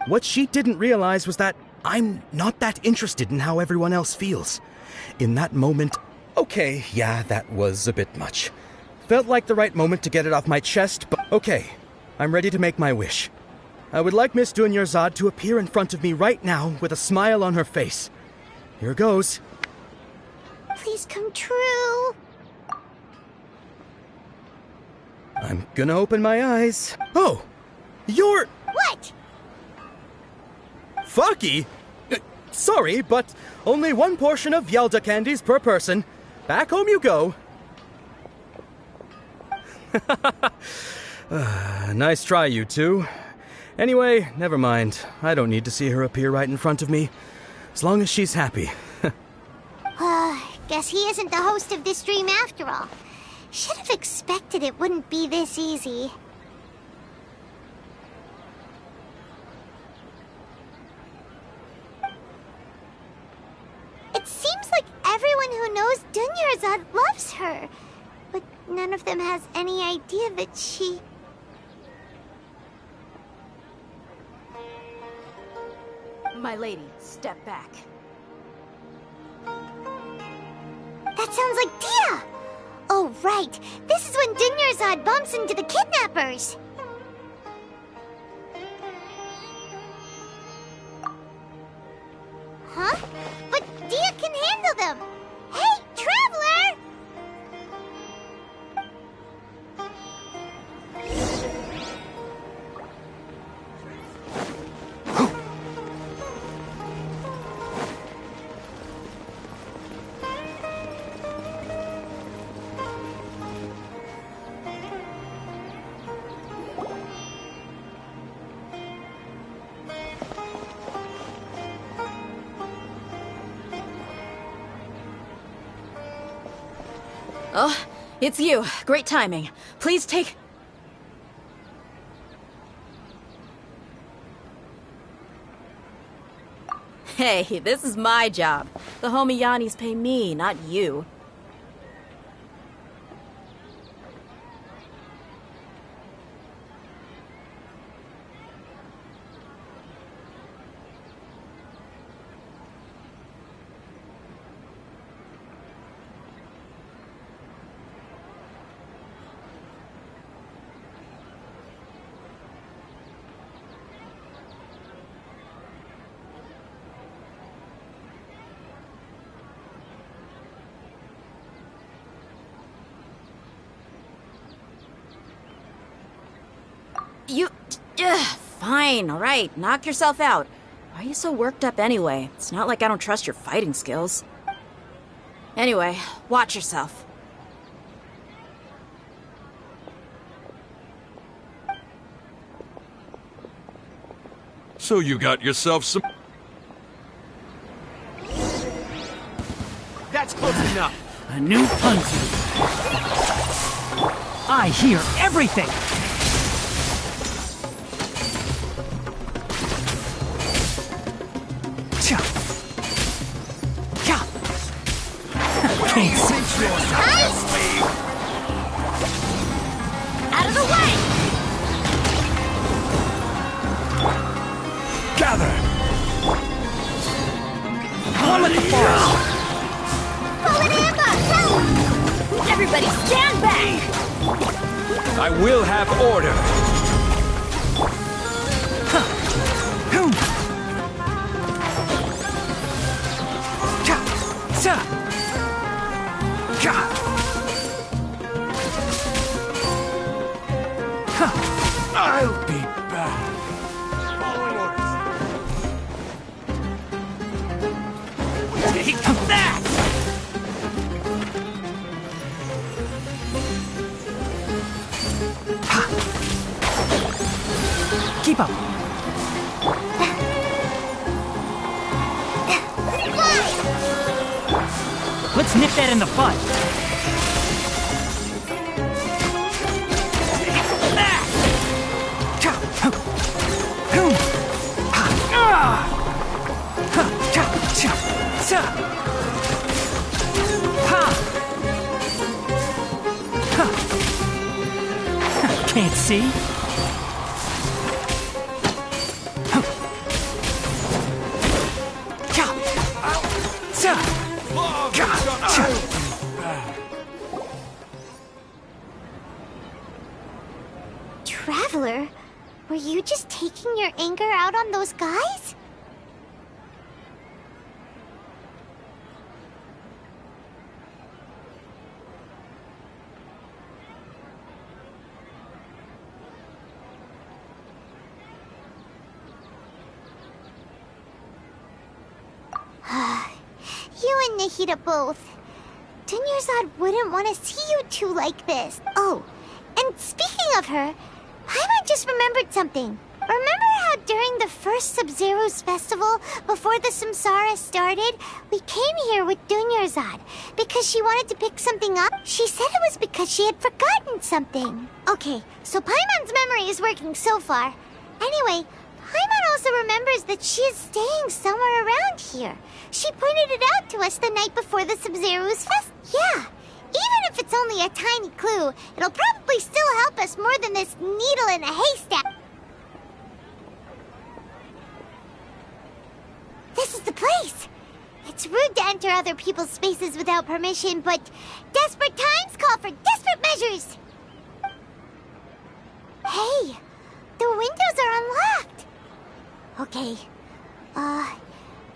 Speaker 11: What she didn't realize was that I'm not that interested in how everyone else feels. In that moment, okay, yeah, that was a bit much. Felt like the right moment to get it off my chest, but okay, I'm ready to make my wish. I would like Miss Dunyarzad to appear in front of me right now with a smile on her face. Here goes.
Speaker 3: Please come true.
Speaker 11: I'm gonna open my eyes. Oh! You're...
Speaker 3: What?
Speaker 11: Fucky? Sorry, but only one portion of Yalda candies per person. Back home you go. Nice try, you two. Anyway, never mind. I don't need to see her appear right in front of me. As long as she's happy.
Speaker 3: Guess he isn't the host of this dream after all. Should have expected it wouldn't be this easy. It seems like everyone who knows Dunyarzad loves her, but none of them has any idea that she...
Speaker 1: My lady, step back.
Speaker 3: That sounds like Dia! Oh, right. This is when Dunyarzad bumps into the kidnappers. Huh? But Dia can handle them. Hey, Traveler!
Speaker 1: Oh, it's you. Great timing. Please take... Hey, this is my job. The homie Yannis pay me, not you. Fine, alright. Knock yourself out. Why are you so worked up anyway? It's not like I don't trust your fighting skills. Anyway, watch yourself.
Speaker 13: So you got yourself some...
Speaker 11: That's close enough.
Speaker 20: A new punty. I hear everything. Cha. Cha. Can't see yours.
Speaker 3: Out of the way!
Speaker 21: Gather!
Speaker 20: Plummet the forest!
Speaker 3: Fallen ambush! Everybody stand back!
Speaker 21: I will have order. I'll be back. Following orders.
Speaker 20: Take that! Keep up. Let's nip that in the bud. Can't see?
Speaker 3: Traveler, were you just taking your anger out on those guys? You and Nahida both. Dunyarzad wouldn't want to see you two like this. Oh, and speaking of her, Paimon just remembered something. Remember how during the first Sub-Zero's festival, before the Samsara started, we came here with Dunyarzad because she wanted to pick something up? She said it was because she had forgotten something. Okay, so Paimon's memory is working so far. Anyway, Paimon also remembers that she is staying somewhere around here. She pointed it out to us the night before the Sub-Zero's fest. Yeah, even if it's only a tiny clue, it'll probably still help us more than this needle in a haystack. This is the place. It's rude to enter other people's spaces without permission, but desperate times call for desperate measures. Hey, the windows are unlocked. Okay,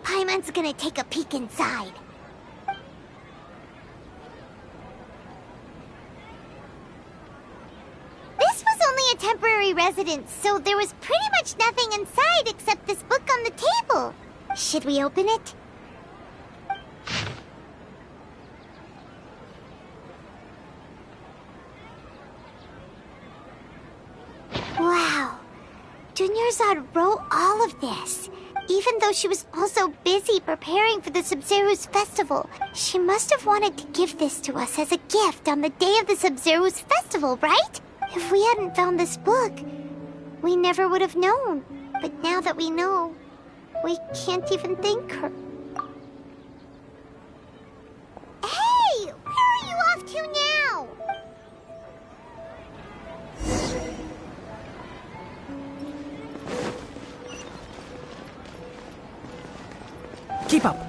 Speaker 3: Paimon's gonna take a peek inside. This was only a temporary residence, so there was pretty much nothing inside except this book on the table. Should we open it? Wow. Dunyarzad wrote all of this. Even though she was also busy preparing for the Sumeru's festival, she must have wanted to give this to us as a gift on the day of the Sumeru's festival, right? If we hadn't found this book, we never would have known. But now that we know, we can't even thank her. Hey! Where are you off to now?
Speaker 20: Keep up.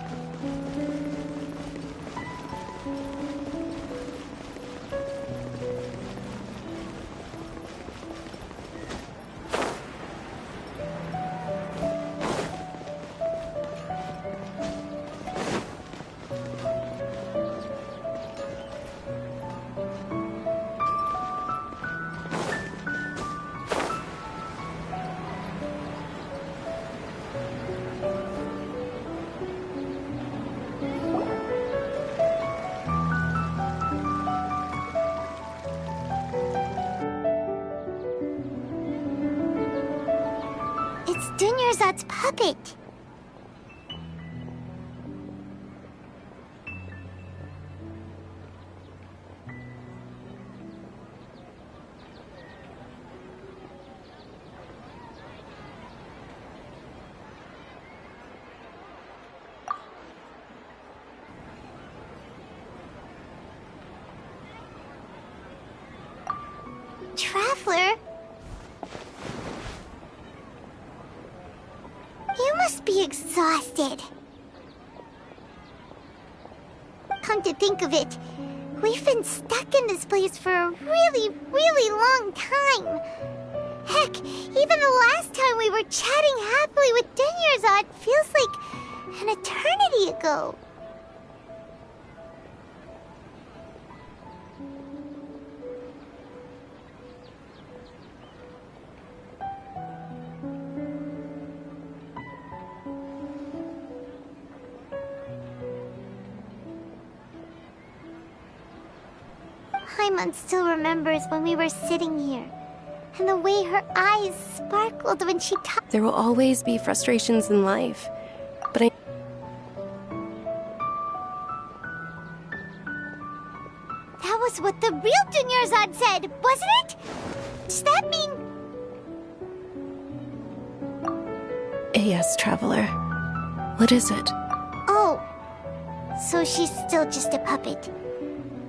Speaker 3: Dunyarzad's puppet. Traveler? You must be exhausted. Come to think of it, we've been stuck in this place for a really, really long time. Heck, even the last time we were chatting happily with Dunyarzad feels like an eternity ago. Paimon still remembers when we were sitting here, and the way her eyes sparkled when she talked.
Speaker 8: There will always be frustrations in life, but
Speaker 3: That was what the real Dunyarzad said, wasn't it? Does that mean...
Speaker 8: Yes, Traveler. What is it?
Speaker 3: Oh, so she's still just a puppet.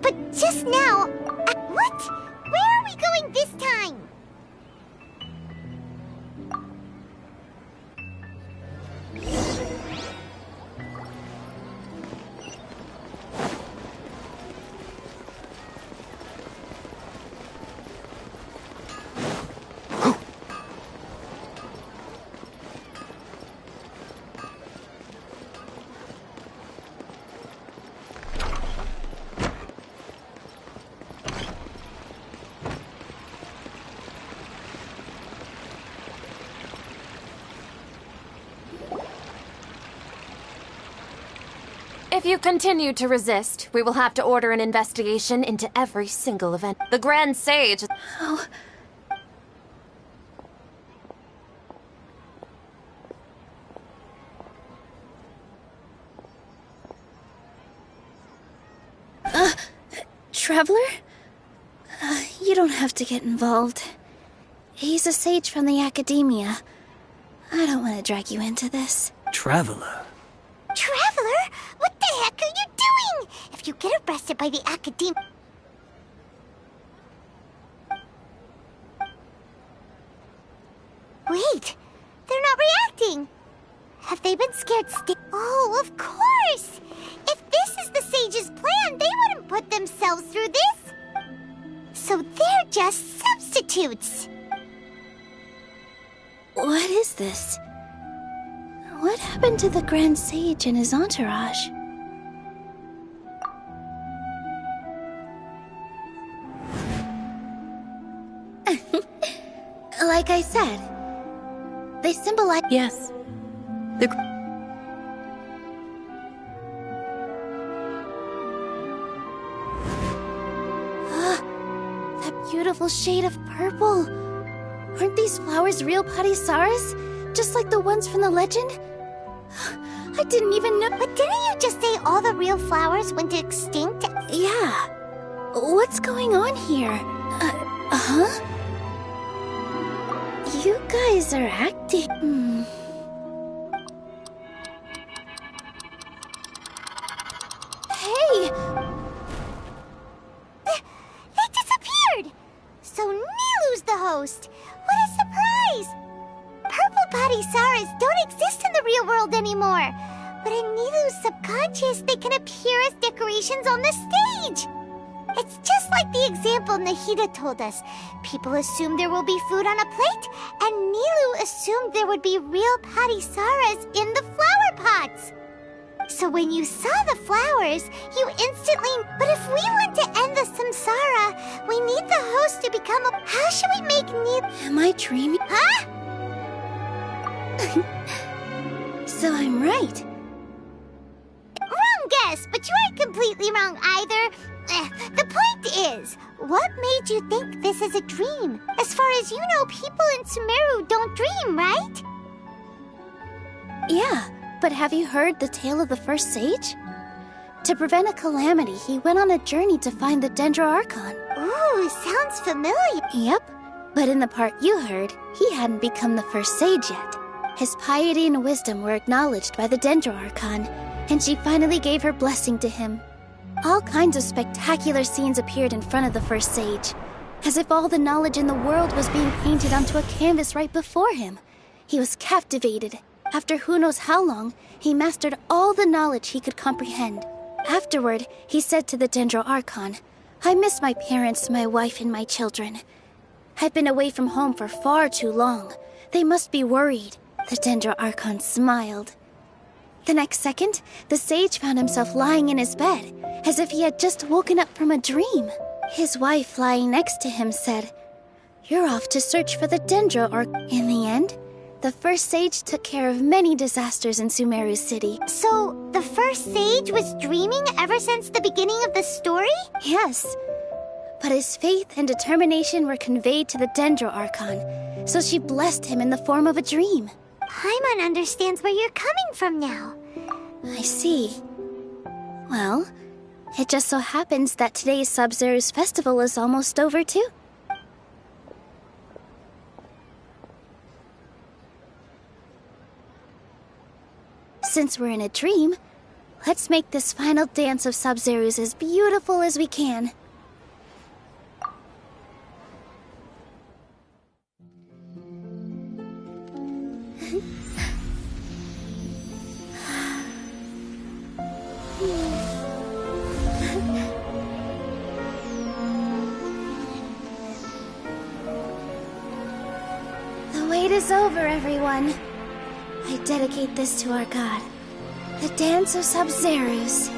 Speaker 3: But just now... What? Where are we going this time?
Speaker 15: If you continue to resist, we will have to order an investigation into every single event. The Grand Sage...
Speaker 5: Oh. Traveler? You don't have to get involved. He's a sage from the Academia. I don't want to drag you into this.
Speaker 16: Traveler?
Speaker 3: Traveler? What the heck are you doing? If you get arrested by the Academia... Wait, they're not reacting. Have they been scared Oh, of course! If this is the Sage's plan, they wouldn't put themselves through this. So they're just substitutes.
Speaker 5: What is this? What happened to the Grand Sage and his entourage? Like I said, they symbolize...
Speaker 8: Yes.
Speaker 5: That beautiful shade of purple. Aren't these flowers real Parisaras? Just like the ones from the legend? I didn't even know.
Speaker 3: But didn't you just say all the real flowers went extinct?
Speaker 5: Yeah. What's going on here? Huh? You guys are acting... Hey!
Speaker 3: They disappeared! So Nilu's the host! What a surprise! Purple body Saras don't exist in the real world anymore! But in Nilu's subconscious, they can appear as decorations on the stage! It's just like the example Nahida told us. People assumed there will be food on a plate, and Nilu assumed there would be real Patisaras in the flower pots. So when you saw the flowers, you instantly... But if we want to end the samsara, we need the host to become a... How should we make Nilu...
Speaker 5: Am I dreaming?
Speaker 3: Huh?
Speaker 5: So I'm right.
Speaker 3: Wrong guess, but you aren't completely wrong either. The point is, what made you think this is a dream? As far as you know, people in Sumeru don't dream, right?
Speaker 5: Yeah, but have you heard the tale of the first sage? To prevent a calamity, he went on a journey to find the Dendro Archon.
Speaker 3: Ooh, sounds familiar.
Speaker 5: Yep, but in the part you heard, he hadn't become the first sage yet. His piety and wisdom were acknowledged by the Dendro Archon, and she finally gave her blessing to him. All kinds of spectacular scenes appeared in front of the first sage, as if all the knowledge in the world was being painted onto a canvas right before him. He was captivated. After who knows how long, he mastered all the knowledge he could comprehend. Afterward, he said to the Dendro Archon, "I miss my parents, my wife, and my children. I've been away from home for far too long. They must be worried." The Dendro Archon smiled. The next second, the sage found himself lying in his bed, as if he had just woken up from a dream. His wife, lying next to him, said, "You're off to search for the Dendro Archon." In the end, the first sage took care of many disasters in Sumeru City.
Speaker 3: So, the first sage was dreaming ever since the beginning of the story?
Speaker 5: Yes. But his faith and determination were conveyed to the Dendro Archon, so she blessed him in the form of a dream.
Speaker 3: Paimon understands where you're coming from now.
Speaker 5: I see. Well, it just so happens that today's Sub-Zero's festival is almost over too. Since we're in a dream, let's make this final dance of Sub-Zero's as beautiful as we can. The wait is over, everyone. I dedicate this to our god, the Dance of Sub-Zero's.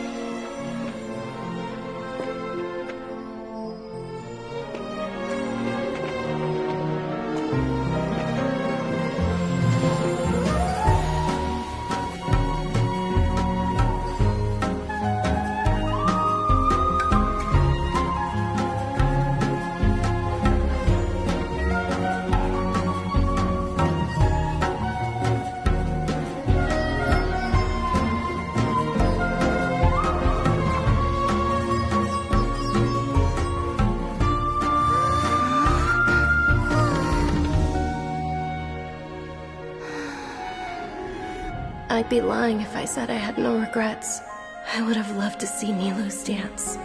Speaker 8: I'd be lying if I said I had no regrets. I would have loved to see Nilu's dance.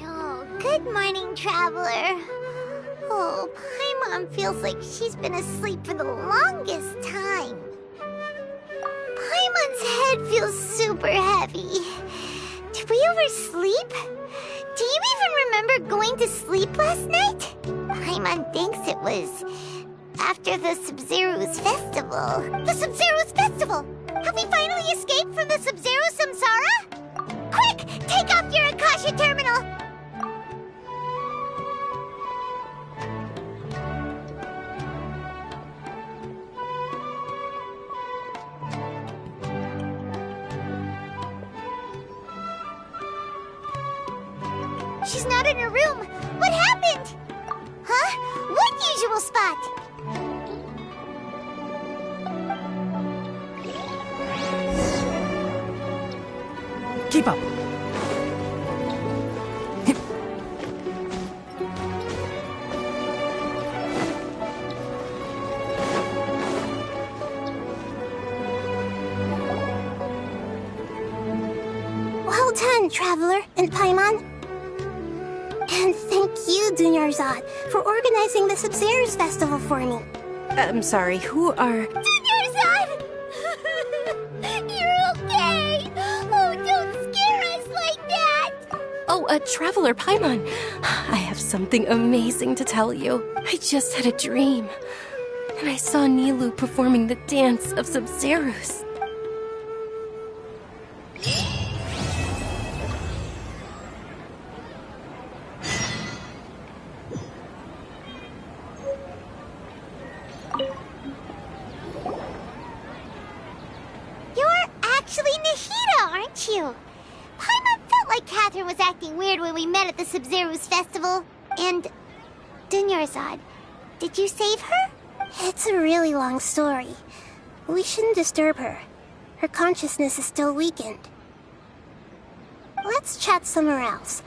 Speaker 3: Oh, good morning, Traveler. Oh, Paimon feels like she's been asleep for the longest time. Paimon's head feels super heavy. Did we oversleep? Do you even remember going to sleep last night? Paimon thinks it was after the Sumeru's festival. The Sumeru's festival! Have we finally escaped from the Sumeru Samsara? Quick! Take off your Akasha terminal! She's not in her room. What happened? Huh? What usual spot?
Speaker 20: Keep up.
Speaker 19: Well done, Traveler and Paimon. And thank you, Dunyarzad, for organizing the Sumeru's festival for me.
Speaker 8: I'm sorry, who are...
Speaker 3: Dunyarzad! You're okay! Oh, don't scare us like that!
Speaker 8: Oh, a Traveler Paimon. I have something amazing to tell you. I just had a dream. And I saw Nilou performing the dance of Sumeru's.
Speaker 3: You're actually Nahida, aren't you? Paimon felt like Catherine was acting weird when we met at the Sumeru's festival. And... Dunyarzad, did you save her?
Speaker 19: It's a really long story. We shouldn't disturb her. Her consciousness is still weakened. Let's chat somewhere else.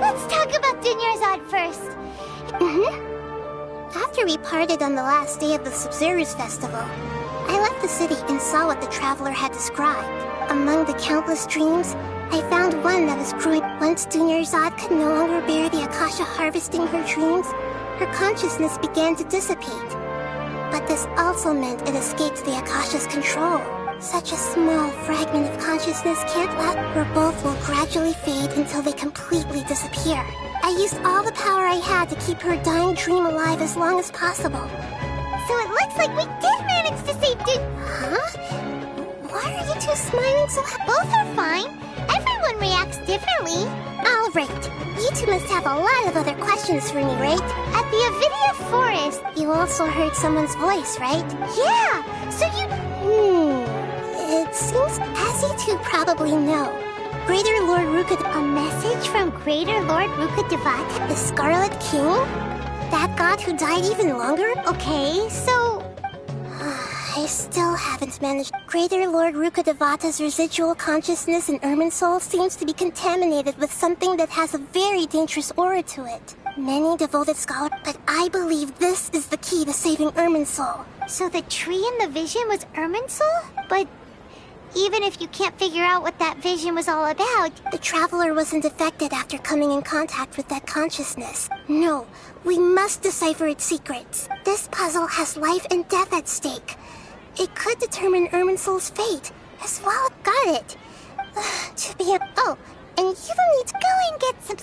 Speaker 3: Let's talk about Dunyarzad first.
Speaker 19: After we parted on the last day of the Sumeru's festival, I left the city and saw what the Traveler had described. Among the countless dreams, I found one that was growing. Once Dunyarzad could no longer bear the Akasha harvesting her dreams, her consciousness began to dissipate. But this also meant it escaped the Akasha's control. Such a small fragment of consciousness can't last, where both will gradually fade until they completely disappear. I used all the power I had to keep her dying dream alive as long as possible.
Speaker 3: So it looks like we did manage to save
Speaker 19: Huh? Why are you two smiling so
Speaker 3: Both are fine. Everyone reacts differently.
Speaker 19: All right. You two must have a lot of other questions for me, right?
Speaker 3: At the Avidia Forest.
Speaker 19: You also heard someone's voice, right?
Speaker 3: Yeah! So you...
Speaker 19: It seems, as you two probably know, Greater Lord Ruka...
Speaker 3: A message from Greater Lord Ruka Devata?
Speaker 19: The Scarlet King? That god who died even longer?
Speaker 3: Okay, so...
Speaker 19: I still haven't managed. Greater Lord Ruka Devata's residual consciousness in Irminsul seems to be contaminated with something that has a very dangerous aura to it. Many devoted scholars, but I believe this is the key to saving Irminsul.
Speaker 3: So the tree in the vision was Irminsul? But even if you can't figure out what that vision was all about...
Speaker 19: The Traveler wasn't affected after coming in contact with that consciousness. No, we must decipher its secrets. This puzzle has life and death at stake. It could determine Irminsul's fate as well.
Speaker 3: Got it.
Speaker 19: To be a... Oh, and you will need to go and get some...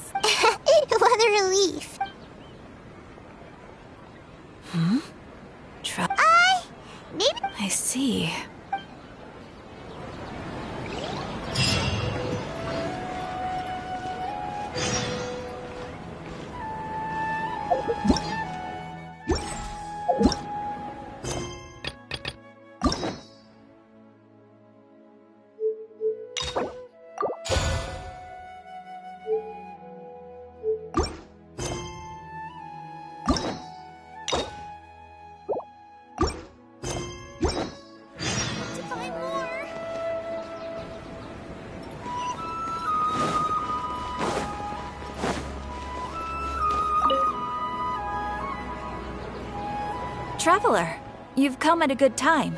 Speaker 2: Traveler, you've come at a good time.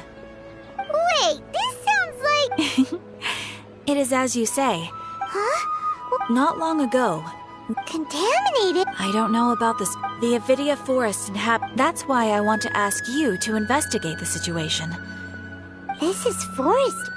Speaker 3: Wait, this sounds like...
Speaker 2: It is as you say.
Speaker 3: Huh?
Speaker 2: Not long ago...
Speaker 3: Contaminated?
Speaker 2: I don't know about this. The Avidia Forest That's why I want to ask you to investigate the situation.
Speaker 3: This is forest...